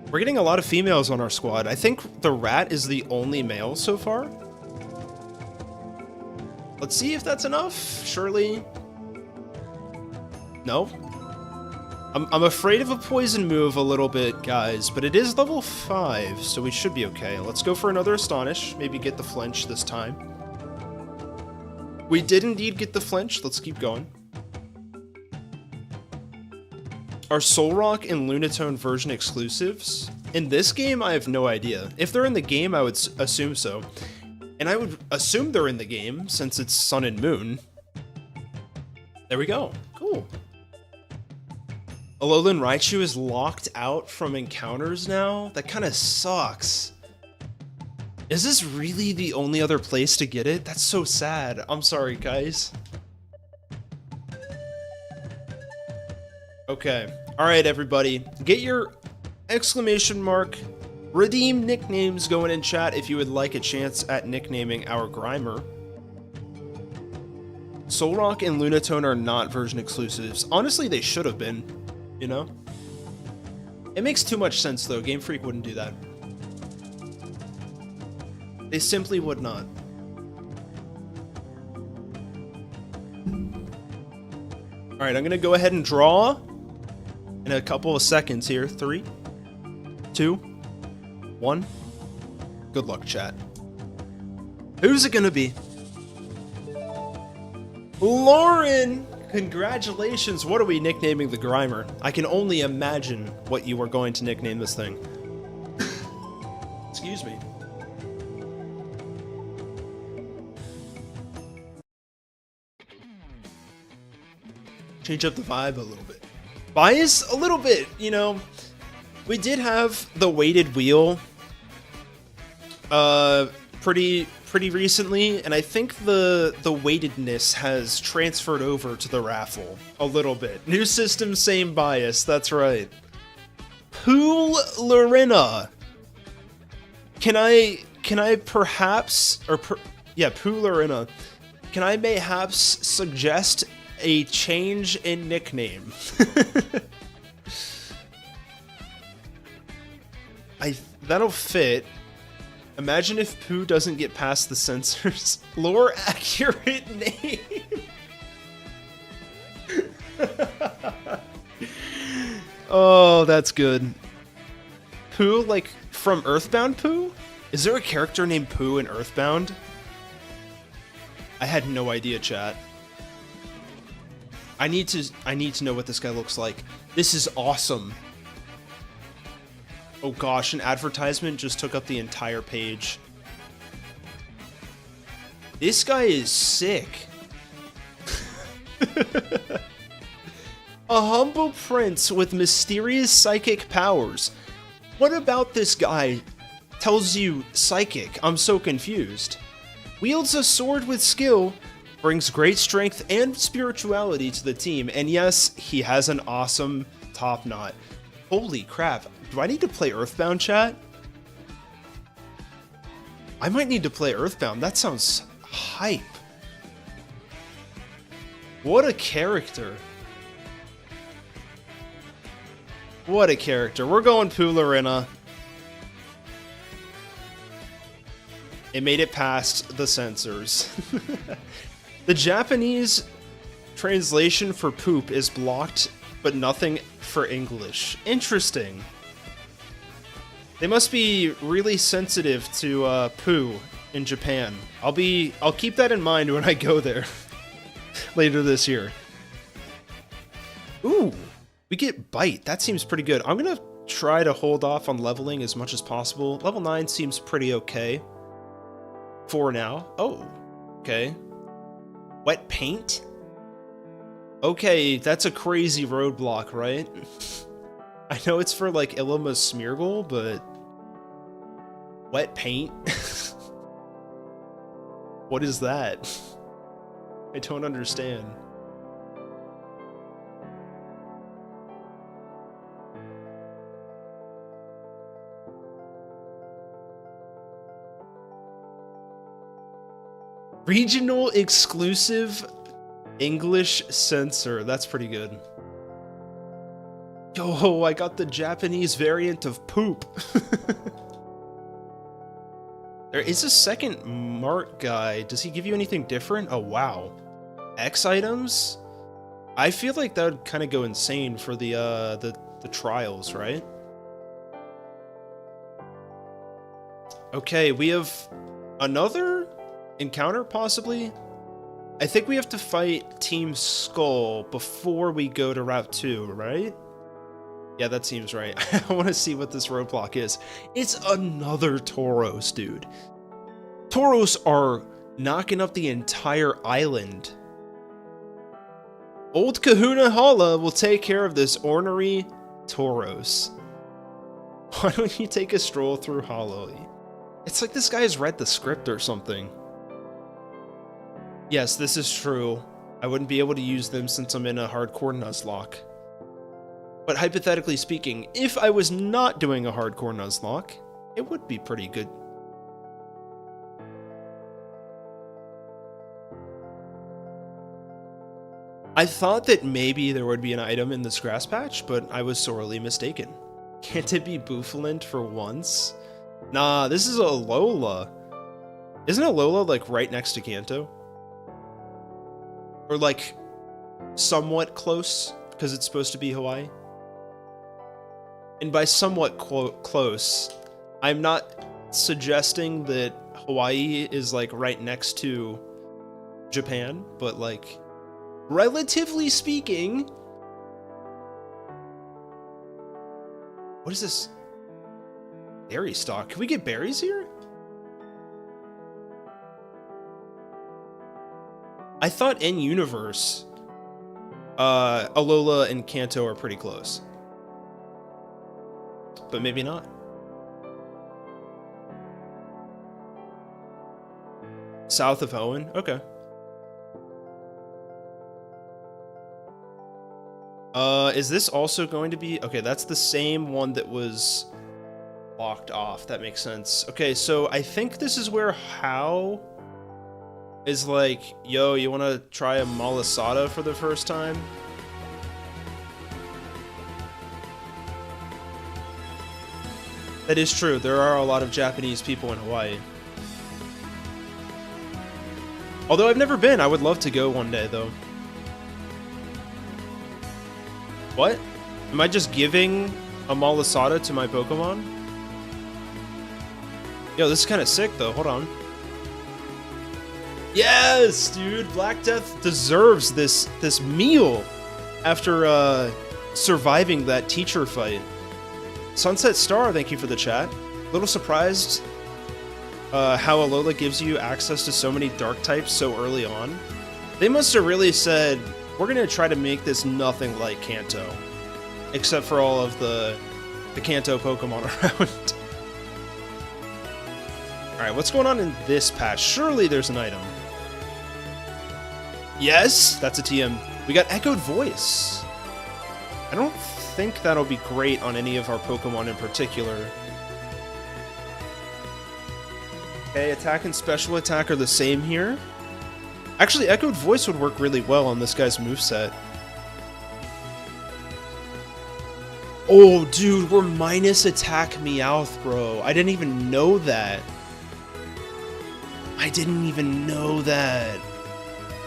We're getting a lot of females on our squad. I think the Rat is the only male so far. Let's see if that's enough. Surely. No? I'm afraid of a poison move a little bit, guys, but it is level 5, so we should be okay. Let's go for another Astonish. Maybe get the flinch this time. We did indeed get the flinch. Let's keep going. Are Solrock and Lunatone version exclusives? In this game, I have no idea. If they're in the game, I would assume so. And I would assume they're in the game, since it's Sun and Moon. There we go. Cool. Alolan Raichu is locked out from encounters now? That kind of sucks. Is this really the only other place to get it? That's so sad. I'm sorry, guys. Okay. Alright, everybody. Get your exclamation mark redeem nicknames going in chat if you would like a chance at nicknaming our Grimer. Solrock and Lunatone are not version exclusives. Honestly, they should have been. You know? It makes too much sense, though. Game Freak wouldn't do that. They simply would not. Alright, I'm gonna go ahead and draw in a couple of seconds here. 3, 2, 1. Good luck, chat. Who's it gonna be? Lauren! Congratulations! What are we nicknaming the Grimer? I can only imagine what you are going to nickname this thing. Excuse me. Change up the vibe a little bit. Bias? A little bit, you know. We did have the weighted wheel pretty recently, and I think the weightedness has transferred over to the raffle a little bit. New system, same bias. That's right. Pool Lorena. Can I perhaps Pool Lorena. Can I mayhaps suggest a change in nickname? That'll fit. Imagine if Pooh doesn't get past the censors. Lore accurate name. Oh, that's good. Pooh, like from Earthbound Pooh? Is there a character named Pooh in Earthbound? I had no idea, chat. I need to know what this guy looks like. This is awesome. Oh gosh, an advertisement just took up the entire page. This guy is sick. A humble prince with mysterious psychic powers. What about this guy tells you psychic? I'm so confused. Wields a sword with skill, brings great strength and spirituality to the team, and yes, he has an awesome top knot. Holy crap. Do I need to play Earthbound, chat? I might need to play Earthbound. That sounds hype. What a character. What a character. We're going Poolarina. It made it past the censors. The Japanese translation for poop is blocked, but nothing for English. Interesting. They must be really sensitive to poo in Japan. I'll keep that in mind when I go there later this year. Ooh, we get bite. That seems pretty good. I'm gonna try to hold off on leveling as much as possible. Level 9 seems pretty okay for now. Oh, okay. Wet paint? Okay, that's a crazy roadblock, right? I know it's for like Illima's Smeargle, but wet paint? What is that? I don't understand. Regional exclusive English censor. That's pretty good. Yo, I got the Japanese variant of poop. There is a second Mart guy. Does he give you anything different? Oh, wow. X items? I feel like that would kind of go insane for the trials, right? Okay, we have another encounter, possibly? I think we have to fight Team Skull before we go to Route 2, right? Yeah, that seems right. I want to see what this roadblock is. It's another Tauros, dude. Tauros are knocking up the entire island. Old Kahuna Hala will take care of this ornery Tauros. Why don't you take a stroll through Hollowy? It's like this guy has read the script or something. Yes, this is true. I wouldn't be able to use them since I'm in a Hardcore Nuzlocke. But hypothetically speaking, if I was not doing a Hardcore Nuzlocke, it would be pretty good. I thought that maybe there would be an item in this grass patch, but I was sorely mistaken. Can't it be Bouffalant for once? Nah, this is Alola. Isn't Alola like right next to Kanto? Or like somewhat close, because it's supposed to be Hawaii? And by somewhat close, I'm not suggesting that Hawaii is like right next to Japan, but like relatively speaking. What is this? Berry stock. Can we get berries here? I thought in universe, Alola and Kanto are pretty close. But maybe not. South of Hoenn? Okay. Is this also going to be... Okay, that's the same one that was locked off. That makes sense. Okay, so I think this is where How is like, yo, you want to try a Malasada for the first time? That is true. There are a lot of Japanese people in Hawaii. Although I've never been. I would love to go one day, though. What? Am I just giving a Malasada to my Pokemon? Yo, this is kind of sick, though. Hold on. Yes, dude! Black Death deserves this meal after surviving that teacher fight. Sunset Star, thank you for the chat. A little surprised how Alola gives you access to so many dark types so early on. They must have really said, we're going to try to make this nothing like Kanto. Except for all of the Kanto Pokemon around. Alright, what's going on in this patch? Surely there's an item. Yes, that's a TM. We got Echoed Voice. I don't think that'll be great on any of our Pokemon in particular. Okay, attack and special attack are the same here. Actually, Echoed Voice would work really well on this guy's moveset. Oh, dude, we're minus attack Meowth, bro. I didn't even know that. I didn't even know that.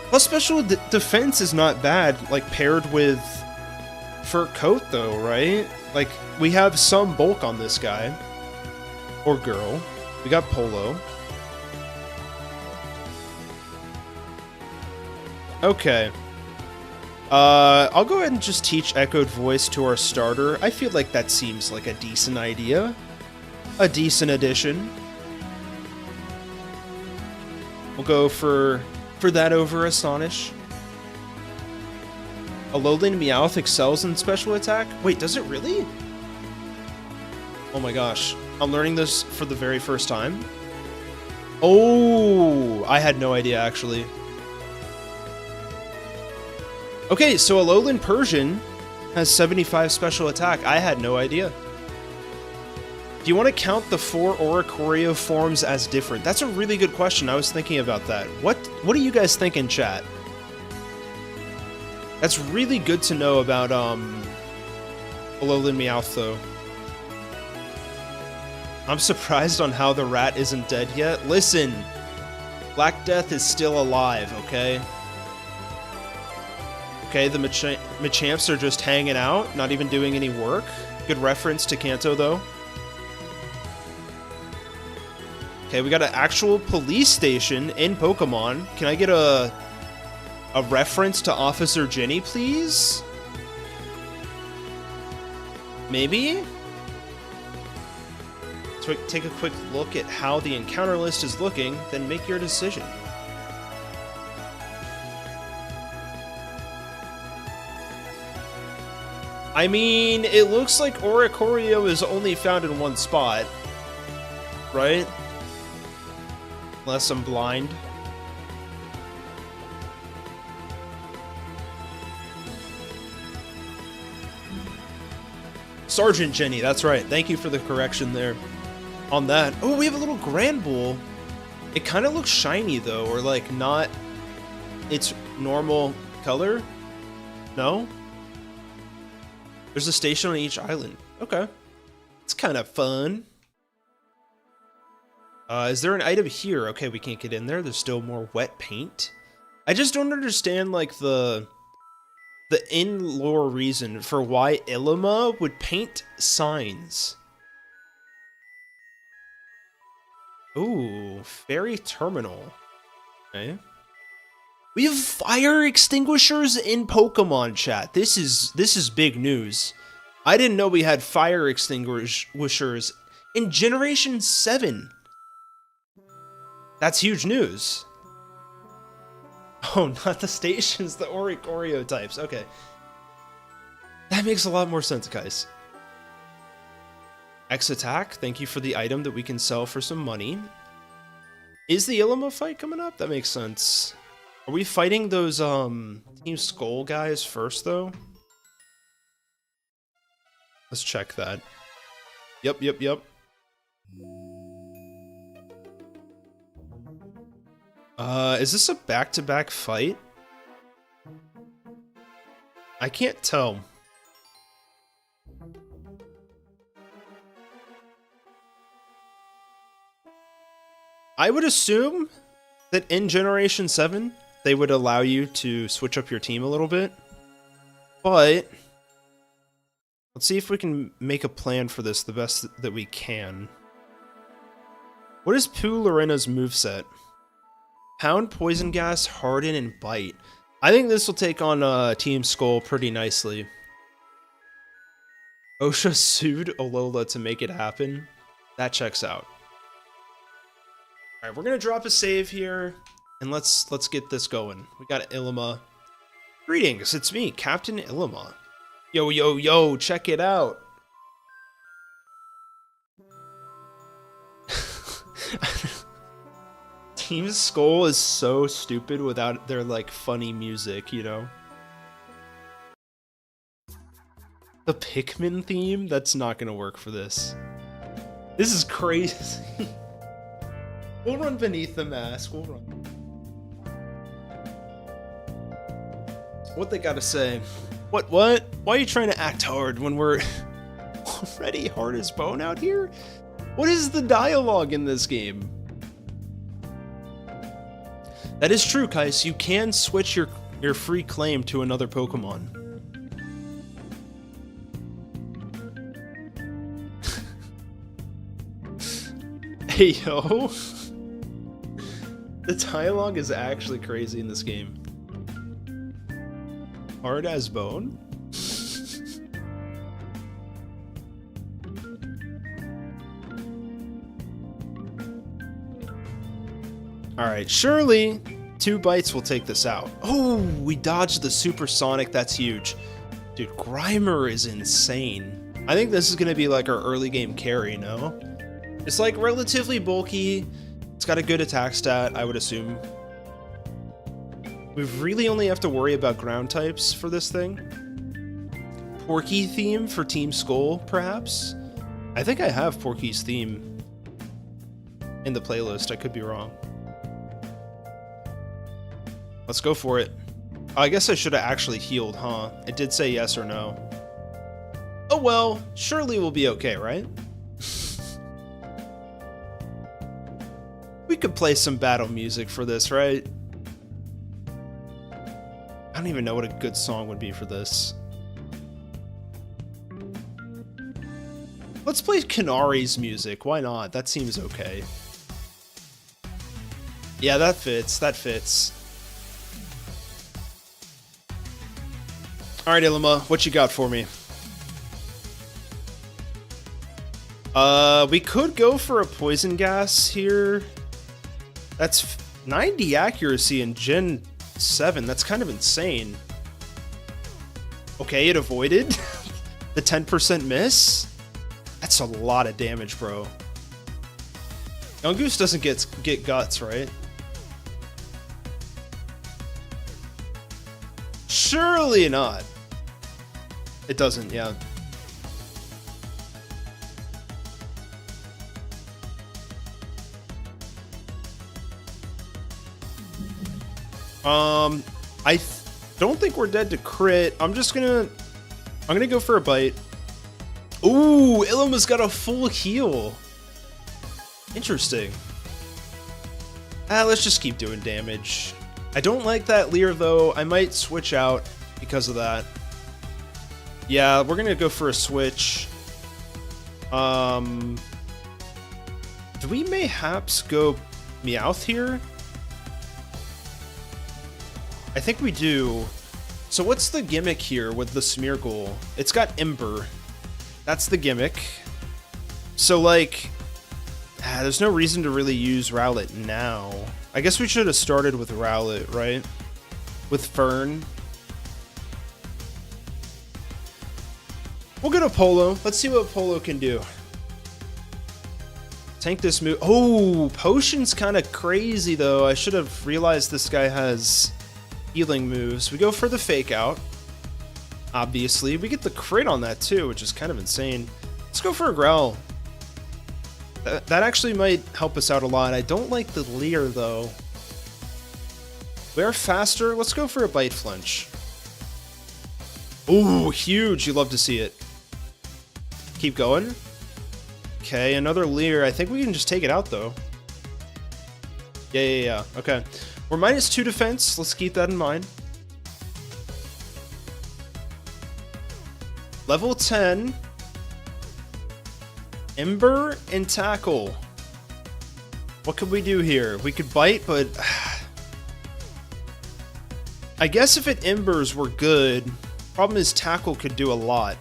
Plus, special defense is not bad, like, paired with fur coat, though, right? Like, we have some bulk on this guy. Or girl. We got Polo. Okay. I'll go ahead and just teach Echoed Voice to our starter. I feel like that seems like a decent idea. A decent addition. We'll go for that over Astonish. Alolan Meowth excels in special attack? Wait, does it really? Oh my gosh. I'm learning this for the very first time. Oh, I had no idea, actually. Okay, so Alolan Persian has 75 special attack. I had no idea. Do you want to count the 4 Oricorio forms as different? That's a really good question. I was thinking about that. What do you guys think in chat? That's really good to know about Alolan Meowth, though. I'm surprised on how the rat isn't dead yet. Listen, Black Death is still alive, okay? Okay, the Machamps are just hanging out, not even doing any work. Good reference to Kanto, though. Okay, we got an actual police station in Pokemon. Can I get a reference to Officer Jenny, please? Maybe? So take a quick look at how the encounter list is looking, then make your decision. I mean, it looks like Oricorio is only found in one spot, right? Unless I'm blind. Sergeant Jenny, that's right. Thank you for the correction there on that. Oh, we have a little Granbull. It kind of looks shiny, though, or like not its normal color. No? There's a station on each island. Okay. It's kind of fun. Is there an item here? Okay, we can't get in there. There's still more wet paint. I just don't understand, like, the in-lore reason for why Ilima would paint signs. Ooh, ferry terminal. Okay. We have fire extinguishers in Pokemon chat. This is big news. I didn't know we had fire extinguishers in Generation 7. That's huge news. Oh, not the stations, the Oricorio types. Okay. That makes a lot more sense, guys. X attack, thank you for the item that we can sell for some money. Is the Ilima fight coming up? That makes sense. Are we fighting those Team Skull guys first, though? Let's check that. Yep. Is this a back-to-back fight? I can't tell. I would assume that in Generation 7, they would allow you to switch up your team a little bit. But let's see if we can make a plan for this the best that we can. What is Pooh Lorena's moveset? Pound, Poison Gas, Harden, and Bite. I think this will take on Team Skull pretty nicely. Osha sued Alola to make it happen. That checks out. Alright, we're gonna drop a save here, and let's get this going. We got Ilima. Greetings, it's me, Captain Ilima. Yo, check it out. Team Skull is so stupid without their, like, funny music, you know? The Pikmin theme? That's not gonna work for this. This is crazy. We'll run beneath the mask, we'll run. What they gotta say? What? Why are you trying to act hard when we're already hard as bone out here? What is the dialogue in this game? That is true, Kais. You can switch your free claim to another Pokemon. Hey, yo. The dialogue is actually crazy in this game. Hard as bone? Alright, surely 2 bites will take this out. Oh, we dodged the supersonic. That's huge. Dude, Grimer is insane. I think this is going to be like our early game carry, no? It's like relatively bulky. It's got a good attack stat, I would assume. We really only have to worry about ground types for this thing. Porky theme for Team Skull, perhaps? I think I have Porky's theme in the playlist. I could be wrong. Let's go for it. Oh, I guess I should have actually healed, huh? It did say yes or no. Oh well, surely we'll be okay, right? We could play some battle music for this, right? I don't even know what a good song would be for this. Let's play Kanari's music. Why not? That seems okay. Yeah, that fits. That fits. Alright, Ilima, what you got for me? We could go for a poison gas here. That's 90 accuracy in Gen 7. That's kind of insane. Okay, it avoided the 10% miss. That's a lot of damage, bro. Yungoos doesn't get guts, right? Surely not. It doesn't, yeah. I don't think we're dead to crit. I'm gonna go for a bite. Ooh, Ilima's got a full heal. Interesting. Let's just keep doing damage. I don't like that Leer though. I might switch out because of that. Yeah, we're gonna go for a switch. Do we mayhaps go Meowth here? I think we do. So what's the gimmick here with the Smeargle? It's got Ember. That's the gimmick. So like, there's no reason to really use Rowlet now. I guess we should have started with Rowlet, right? With Fern. We'll go to Polo. Let's see what Polo can do. Tank this move. Oh, Potion's kind of crazy though. I should have realized this guy has healing moves. We go for the fake out. Obviously, we get the crit on that too, which is kind of insane. Let's go for a Growl. That actually might help us out a lot. I don't like the Leer though. We are faster. Let's go for a Bite Flinch. Ooh, huge. You love to see it. Keep going. Okay, another Leer. I think we can just take it out though. Yeah. Okay. We're -2 defense. Let's keep that in mind. Level 10. Ember and Tackle. What could we do here? We could bite, but I guess if it Embers, we're good. Problem is Tackle could do a lot.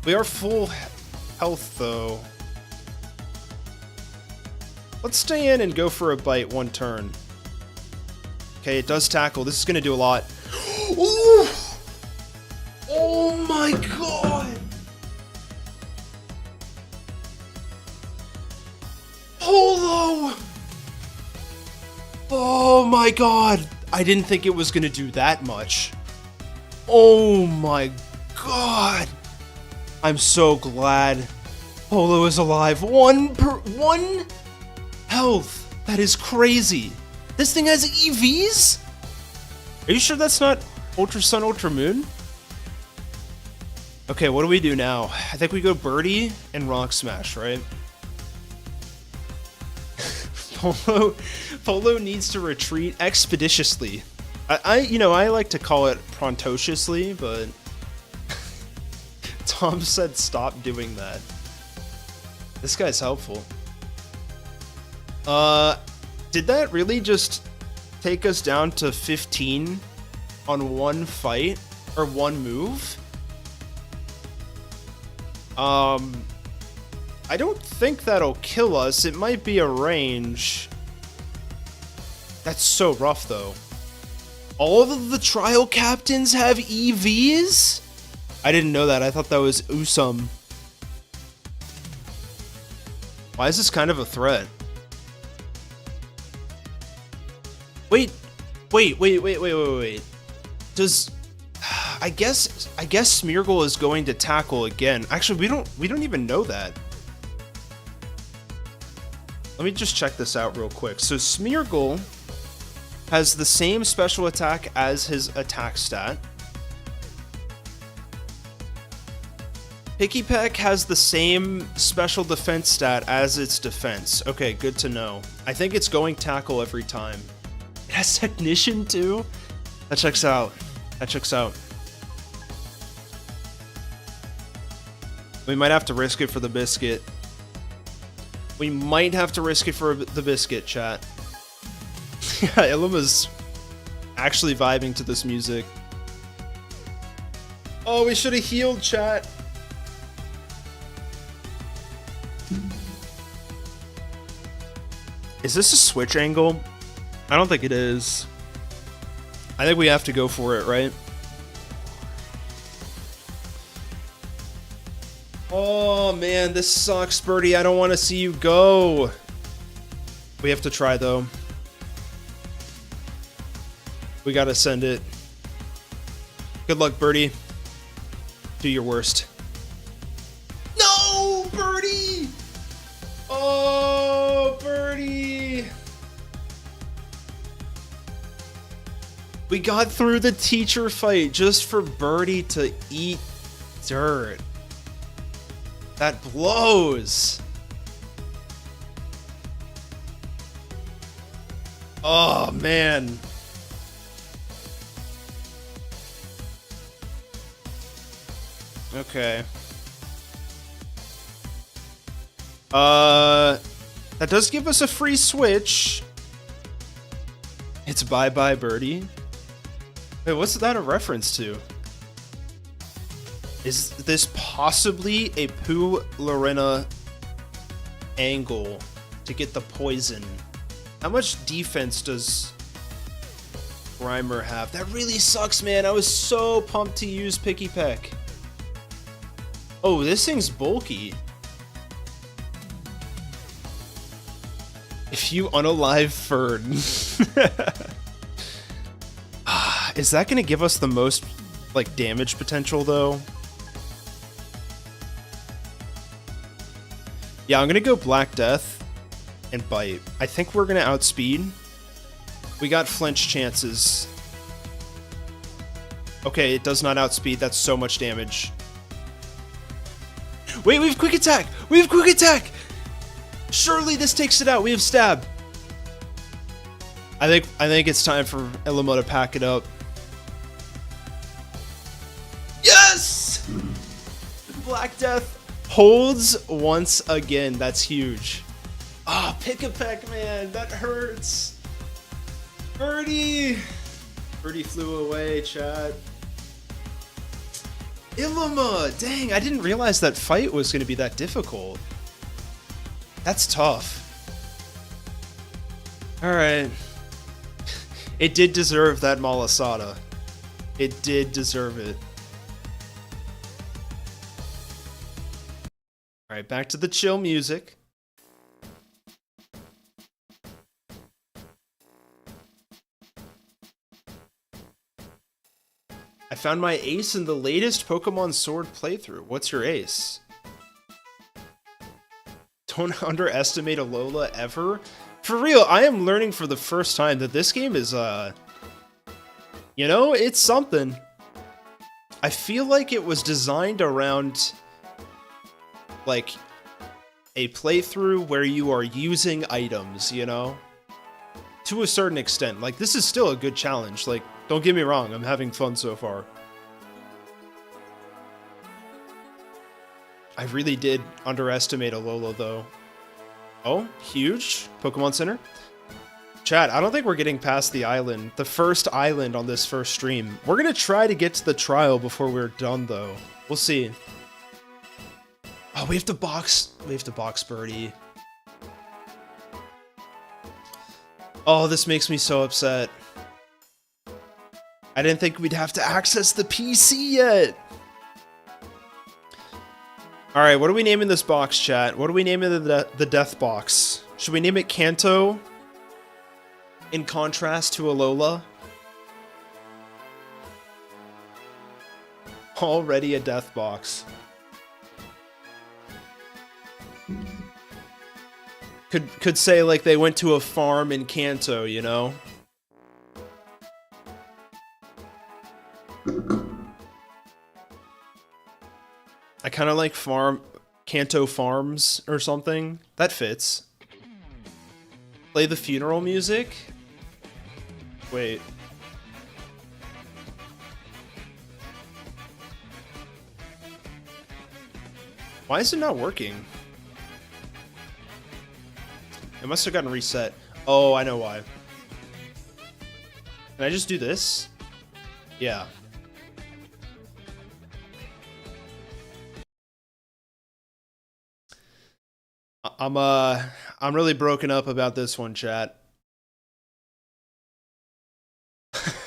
We are full health though. Let's stay in and go for a bite one turn. Okay, it does Tackle. This is going to do a lot. Ooh! Oh my god! Polo! Oh my god! I didn't think it was going to do that much. Oh my god! I'm so glad Polo is alive. One health. That is crazy. This thing has EVs? Are you sure that's not Ultra Sun, Ultra Moon? Okay, what do we do now? I think we go Birdie and Rock Smash, right? Polo needs to retreat expeditiously. I like to call it prontociously, but Tom said stop doing that. This guy's helpful. Did that really just take us down to 15 on one fight or one move? I don't think that'll kill us. It might be a range. That's so rough, though. All of the trial captains have EVs? I didn't know that. I thought that was Usum. Why is this kind of a threat? Wait. Does... I guess Smeargle is going to tackle again. Actually, we don't even know that. Let me just check this out real quick. So Smeargle has the same special attack as his attack stat. Pikipek has the same special defense stat as its defense. Okay, good to know. I think it's going tackle every time. It has technician too? That checks out. That checks out. We might have to risk it for the biscuit. We might have to risk it for the biscuit, chat. Yeah, Illuma's actually vibing to this music. Oh, we should have healed, chat. Is this a switch angle? I don't think it is. I think we have to go for it, right? Oh man, this sucks, Birdie. I don't want to see you go. We have to try, though. We gotta send it. Good luck, Birdie. Do your worst. No, Birdie! Oh, Birdie! We got through the teacher fight just for Birdie to eat dirt. That blows. Oh, man. Okay. That does give us a free switch. It's bye-bye, Birdie. Wait, what's that a reference to? Is this possibly a Pooh Lorena angle to get the poison? How much defense does Grimer have? That really sucks, man. I was so pumped to use Pikipek. Oh, this thing's bulky. If you unalive Fern. Is that going to give us the most, like, damage potential, though? Yeah, I'm going to go Black Death and Bite. I think we're going to outspeed. We got flinch chances. Okay, it does not outspeed. That's so much damage. Wait, we have Quick Attack! We have Quick Attack! Surely this takes it out. We have Stab. I think it's time for Illimo to pack it up. Yes! Black Death holds once again. That's huge. Ah, oh, Pikipek, man. That hurts. Birdie! Birdie flew away, chat. Illima! Dang, I didn't realize that fight was going to be that difficult. That's tough. Alright. It did deserve that Malasada. It did deserve it. Alright, back to the chill music. I found my ace in the latest Pokemon Sword playthrough. What's your ace? Don't underestimate Alola ever. For real, I am learning for the first time that this game is, you know, it's something. I feel like it was designed around, like, a playthrough where you are using items, you know? To a certain extent. Like, this is still a good challenge. Like, don't get me wrong, I'm having fun so far. I really did underestimate Alola, though. Oh, huge. Pokemon Center. Chat, I don't think we're getting past the island. The first island on this first stream. We're gonna try to get to the trial before we're done, though. We'll see. Oh, we have to box Birdie. Oh, this makes me so upset. I didn't think we'd have to access the PC yet. Alright, what are we naming this box, chat? What are we naming the death box? Should we name it Kanto? In contrast to Alola? Already a death box. Could say like they went to a farm in Kanto, you know? I kind of like Kanto Farms or something. That fits. Play the funeral music? Wait. Why is it not working? It must have gotten reset. Oh, I know why. Can I just do this? Yeah. I'm really broken up about this one, chat.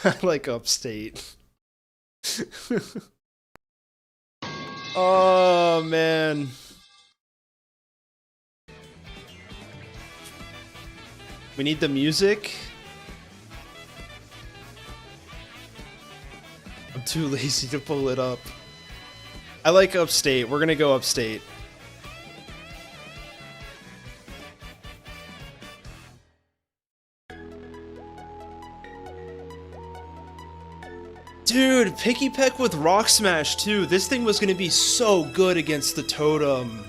I like Upstate. Oh, man. We need the music. I'm too lazy to pull it up. I like Upstate. We're gonna go Upstate. Dude, Picky Peck with Rock Smash too. This thing was gonna be so good against the Totem.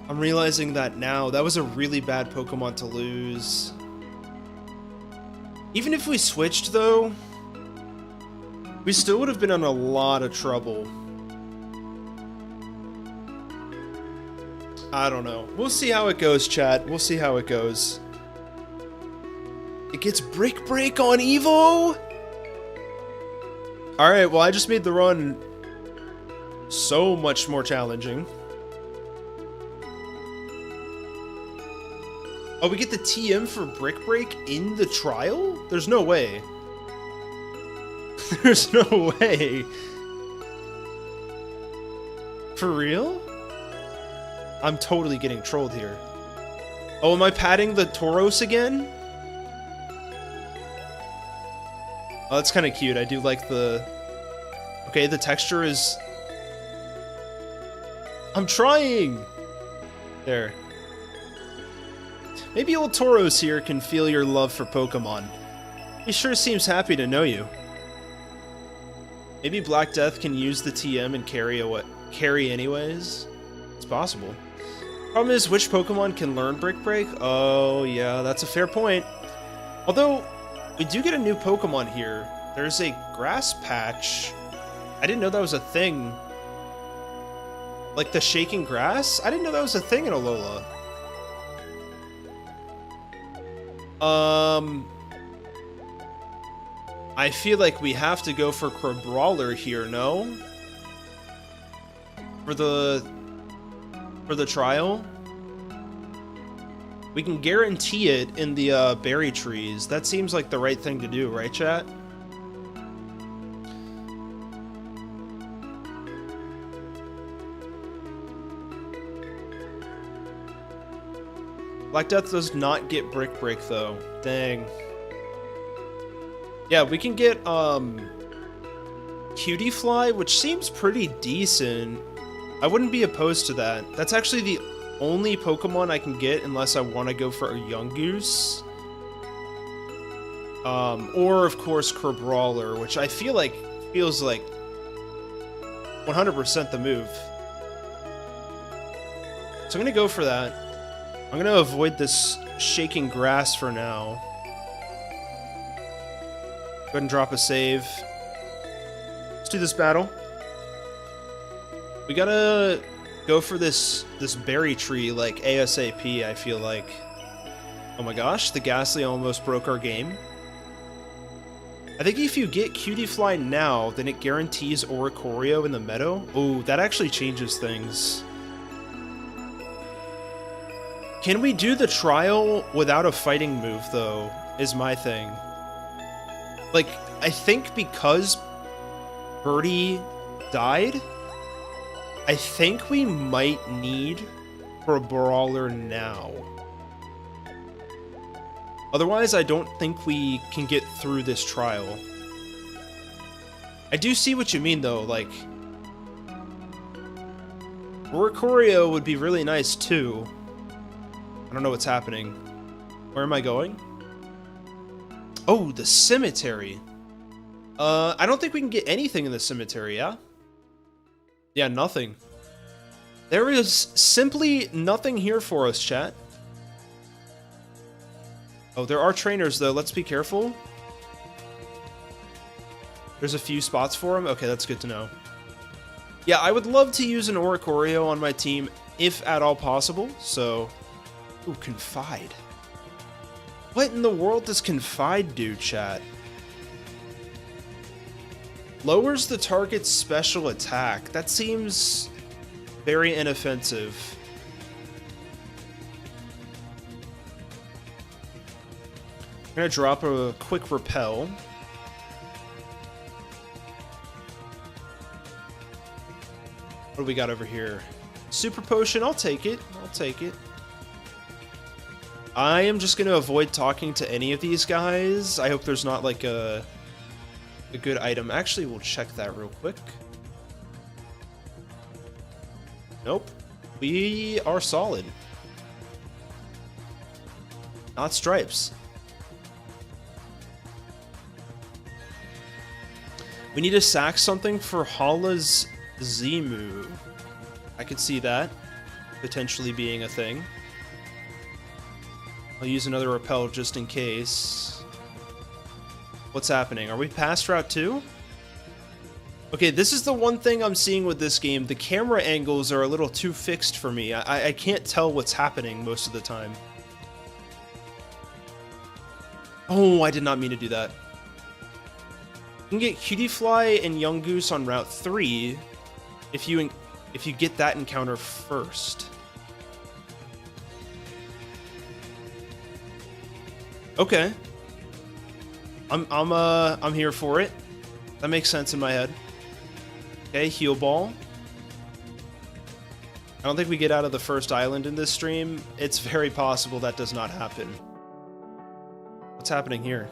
I'm realizing that now. That was a really bad Pokemon to lose. Even if we switched though, we still would have been in a lot of trouble. I don't know. We'll see how it goes, chat. We'll see how it goes. It gets Brick Break on Evo? Alright, well I just made the run so much more challenging. Oh, we get the TM for Brick Break in the trial? There's no way. There's no way. For real? I'm totally getting trolled here. Oh, am I patting the Tauros again? Oh, that's kind of cute. I do like the... Okay, the texture is... I'm trying! There. Maybe old Tauros here can feel your love for Pokemon. He sure seems happy to know you. Maybe Black Death can use the TM and carry anyways? It's possible. Problem is, which Pokemon can learn Brick Break? Oh, yeah, that's a fair point. Although, we do get a new Pokemon here. There's a Grass Patch. I didn't know that was a thing. Like the Shaking Grass? I didn't know that was a thing in Alola. I feel like we have to go for Crabrawler here, no? For the trial? We can guarantee it in the berry trees. That seems like the right thing to do, right, chat? Black Death does not get Brick Break, though. Dang. Yeah, we can get, Cutie Fly, which seems pretty decent. I wouldn't be opposed to that. That's actually the only Pokemon I can get unless I want to go for a Yungoos. Or, of course, Crabrawler, which I feel like feels like 100% the move. So I'm gonna go for that. I'm gonna avoid this shaking grass for now. Go ahead and drop a save. Let's do this battle. We gotta go for this berry tree like ASAP, I feel like. Oh my gosh, the Ghastly almost broke our game. I think if you get Cutiefly now, then it guarantees Oricorio in the meadow. Oh, that actually changes things. Can we do the trial without a fighting move, though, is my thing. Like, I think because Birdie died, I think we might need for a brawler now. Otherwise, I don't think we can get through this trial. I do see what you mean, though, like... Oricorio would be really nice, too. I don't know what's happening. Where am I going? Oh, the cemetery. I don't think we can get anything in the cemetery, yeah? Yeah, nothing. There is simply nothing here for us, chat. Oh, there are trainers, though. Let's be careful. There's a few spots for them. Okay, that's good to know. Yeah, I would love to use an Oricorio on my team, if at all possible, so... Ooh, Confide. What in the world does Confide do, chat? Lowers the target's special attack. That seems very inoffensive. I'm gonna drop a quick repel. What do we got over here? Super potion, I'll take it. I'll take it. I am just gonna avoid talking to any of these guys. I hope there's not like a good item. Actually, we'll check that real quick. Nope. We are solid. Not stripes. We need to sack something for Hala's Zemu. I could see that potentially being a thing. I'll use another repel just in case. What's happening? Are we past Route 2? Okay, this is the one thing I'm seeing with this game. The camera angles are a little too fixed for me. I can't tell what's happening most of the time. Oh, I did not mean to do that. You can get Cutiefly and Young Goose on Route 3 if you get that encounter first. Okay. I'm here for it. That makes sense in my head. Okay, heal ball. I don't think we get out of the first island in this stream. It's very possible that does not happen. What's happening here?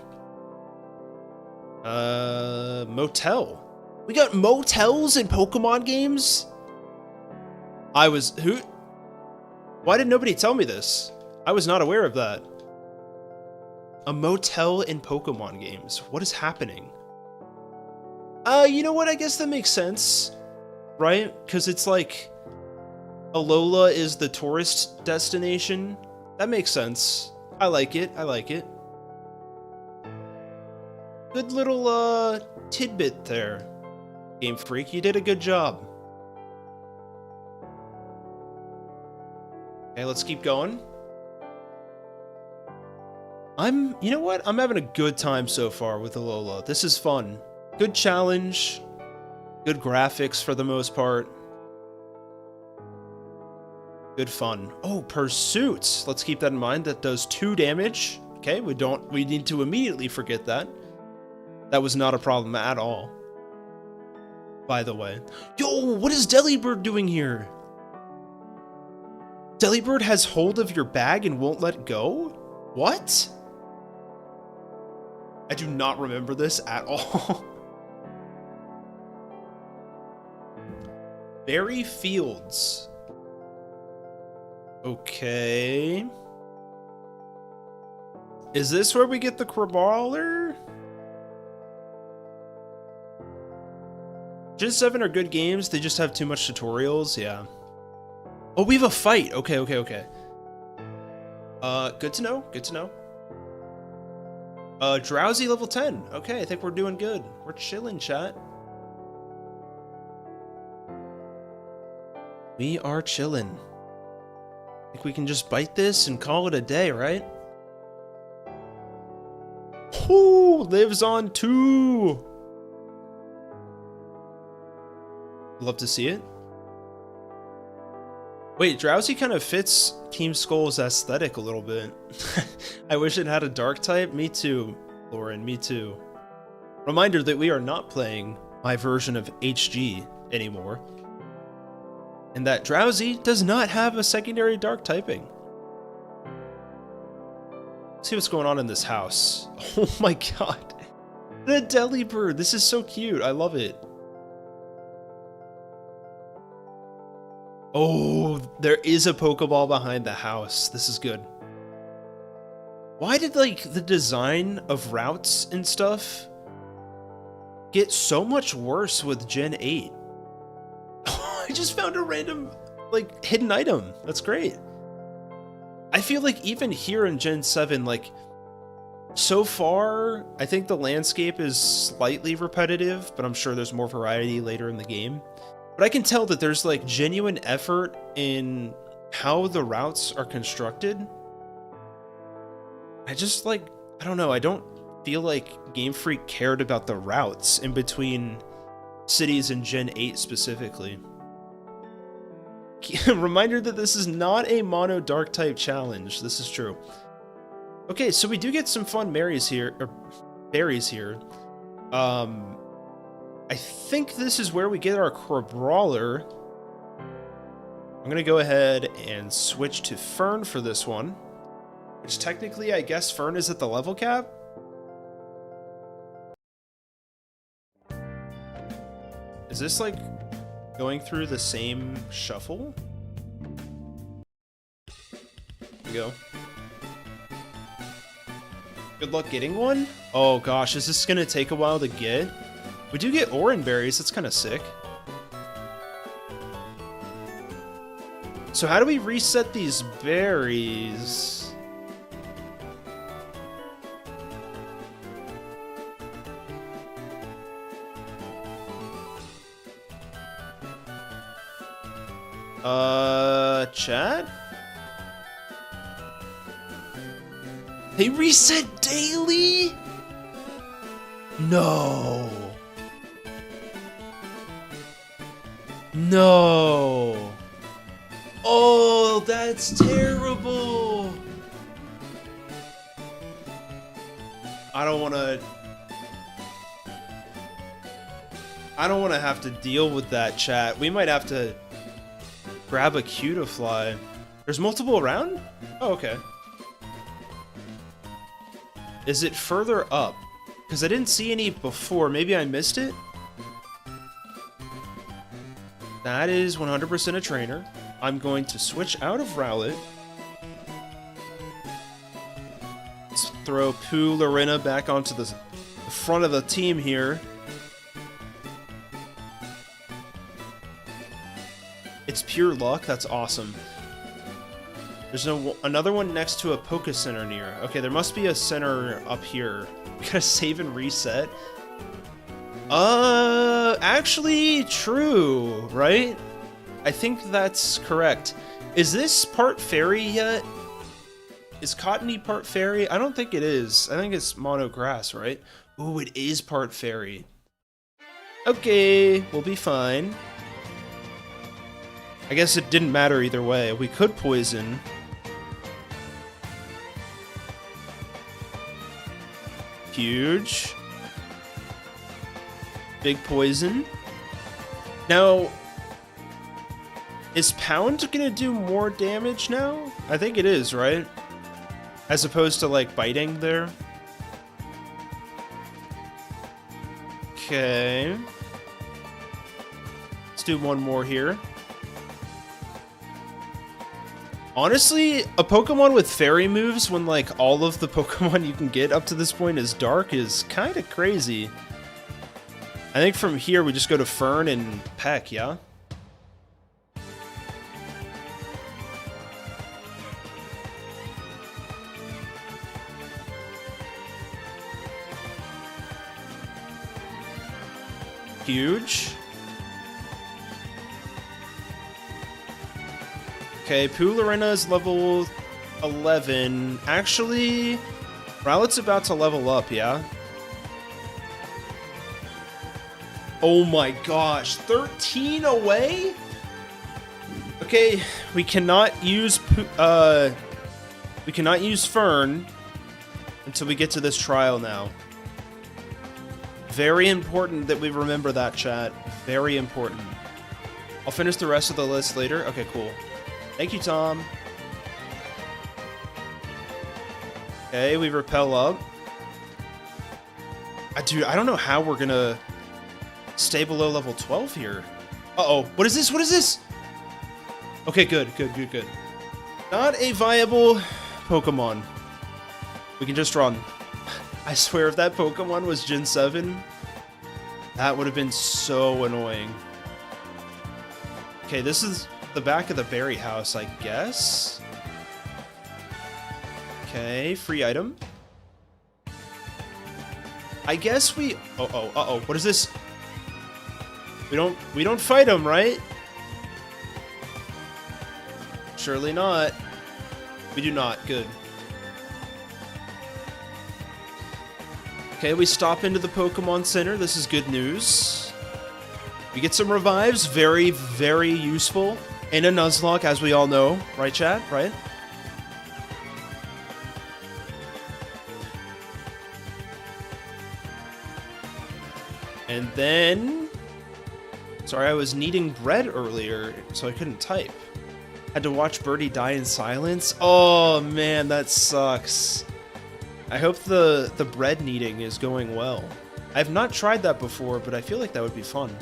Motel. We got motels in Pokemon games? Who? Why did nobody tell me this? I was not aware of that. A motel in Pokemon games. What is happening? You know what? I guess that makes sense. Right? Because it's like... Alola is the tourist destination. That makes sense. I like it. I like it. Good little, tidbit there. Game Freak, you did a good job. Okay, let's keep going. You know what? I'm having a good time so far with Alola. This is fun. Good challenge. Good graphics for the most part. Good fun. Oh, Pursuits. Let's keep that in mind. That does 2 damage. Okay, we need to immediately forget that. That was not a problem at all. By the way. Yo, what is Delibird doing here? Delibird has hold of your bag and won't let go? What? I do not remember this at all. Berry Fields. Okay. Is this where we get the Crabrawler? Gen 7 are good games, they just have too much tutorials, yeah. Oh, we have a fight! Okay. Good to know, good to know. Drowsy level 10. Okay, I think we're doing good. We're chilling, chat. We are chilling. I think we can just bite this and call it a day, right? Whoo! Lives on 2! Love to see it. Wait, Drowsy kind of fits Team Skull's aesthetic a little bit. I wish it had a dark type. Me too, Lauren, me too. Reminder that we are not playing my version of HG anymore. And that Drowsy does not have a secondary dark typing. Let's see what's going on in this house. Oh my god. The Delibird. This is so cute. I love it. Oh, there is a Pokeball behind the house. This is good. Why did, like, the design of routes and stuff get so much worse with Gen 8? I just found a random, like, hidden item. That's great. I feel like even here in Gen 7, like, so far, I think the landscape is slightly repetitive, but I'm sure there's more variety later in the game. But I can tell that there's, like, genuine effort in how the routes are constructed. I just, like, I don't know, I don't feel like Game Freak cared about the routes in between cities in Gen 8 specifically. Reminder that this is not a mono dark type challenge. This is true. Okay, so we do get some fun berries here. I think this is where we get our Crabrawler. I'm gonna go ahead and switch to Fern for this one. Which technically, I guess Fern is at the level cap? Is this like going through the same shuffle? Here we go. Good luck getting one? Oh gosh, is this gonna take a while to get? We do get Oran berries, that's kind of sick. So how do we reset these berries? Chat? They reset daily? No. No. Oh, that's terrible. I don't want to have to deal with that, chat. We might have to grab a Cutiefly. There's multiple around? Oh, okay. Is it further up? Because I didn't see any before. Maybe I missed it? That is 100% a trainer. I'm going to switch out of Rowlet. Let's throw Pooh Lorena back onto the front of the team here. It's pure luck. That's awesome. There's another one next to a Poké Center near. Okay, there must be a center up here. We gotta save and reset. Actually, true, right? I think that's correct. Is this part fairy yet? Is Cottony part fairy? I don't think it is. I think it's mono grass, right? Ooh, it is part fairy. Okay, we'll be fine. I guess it didn't matter either way. We could poison. Huge. Big poison. Now, is Pound gonna do more damage now? I think it is, right? As opposed to, like, biting there. Okay. Let's do one more here. Honestly, a Pokemon with fairy moves when, like, all of the Pokemon you can get up to this point is dark is kind of crazy. I think from here we just go to Fern and Peck, yeah? Huge. Okay, Poolarina is level 11. Actually, Rowlet's about to level up, yeah? Oh my gosh, 13 away? Okay, we cannot use Fern until we get to this trial now. Very important that we remember that, chat. Very important. I'll finish the rest of the list later. Okay, cool. Thank you, Tom. Okay, we repel up. Dude, I don't know how we're gonna stay below level 12 here. Uh-oh. What is this? What is this? Okay, good. Not a viable Pokemon. We can just run. I swear if that Pokemon was Gen 7, that would have been so annoying. Okay, this is the back of the berry house, I guess. Okay, free item. I guess we... Uh-oh. What is this? We don't fight him, right? Surely not. We do not. Good. Okay, we stop into the Pokemon Center. This is good news. We get some revives. Very, very useful. In a Nuzlocke, as we all know. Right, chat? Right? And then... Sorry, I was kneading bread earlier, so I couldn't type. Had to watch Birdie die in silence. Oh, man, that sucks. I hope the bread kneading is going well. I have not tried that before, but I feel like that would be fun.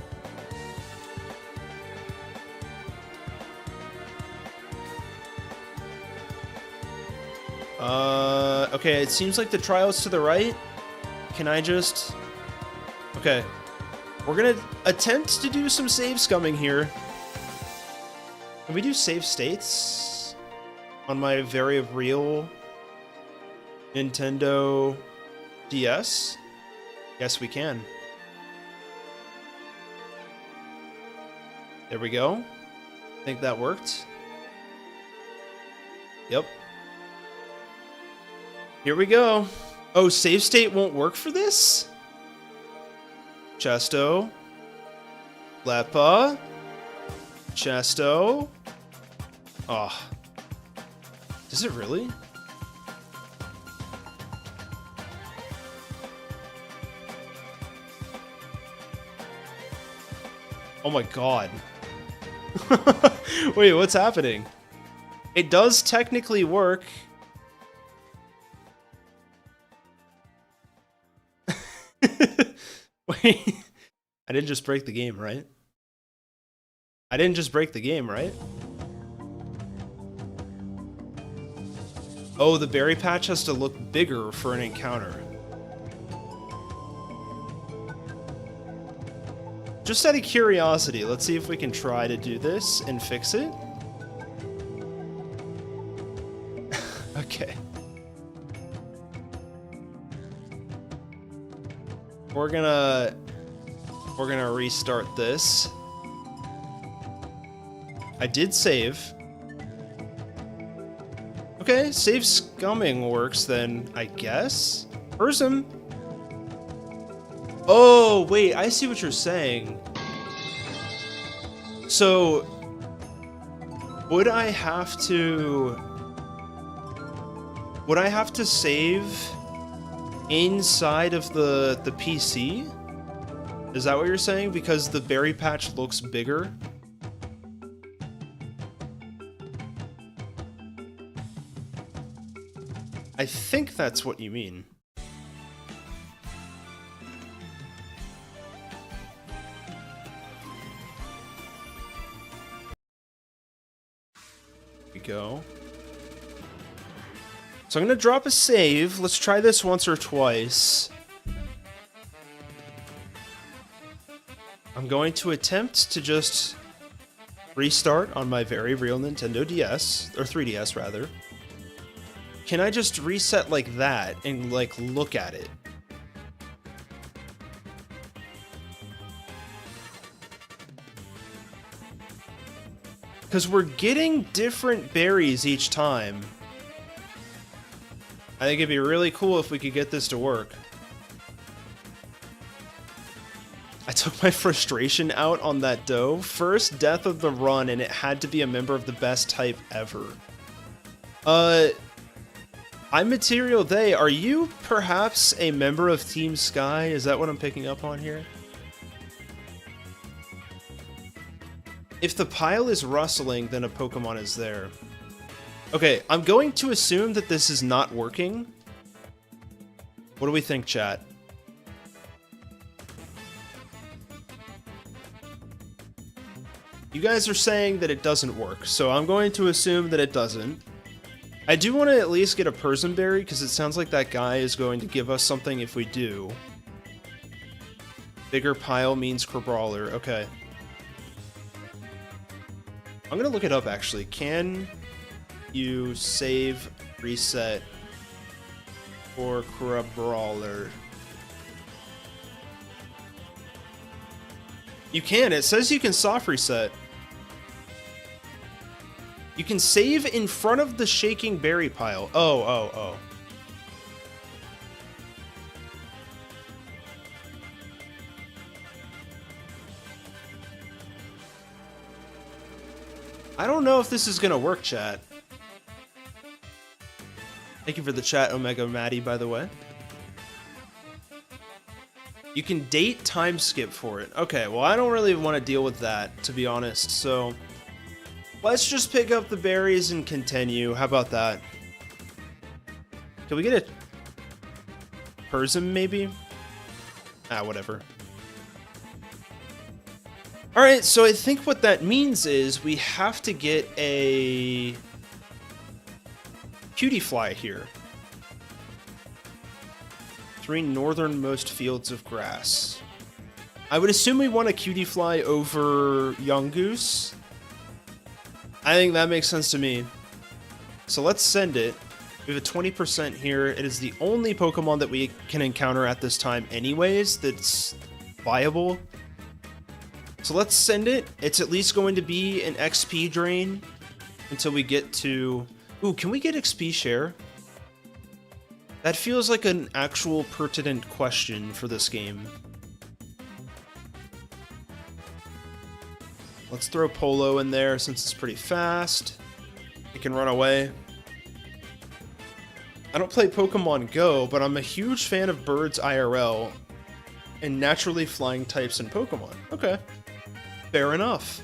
Okay, it seems like the trial's to the right. Can I just... Okay. We're gonna attempt to do some save scumming here. Can we do save states? On my very real Nintendo DS? Yes, we can. There we go. I think that worked. Yep. Here we go. Oh, save state won't work for this? Chesto. Lepa. Chesto. Oh. Does it really? Oh my god. Wait, what's happening? It does technically work. Wait. I didn't just break the game, right? I didn't just break the game, right? Oh, the berry patch has to look bigger for an encounter. Just out of curiosity, let's see if we can try to do this and fix it. Okay. We're gonna restart this. I did save. Okay, save scumming works then, I guess. Prism. Oh, wait, I see what you're saying. So, would I have to save inside of the PC? Is that what you're saying? Because the berry patch looks bigger? I think that's what you mean. Here we go. So I'm gonna drop a save. Let's try this once or twice. I'm going to attempt to just restart on my very real Nintendo DS, or 3DS rather. Can I just reset like that and like look at it? Because we're getting different berries each time. I think it'd be really cool if we could get this to work. I took my frustration out on that doe. First death of the run, and it had to be a member of the best type ever. I'm Material They. Are you perhaps a member of Team Sky? Is that what I'm picking up on here? If the pile is rustling, then a Pokemon is there. Okay, I'm going to assume that this is not working. What do we think, chat? You guys are saying that it doesn't work, so I'm going to assume that it doesn't. I do want to at least get a Persianberry, because it sounds like that guy is going to give us something if we do. Bigger pile means Crabrawler, okay. I'm gonna look it up, actually. Can you save reset for Crabrawler? You can. It says you can soft reset. You can save in front of the shaking berry pile. Oh. I don't know if this is gonna work, chat. Thank you for the chat, Omega Maddie, by the way. You can date time skip for it. Okay, well, I don't really want to deal with that, to be honest, so let's just pick up the berries and continue. How about that? Can we get a Persim, maybe? Ah, whatever. Alright, so I think what that means is we have to get a Cutie Fly here. 3 northernmost fields of grass. I would assume we want a Cutie Fly over Yungoos. I think that makes sense to me. So let's send it. We have a 20% here. It is the only Pokemon that we can encounter at this time anyways that's viable. So let's send it. It's at least going to be an XP drain until we get to... Ooh, can we get XP share? That feels like an actual pertinent question for this game. Let's throw Polo in there since it's pretty fast. It can run away. I don't play Pokemon Go, but I'm a huge fan of birds IRL and naturally flying types in Pokemon. Okay. Fair enough.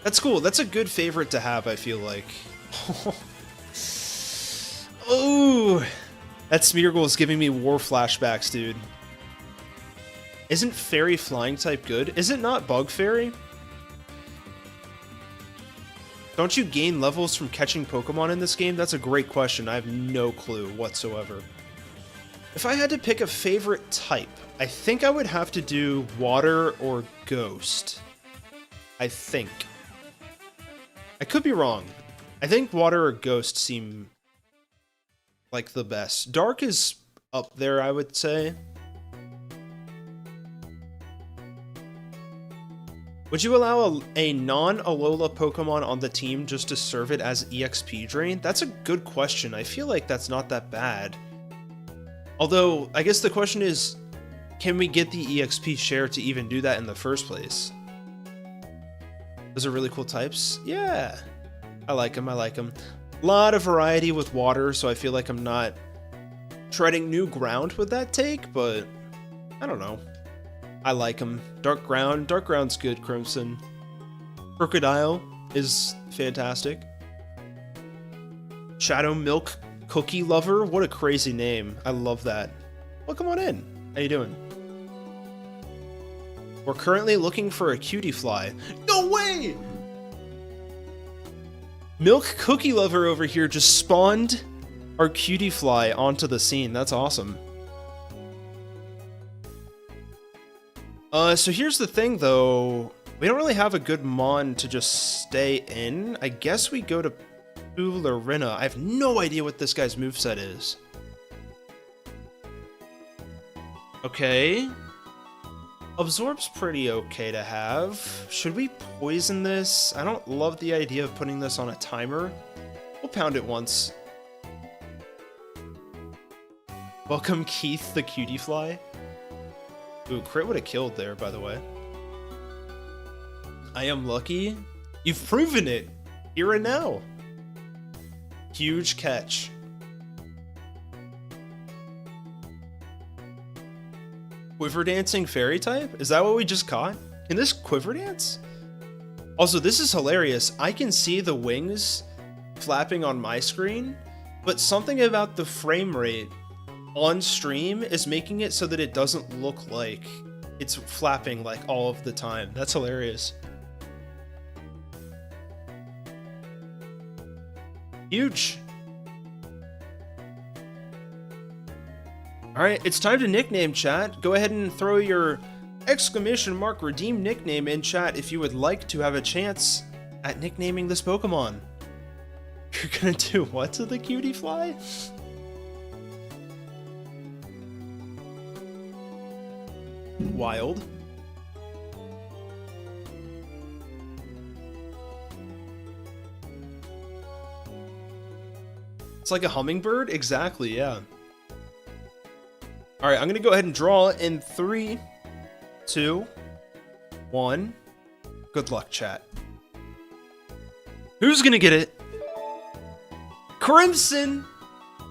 That's cool. That's a good favorite to have, I feel like. Oh, that Smeargle is giving me war flashbacks, dude. Isn't Fairy flying type good? Is it not Bug Fairy? Don't you gain levels from catching Pokemon in this game? That's a great question. I have no clue whatsoever. If I had to pick a favorite type, I think I would have to do Water or Ghost. I think. I could be wrong. I think Water or Ghost seem like the best. Dark is up there, I would say. Would you allow a non-Alola Pokemon on the team just to serve it as EXP drain? That's a good question. I feel like that's not that bad. Although, I guess the question is, can we get the EXP share to even do that in the first place? Those are really cool types. Yeah. I like them, I like them. A lot of variety with water, so I feel like I'm not treading new ground with that take, but I don't know. I like them. Dark Ground's good, Crimson. Crocodile is fantastic. Shadow Milk Cookie Lover, what a crazy name. I love that. Well, come on in. How you doing? We're currently looking for a Cutie Fly. No way! Milk Cookie Lover over here just spawned our Cutie Fly onto the scene. That's awesome. So here's the thing, though. We don't really have a good Mon to just stay in. I guess we go to Poolerina. I have no idea what this guy's moveset is. Okay. Absorb's pretty okay to have. Should we poison this? I don't love the idea of putting this on a timer. We'll pound it once. Welcome, Keith the Cutie Fly. Ooh, crit would have killed there, by the way. I am lucky. You've proven it. Here and now. Huge catch. Quiver dancing fairy type? Is that what we just caught? Can this quiver dance? Also, this is hilarious. I can see the wings flapping on my screen, but something about the frame rate on stream is making it so that it doesn't look like it's flapping like all of the time. That's hilarious. Huge. Alright, it's time to nickname, chat. Go ahead and throw your ! redeem nickname in chat if you would like to have a chance at nicknaming this Pokemon. You're gonna do what to the cutie fly? Wild. It's like a hummingbird? Exactly, yeah. Alright, I'm gonna go ahead and draw in 3, 2, 1. Good luck, chat. Who's gonna get it? Crimson!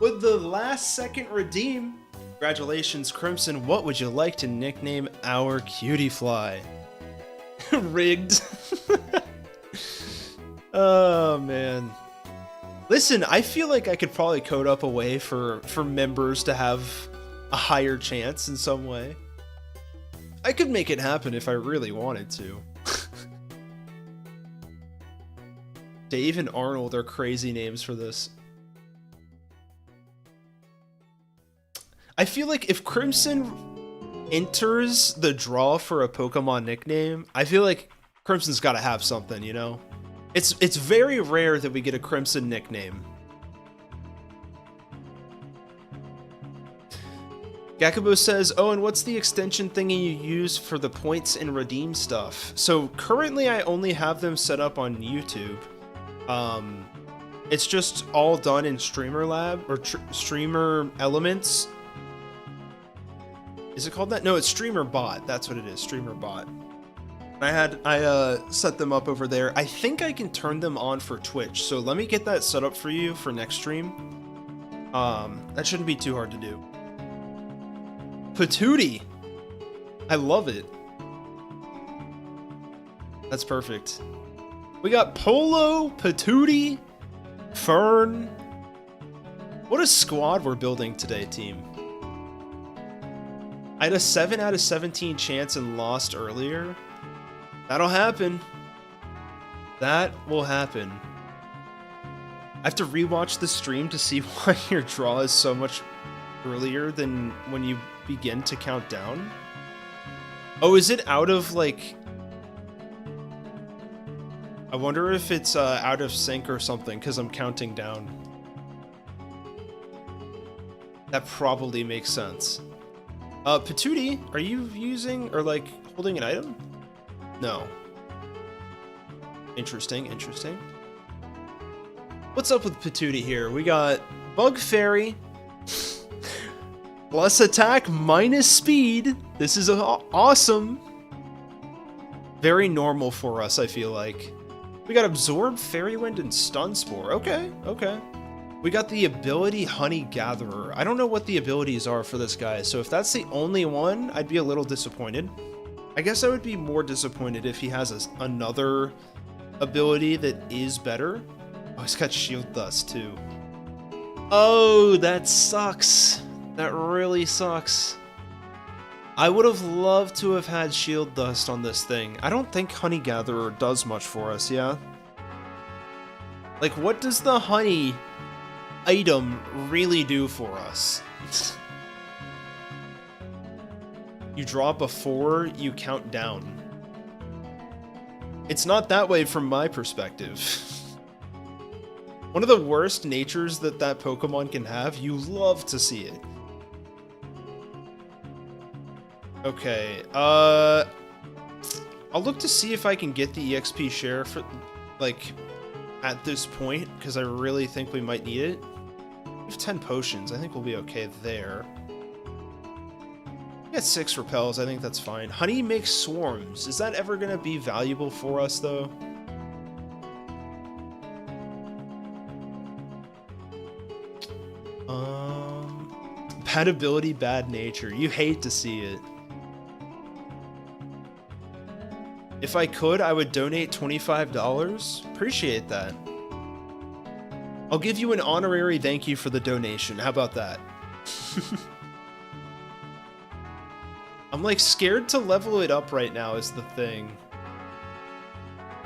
With the last second redeem. Congratulations, Crimson. What would you like to nickname our cutie fly? Rigged. Oh, man. Listen, I feel like I could probably code up a way for members to have a higher chance in some way. I could make it happen if I really wanted to. Dave and Arnold are crazy names for this. I feel like if Crimson enters the draw for a Pokemon nickname, I feel like Crimson's got to have something, you know? It's very rare that we get a Crimson nickname. Gakubo says, oh, and what's the extension thingy you use for the points and redeem stuff? So currently I only have them set up on YouTube. It's just all done in Streamer Lab, or Streamer Elements. Is it called that? No, it's Streamer Bot. That's what it is, Streamer Bot. I set them up over there. I think I can turn them on for Twitch, so let me get that set up for you for next stream. That shouldn't be too hard to do. Patootie! I love it. That's perfect. We got Polo, Patootie, Fern. What a squad we're building today, team. I had a 7 out of 17 chance and lost earlier. That'll happen. That will happen. I have to rewatch the stream to see why your draw is so much earlier than when you begin to count down. Oh, is it out of, like... I wonder if it's out of sync or something, because I'm counting down. That probably makes sense. Patootie, are you using, or like, holding an item? No. Interesting, interesting. What's up with Patootie here? We got Bug Fairy, plus attack, minus speed. This is awesome. Very normal for us, I feel like. We got Absorb, Fairy Wind, and Stun Spore. Okay, okay. We got the ability Honey Gatherer. I don't know what the abilities are for this guy, so if that's the only one, I'd be a little disappointed. I guess I would be more disappointed if he has another ability that is better. Oh, he's got Shield Dust too. Oh, that sucks. That really sucks. I would have loved to have had Shield Dust on this thing. I don't think Honey Gatherer does much for us, yeah? Like, what does the honey item really do for us? You draw before you count down. It's not that way from my perspective. One of the worst natures that Pokemon can have, you love to see it. Okay, I'll look to see if I can get the EXP share for, like, at this point, because I really think we might need it. We have 10 potions, I think we'll be okay there. We got 6 repels, I think that's fine. Honey makes swarms. Is that ever going to be valuable for us, though? Bad ability, bad nature. You hate to see it. If I could, I would donate $25. Appreciate that. I'll give you an honorary thank you for the donation. How about that? I'm like scared to level it up right now is the thing.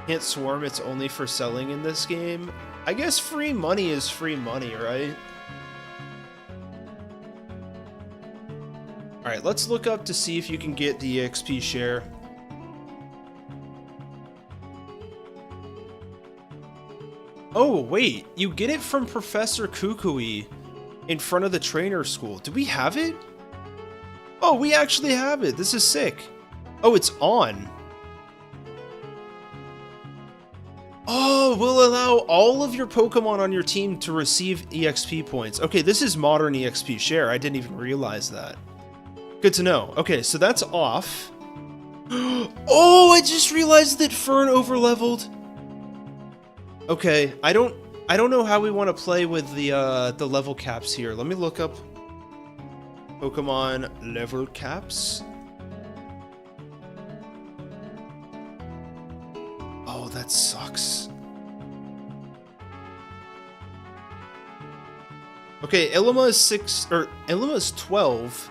Can't swarm, it's only for selling in this game. I guess free money is free money, right? Alright, let's look up to see if you can get the EXP share. Oh, wait, you get it from Professor Kukui in front of the trainer school. Do we have it? Oh, we actually have it. This is sick. Oh, it's on. Oh, we'll allow all of your Pokemon on your team to receive EXP points. Okay, this is modern EXP share. I didn't even realize that. Good to know. Okay, so that's off. Oh, I just realized that Fern overleveled. Okay, I don't know how we want to play with the level caps here. Let me look up Pokemon level caps. Oh, that sucks. Okay, Ilima is 12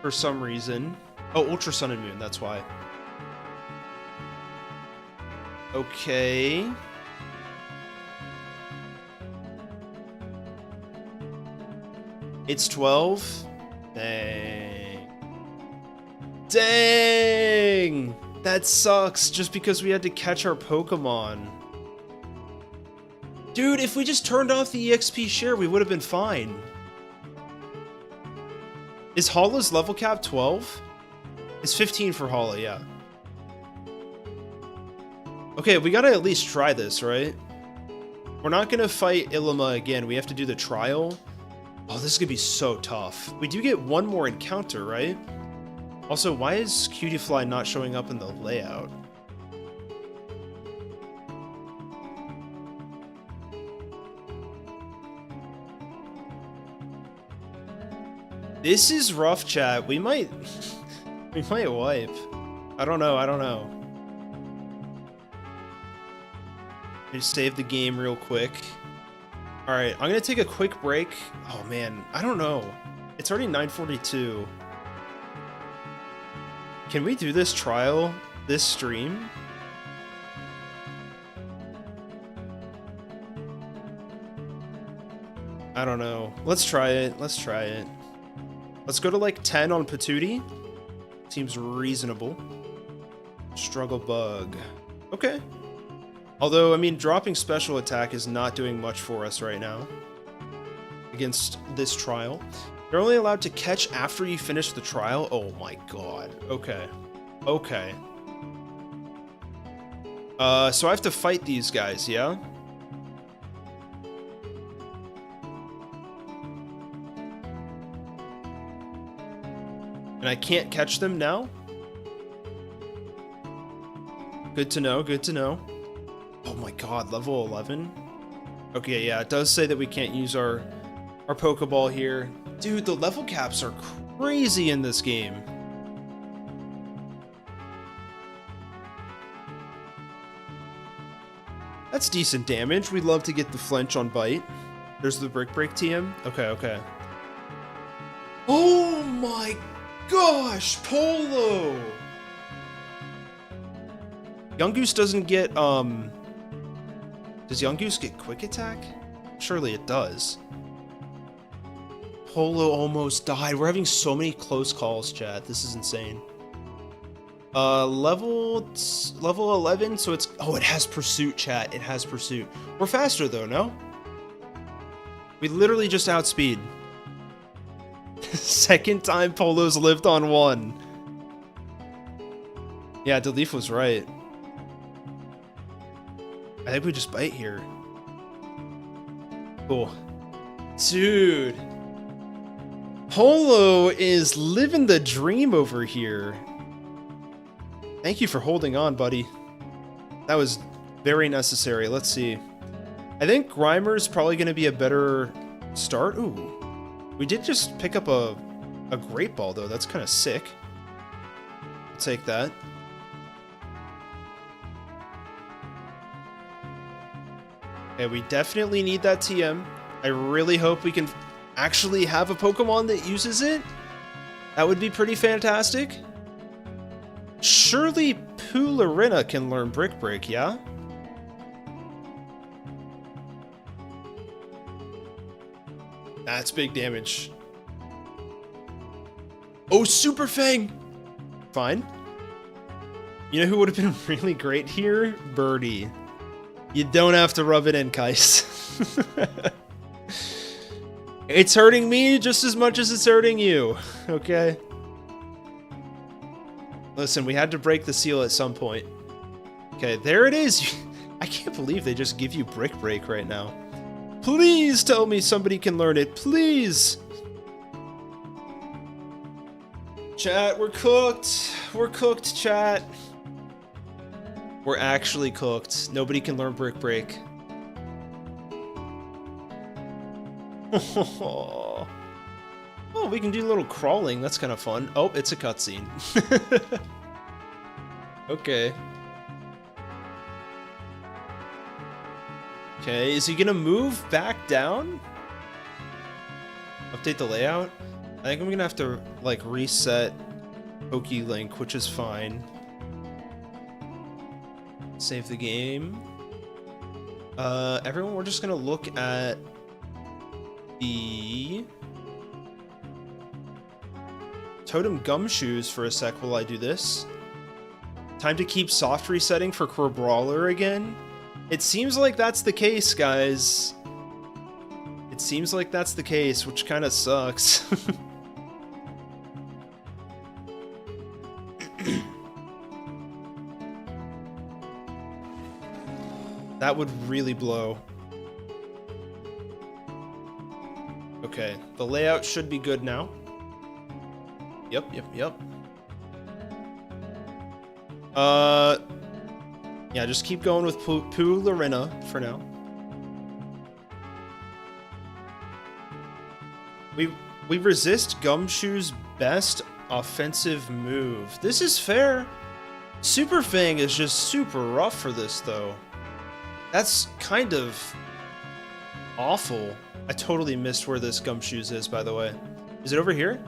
for some reason. Oh, Ultra Sun and Moon, that's why. Okay. It's 12. Dang. Dang! That sucks, just because we had to catch our Pokemon. Dude, if we just turned off the EXP share, we would have been fine. Is Hala's level cap 12? It's 15 for Hala, yeah. Okay, we gotta at least try this, right? We're not gonna fight Ilima again. We have to do the trial. Oh, this is gonna be so tough. We do get one more encounter, right? Also, why is Cutiefly not showing up in the layout? This is rough, chat. We might wipe. I don't know. Just save the game real quick. Alright, I'm gonna take a quick break. Oh man, I don't know. It's already 9:42. Can we do this trial this stream? I don't know. Let's try it. Let's go to like 10 on Patootie. Seems reasonable. Struggle bug. Okay. Although, I mean, dropping special attack is not doing much for us right now. Against this trial. You're only allowed to catch after you finish the trial? Oh my god. Okay. Okay. So I have to fight these guys, yeah? And I can't catch them now? Good to know, good to know. Oh my god, level 11? Okay, yeah, it does say that we can't use our Pokeball here. Dude, the level caps are crazy in this game. That's decent damage. We'd love to get the flinch on bite. There's the Brick Break TM. Okay, okay. Oh my gosh, Polo! Yungoos doesn't get, Does Yungoos get Quick Attack? Surely it does. Polo almost died. We're having so many close calls, chat. This is insane. Level 11, so it's... Oh, it has pursuit, chat. It has pursuit. We're faster, though, no? We literally just outspeed. Second time Polo's lived on one. Yeah, Delif was right. I think we just bite here. Cool. Dude. Polo is living the dream over here. Thank you for holding on, buddy. That was very necessary. Let's see. I think Grimer's probably going to be a better start. Ooh. We did just pick up a Great Ball, though. That's kind of sick. I'll take that. Okay, we definitely need that TM. I really hope we can actually have a Pokemon that uses it. That would be pretty fantastic. Surely Poolarina can learn Brick Break, yeah? That's big damage. Oh, Super Fang! Fine. You know who would have been really great here? Birdie. You don't have to rub it in, Kais. It's hurting me just as much as it's hurting you, okay? Listen, we had to break the seal at some point. Okay, there it is. I can't believe they just give you Brick Break right now. Please tell me somebody can learn it, please! Chat, we're cooked. We're cooked, chat. We're actually cooked. Nobody can learn Brick Break. Oh, we can do a little crawling. That's kind of fun. Oh, it's a cutscene. Okay. Okay, is he gonna move back down? Update the layout? I think I'm gonna have to, like, reset PokeLink, which is fine. Save the game. Everyone, we're just gonna look at the Totem Gumshoes for a sec while I do this. Time to keep soft resetting for Crabrawler again. It seems like that's the case, guys. It seems like that's the case, which kind of sucks. That would really blow. Okay, the layout should be good now. Yep. Yeah, just keep going with Poolarina for now. We resist Gumshoe's best offensive move. This is fair. Super Fang is just super rough for this, though. That's kind of awful. I totally missed where this Gumshoes is, by the way. Is it over here?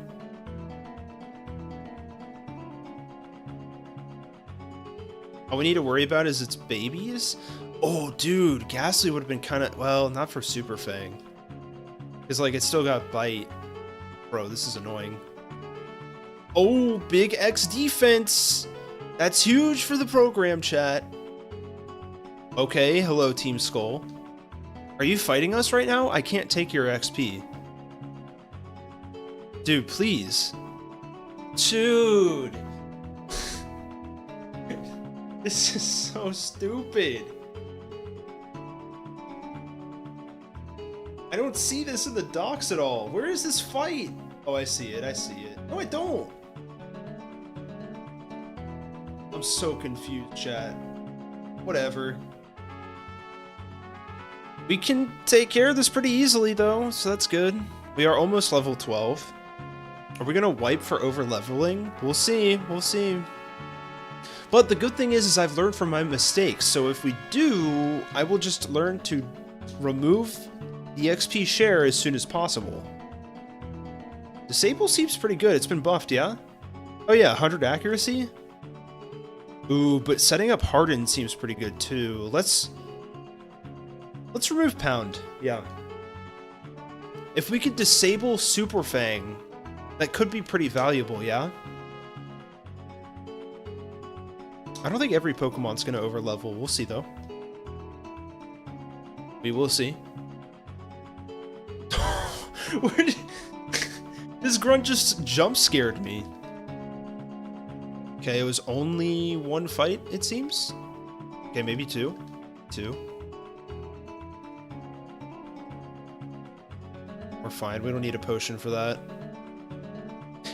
All we need to worry about is its babies? Oh, dude, Ghastly would have been kind of... Well, not for Super Fang. Because, like, it still got Bite. Bro, this is annoying. Oh, big X defense! That's huge for the program, chat. Okay, hello, Team Skull. Are you fighting us right now? I can't take your XP. Dude, please. Dude! This is so stupid. I don't see this in the docs at all. Where is this fight? Oh, I see it. I see it. No, I don't. I'm so confused, chat. Whatever. We can take care of this pretty easily, though, so that's good. We are almost level 12. Are we gonna wipe for over-leveling? We'll see. We'll see. But the good thing is I've learned from my mistakes, so if we do, I will just learn to remove the XP share as soon as possible. Disable seems pretty good. It's been buffed, yeah? Oh yeah, 100 accuracy? Ooh, but setting up Harden seems pretty good too. Let's remove Pound. Yeah. If we could disable Super Fang, that could be pretty valuable, yeah? I don't think every Pokemon's gonna overlevel. We'll see, though. We will see. Where did... This grunt just jump scared me. Okay, it was only one fight, it seems. Okay, maybe two. We're fine. We don't need a potion for that.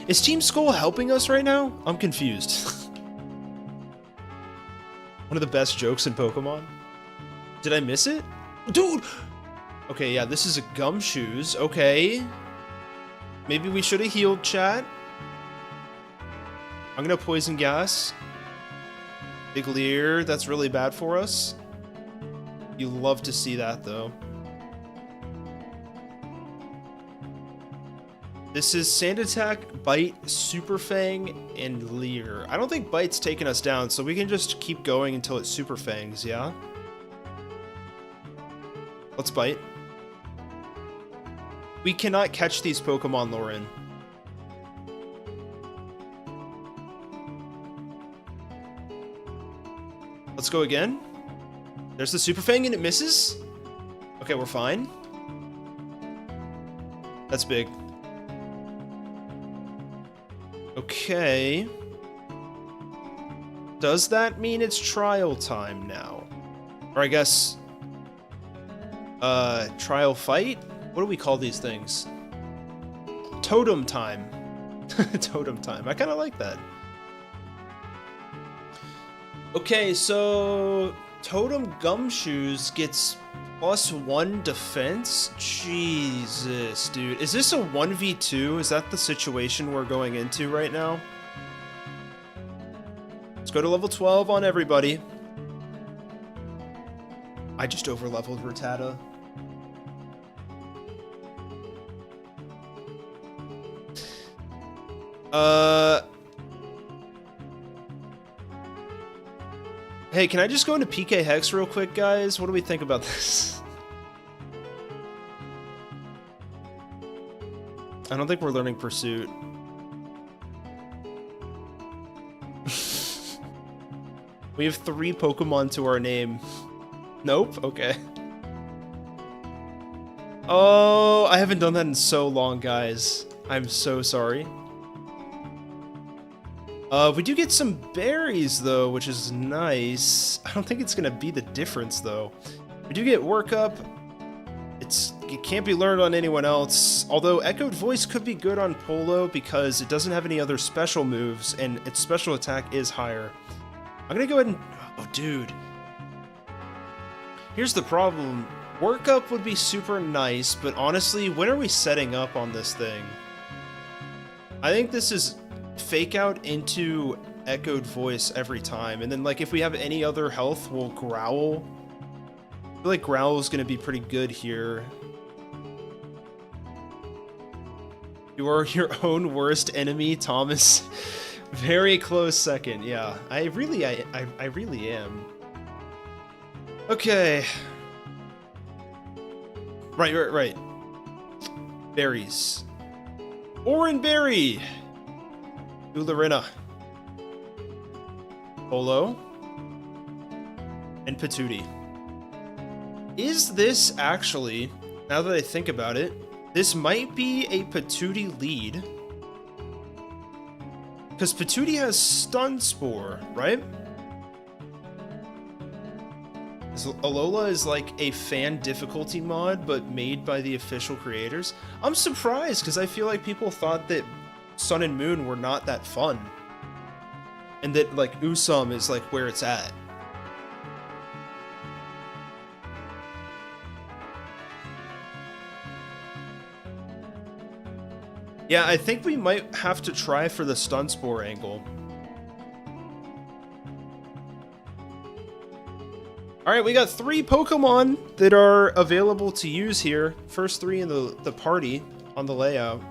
Is Team Skull helping us right now? I'm confused. One of the best jokes in Pokemon. Did I miss it? Dude! Okay, yeah, this is a Gumshoes. Okay. Maybe we should have healed, chat. I'm gonna Poison Gas. Big Leer, that's really bad for us. You love to see that, though. This is Sand Attack, Bite, Super Fang, and Leer. I don't think Bite's taking us down, so we can just keep going until it Super Fangs, yeah? Let's Bite. We cannot catch these Pokemon, Lauren. Let's go again. There's the Super Fang and it misses? Okay, we're fine. That's big. Okay. Does that mean it's trial time now? Or I guess... trial fight? What do we call these things? Totem time. Totem time. I kind of like that. Okay, so... Totem Gumshoes gets +1 defense? Jesus, dude. Is this a 1v2? Is that the situation we're going into right now? Let's go to level 12 on everybody. I just overleveled Rattata. Hey, can I just go into PK Hex real quick, guys? What do we think about this? I don't think we're learning Pursuit. We have 3 Pokemon to our name. Nope? Okay. Oh, I haven't done that in so long, guys. I'm so sorry. We do get some berries, though, which is nice. I don't think it's gonna be the difference, though. We do get Workup. It can't be learned on anyone else, although Echoed Voice could be good on Polo because it doesn't have any other special moves, and its special attack is higher. I'm gonna go ahead and... Oh, dude. Here's the problem. Workup would be super nice, but honestly, when are we setting up on this thing? I think this is... Fake out into Echoed Voice every time, and then like if we have any other health, we'll Growl. I feel like Growl is gonna be pretty good here. You are your own worst enemy, Thomas. Very close second, yeah. I really am. Okay. Right. Berries. Oran Berry! Ularina, Polo, and Patootie. Is this actually, now that I think about it, this might be a Patootie lead. Because Patootie has Stun Spore, right? Alola is like a fan difficulty mod, but made by the official creators. I'm surprised, because I feel like people thought that Sun and Moon were not that fun. And that, like, Usum is, like, where it's at. Yeah, I think we might have to try for the Stun Spore angle. Alright, we got 3 Pokemon that are available to use here. First 3 in the party on the layout.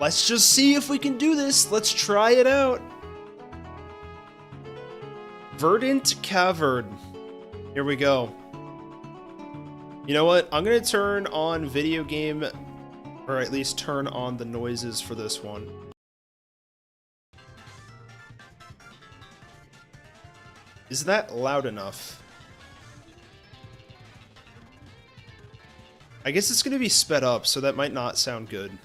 Let's just see if we can do this. Let's try it out. Verdant Cavern. Here we go. You know what? I'm gonna turn on video game, or at least turn on the noises for this one. Is that loud enough? I guess it's gonna be sped up, so that might not sound good.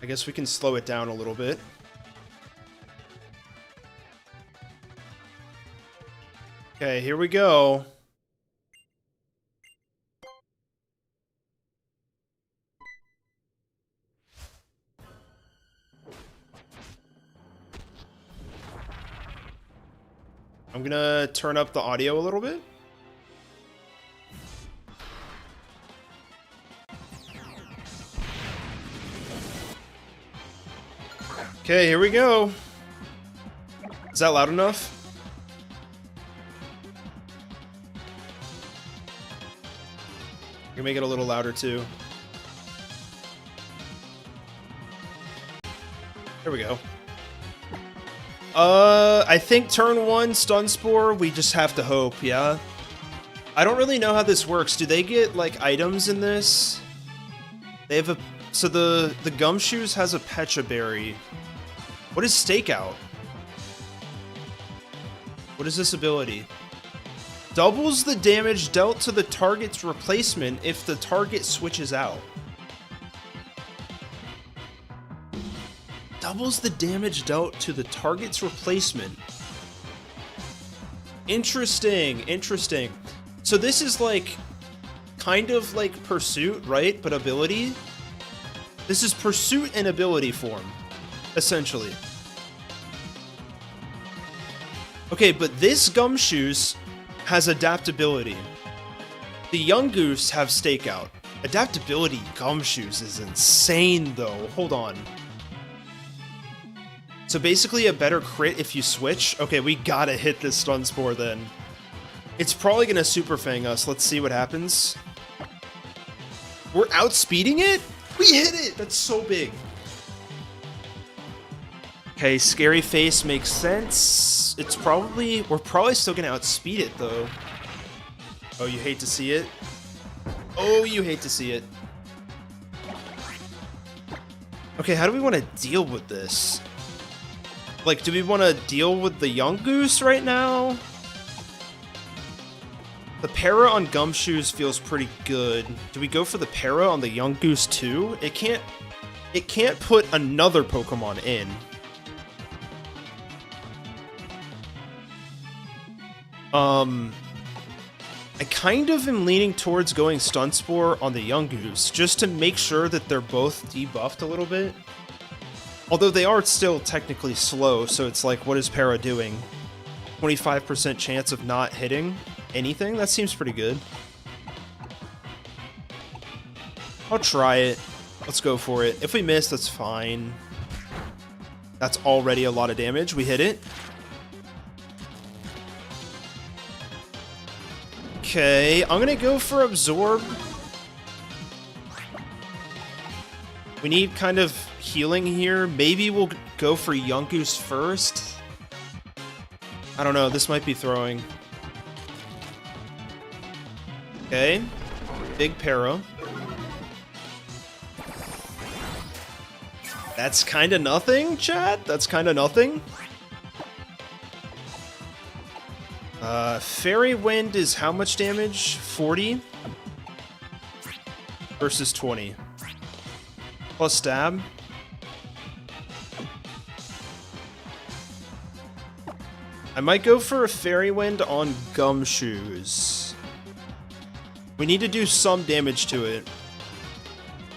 I guess we can slow it down a little bit. Okay, here we go. I'm gonna turn up the audio a little bit. Okay, here we go. Is that loud enough? I can make it a little louder too. There we go. I think turn 1, Stun Spore, we just have to hope, yeah? I don't really know how this works. Do they get, like, items in this? They have a... So the Gumshoes has a Pecha Berry. What is Stakeout? What is this ability? Doubles the damage dealt to the target's replacement if the target switches out. Doubles the damage dealt to the target's replacement. Interesting, interesting. So this is like, kind of like Pursuit, right? But ability? This is Pursuit in ability form, essentially. Okay, but this Gumshoes has adaptability. The Young Goose have Stakeout. Adaptability Gumshoes is insane, though. Hold on. So basically a better crit if you switch. Okay, we gotta hit this Stun Spore then. It's probably gonna Super Fang us. Let's see what happens. We're outspeeding it? We hit it! That's so big. Okay, Scary Face makes sense. It's probably... We're probably still gonna outspeed it, though. Oh, you hate to see it? Oh, you hate to see it. Okay, how do we want to deal with this? Like, do we want to deal with the Young Goose right now? The para on Gumshoes feels pretty good. Do we go for the para on the Young Goose too? It can't put another Pokemon in. I kind of am leaning towards going Stun Spore on the Young Goose, just to make sure that they're both debuffed a little bit. Although they are still technically slow, so it's like, what is Para doing? 25% chance of not hitting anything? That seems pretty good. I'll try it. Let's go for it. If we miss, that's fine. That's already a lot of damage. We hit it. Okay, I'm gonna go for Absorb. We need kind of healing here. Maybe we'll go for Young Goose first. I don't know, this might be throwing. Okay, big Para. That's kind of nothing, chat? That's kind of nothing? Fairy Wind is how much damage? 40? Versus 20. Plus stab. I might go for a Fairy Wind on Gumshoes. We need to do some damage to it.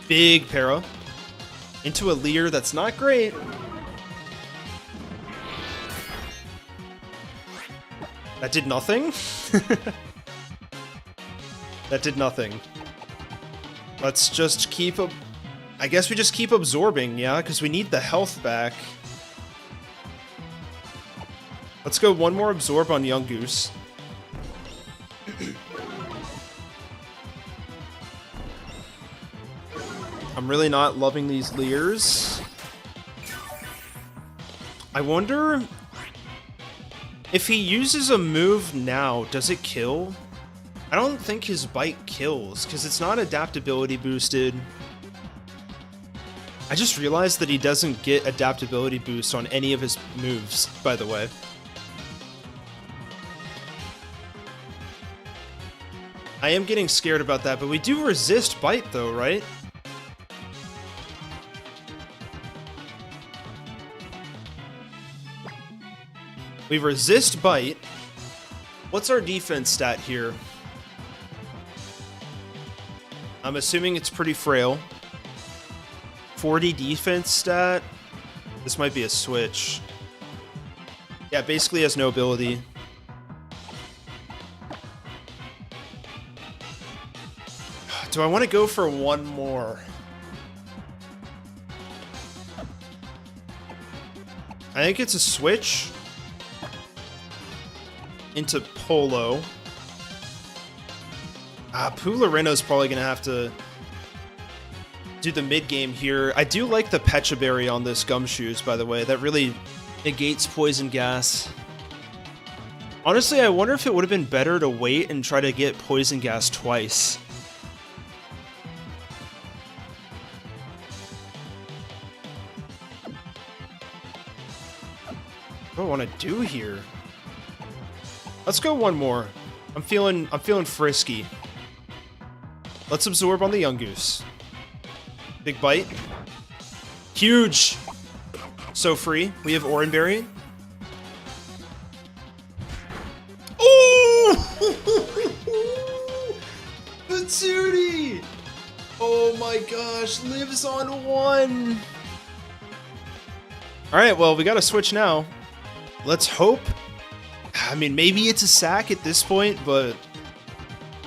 Big Para. Into a Leer that's not great. That did nothing? That did nothing. Let's just keep... I guess we just keep absorbing, yeah? Because we need the health back. Let's go one more absorb on Young Goose. I'm really not loving these Leers. I wonder... If he uses a move now, does it kill? I don't think his bite kills, because it's not adaptability boosted. I just realized that he doesn't get adaptability boost on any of his moves, by the way. I am getting scared about that, but we do resist bite though, right? We resist bite. What's our defense stat here? I'm assuming it's pretty frail. 40 defense stat. This might be a switch. Yeah, basically has no ability. Do I want to go for one more? I think it's a switch into Polo. Poolarino's probably going to have to do the mid-game here. I do like the Pecha Berry on this Gumshoes, by the way. That really negates Poison Gas. Honestly, I wonder if it would have been better to wait and try to get Poison Gas twice. What do I want to do here? Let's go one more. I'm feeling frisky. Let's absorb on the Yungoos. Big bite. Huge. So free. We have Oranberry. Oh! Patootie! Oh my gosh, lives on one. Alright, well, we gotta switch now. Let's hope. I mean, maybe it's a sack at this point, but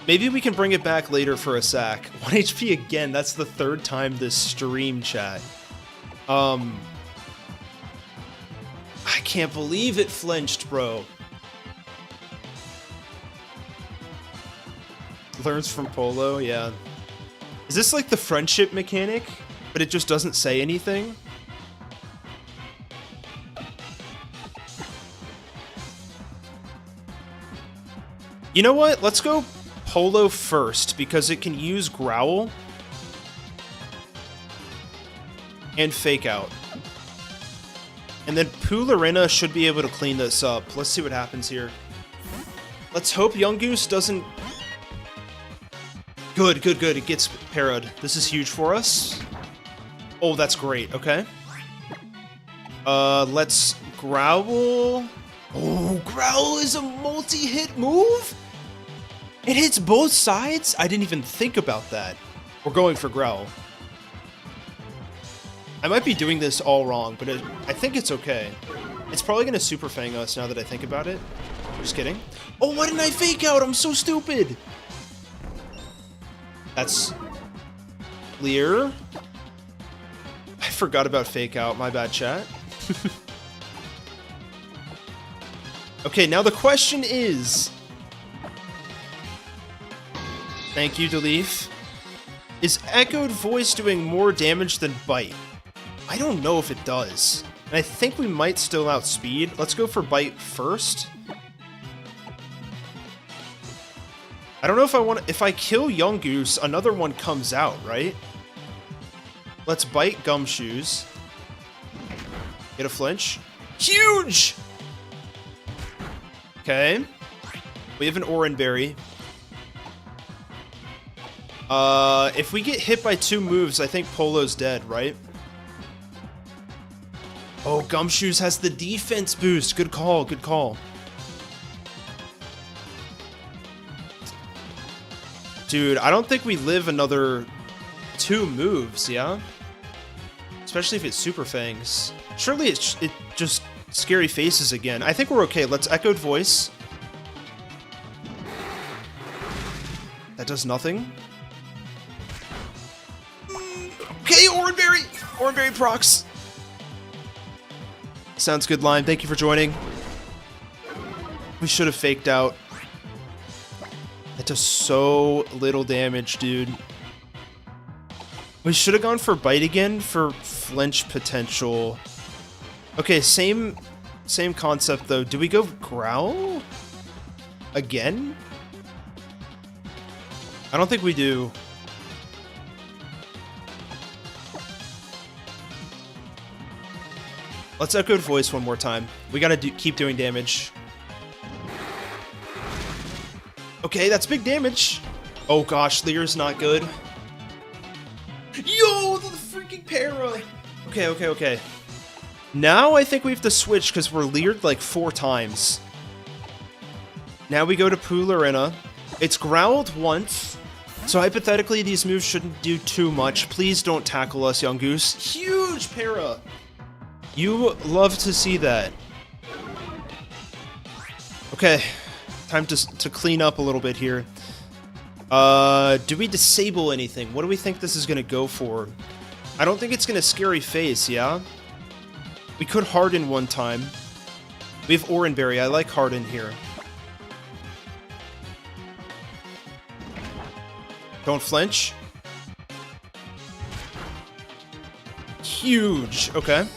maybe we can bring it back later for a sack. 1 HP again. That's the third time this stream, chat. I can't believe it flinched, bro. Learns from Polo, yeah. Is this like the friendship mechanic, but it just doesn't say anything? You know what? Let's go Polo first, because it can use Growl and Fake Out. And then Poolarina should be able to clean this up. Let's see what happens here. Let's hope Yungoos doesn't... Good, good, good. It gets parried. This is huge for us. Oh, that's great. Okay. Let's Growl. Oh, Growl is a multi-hit move? It hits both sides? I didn't even think about that. We're going for Growl. I might be doing this all wrong, but I think it's okay. It's probably going to Super Fang us now that I think about it. Just kidding. Oh, why didn't I Fake Out? I'm so stupid. That's clear. I forgot about Fake Out. My bad, chat. Okay, now the question is... Thank you, Deleef. Is Echoed Voice doing more damage than Bite? I don't know if it does. And I think we might still outspeed. Let's go for Bite first. I don't know if I want to... If I kill Yungoos, another one comes out, right? Let's Bite Gumshoes. Get a flinch. Huge! Okay. We have an Oranberry. If we get hit by 2 moves, I think Polo's dead, right? Oh, Gumshoes has the defense boost. Good call, good call. Dude, I don't think we live another 2 moves, yeah? Especially if it's Super Fangs. Surely it just scary faces again. I think we're okay. Let's Echoed Voice. That does nothing. Okay, Oranberry! Oranberry procs. Sounds good, Lime. Thank you for joining. We should have faked out. That does so little damage, dude. We should have gone for Bite again for flinch potential. Okay, same Same concept, though. Do we go Growl? Again? I don't think we do. Let's Echoed Voice one more time. We gotta keep doing damage. Okay, that's big damage. Oh gosh, Leer's not good. Yo, the freaking para! Okay. Now I think we have to switch because we're Leered like 4 times. Now we go to Poolarina. It's growled once, so hypothetically these moves shouldn't do too much. Please don't tackle us, young goose. Huge para! You love to see that. Okay, time to clean up a little bit here. Do we disable anything? What do we think this is gonna go for? I don't think it's gonna Scary Face, yeah? We could Harden one time. We have Oranberry. I like Harden here. Don't flinch. Huge. Okay.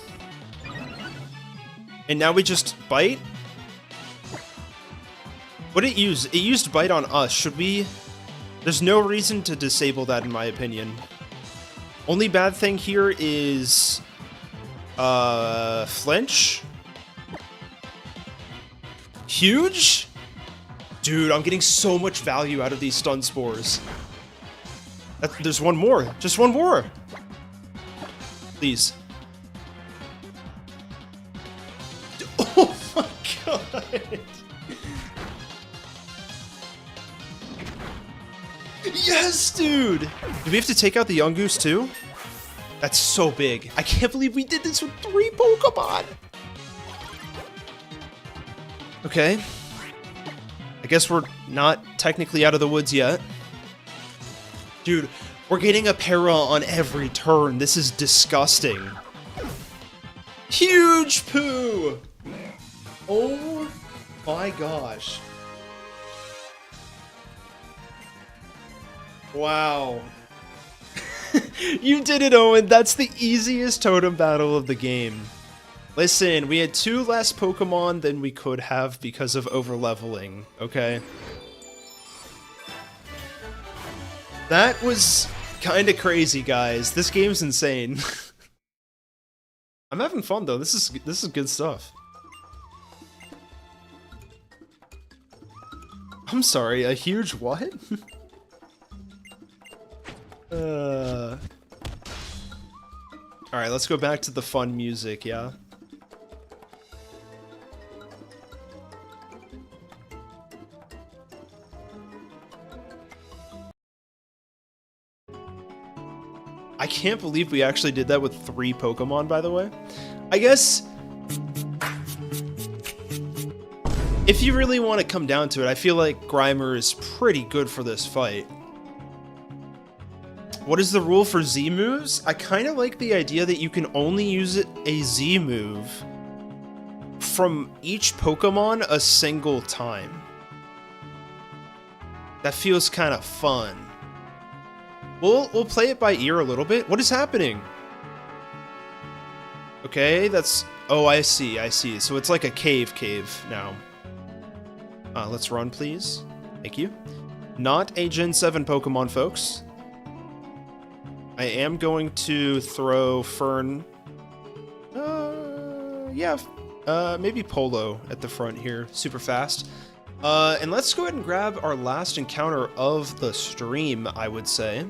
And now we just bite? What did it use? It used bite on us. Should we? There's no reason to disable that in my opinion. Only bad thing here is flinch. Huge? Dude, I'm getting so much value out of these stun spores. There's one more. Just one more. Please. Oh my god. Yes, dude! Do we have to take out the Young Goose too? That's so big. I can't believe we did this with 3 Pokemon! Okay. I guess we're not technically out of the woods yet. Dude, we're getting a para on every turn. This is disgusting. Huge poo! Oh my gosh. Wow. You did it, Owen. That's the easiest totem battle of the game. Listen, we had 2 less Pokemon than we could have because of overleveling, okay? That was kind of crazy, guys. This game's insane. I'm having fun though. This is good stuff. I'm sorry, a huge what? Alright, let's go back to the fun music, yeah? I can't believe we actually did that with 3 Pokemon, by the way. I guess if you really want to come down to it, I feel like Grimer is pretty good for this fight. What is the rule for Z moves? I kind of like the idea that you can only use a Z move from each Pokemon a single time. That feels kind of fun. We'll play it by ear a little bit. What is happening? Okay, that's... Oh, I see. So it's like a cave now. Let's run, please. Thank you. Not a Gen 7 Pokemon, folks. I am going to throw Fern. Yeah. Maybe Polo at the front here. Super fast. And let's go ahead and grab our last encounter of the stream, I would say.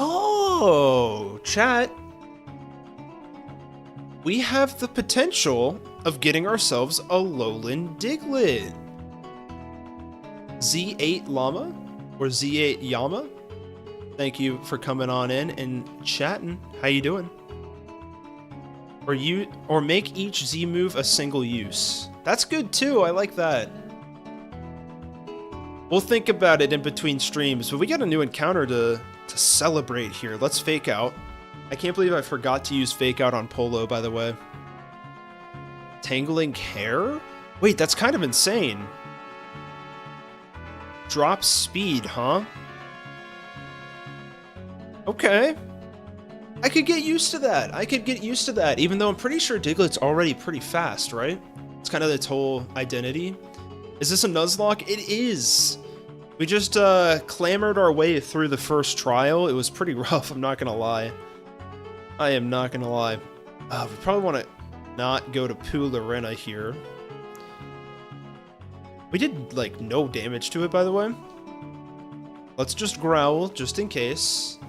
Oh, chat. We have the potential of getting ourselves a Alolan Diglett. Z8 Llama or Z8 Yama. Thank you for coming on in and chatting. How you doing? Or make each Z move a single use. That's good too. I like that. We'll think about it in between streams, but we got a new encounter to celebrate here. Let's Fake Out. I can't believe I forgot to use Fake Out on Polo, by the way. Tangling Hair? Wait, that's kind of insane. Drop speed, huh? Okay. I could get used to that. I could get used to that, even though I'm pretty sure Diglett's already pretty fast, right? It's kind of its whole identity. Is this a Nuzlocke? It is. We just clambered our way through the first trial. It was pretty rough, I'm not gonna lie. I am not gonna lie. We probably want to not go to Pool Arena here. We did, like, no damage to it, by the way. Let's just growl, just in case.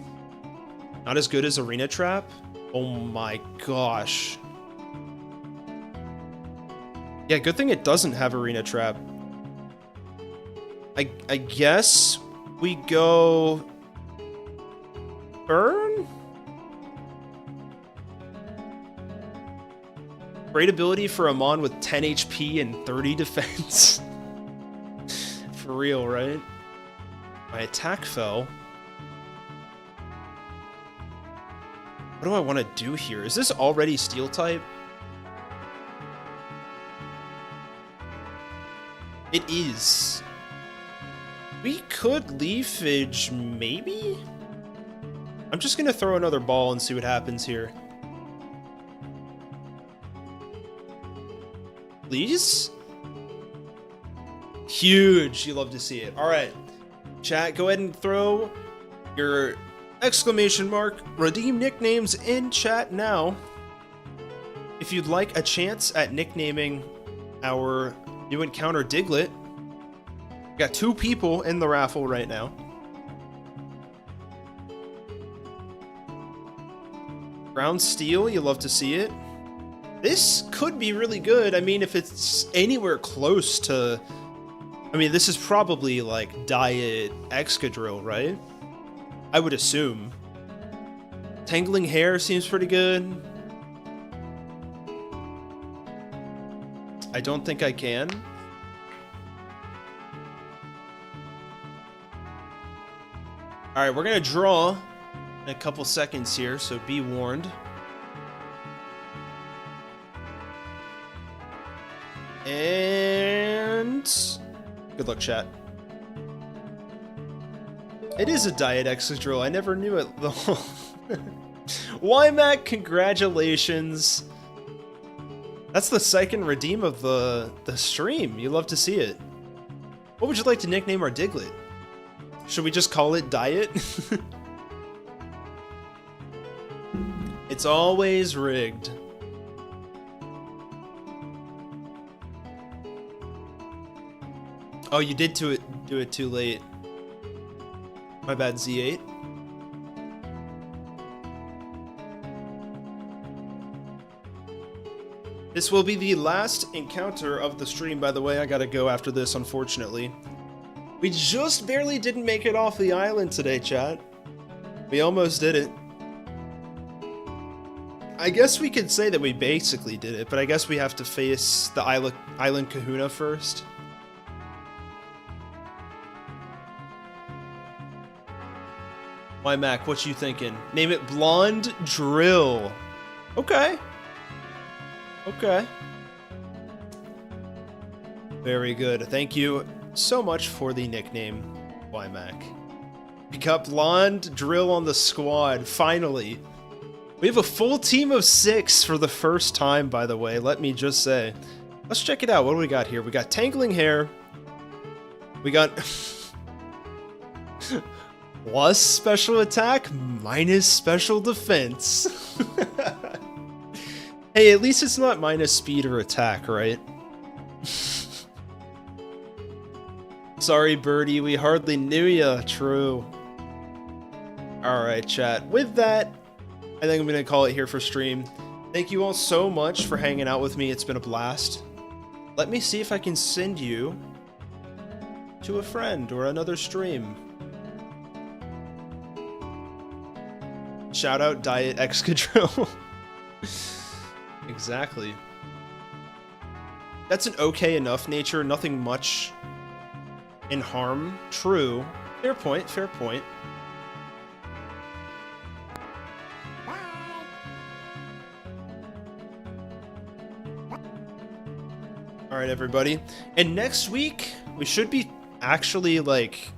Not as good as Arena Trap. Oh my gosh. Yeah, good thing it doesn't have Arena Trap. I guess we go... Burn? Great ability for a Mon with 10 HP and 30 defense. For real, right? My attack fell. What do I want to do here? Is this already Steel type? It is. We could Leafage, maybe? I'm just going to throw another ball and see what happens here. Please? Huge. You love to see it. All right. Chat, go ahead and throw your exclamation mark redeem nicknames in chat now. If you'd like a chance at nicknaming our new encounter Diglett. We got 2 people in the raffle right now. Ground Steel, you love to see it. This could be really good. I mean, if it's anywhere close to... I mean, this is probably like Diet Excadrill, right? I would assume. Tangling Hair seems pretty good. I don't think I can. Alright, we're gonna draw in a couple seconds here, so be warned. And... good luck, chat. It is a Diet Excadrill. I never knew it, though. Wymac, congratulations. That's the second redeem of the stream. You love to see it. What would you like to nickname our Diglett? Should we just call it Diet? It's always rigged. Oh, you did do it too late. My bad, Z8. This will be the last encounter of the stream, by the way. I gotta go after this, unfortunately. We just barely didn't make it off the island today, chat. We almost did it. I guess we could say that we basically did it, but I guess we have to face the Island Kahuna first. Why, Mac, what you thinking? Name it Blonde Drill. Okay. Okay. Very good. Thank you so much for the nickname, Wymac. We got Blonde Drill on the squad, finally. We have a full team of 6 for the first time, by the way, let me just say. Let's check it out. What do we got here? We got Tangling Hair. We got... plus special attack, minus special defense. Hey, at least it's not minus speed or attack, right? Sorry, Birdie, we hardly knew ya. True. Alright, chat. With that, I think I'm going to call it here for stream. Thank you all so much for hanging out with me. It's been a blast. Let me see if I can send you to a friend or another stream. Shout out Diet Excadrill. Exactly. That's an okay enough nature, nothing much in harm. True. Fair point, fair point. Alright, everybody. And next week, we should be actually, like...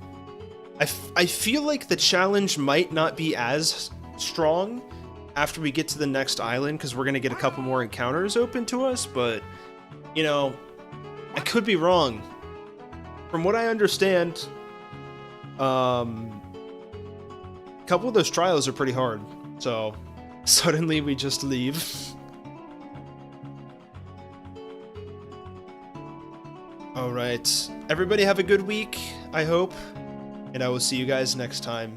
I feel like the challenge might not be as strong after we get to the next island, because we're going to get a couple more encounters open to us, but, you know, I could be wrong. From what I understand, a couple of those trials are pretty hard, so suddenly we just leave. Alright, everybody have a good week, I hope, and I will see you guys next time.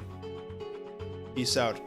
Peace out.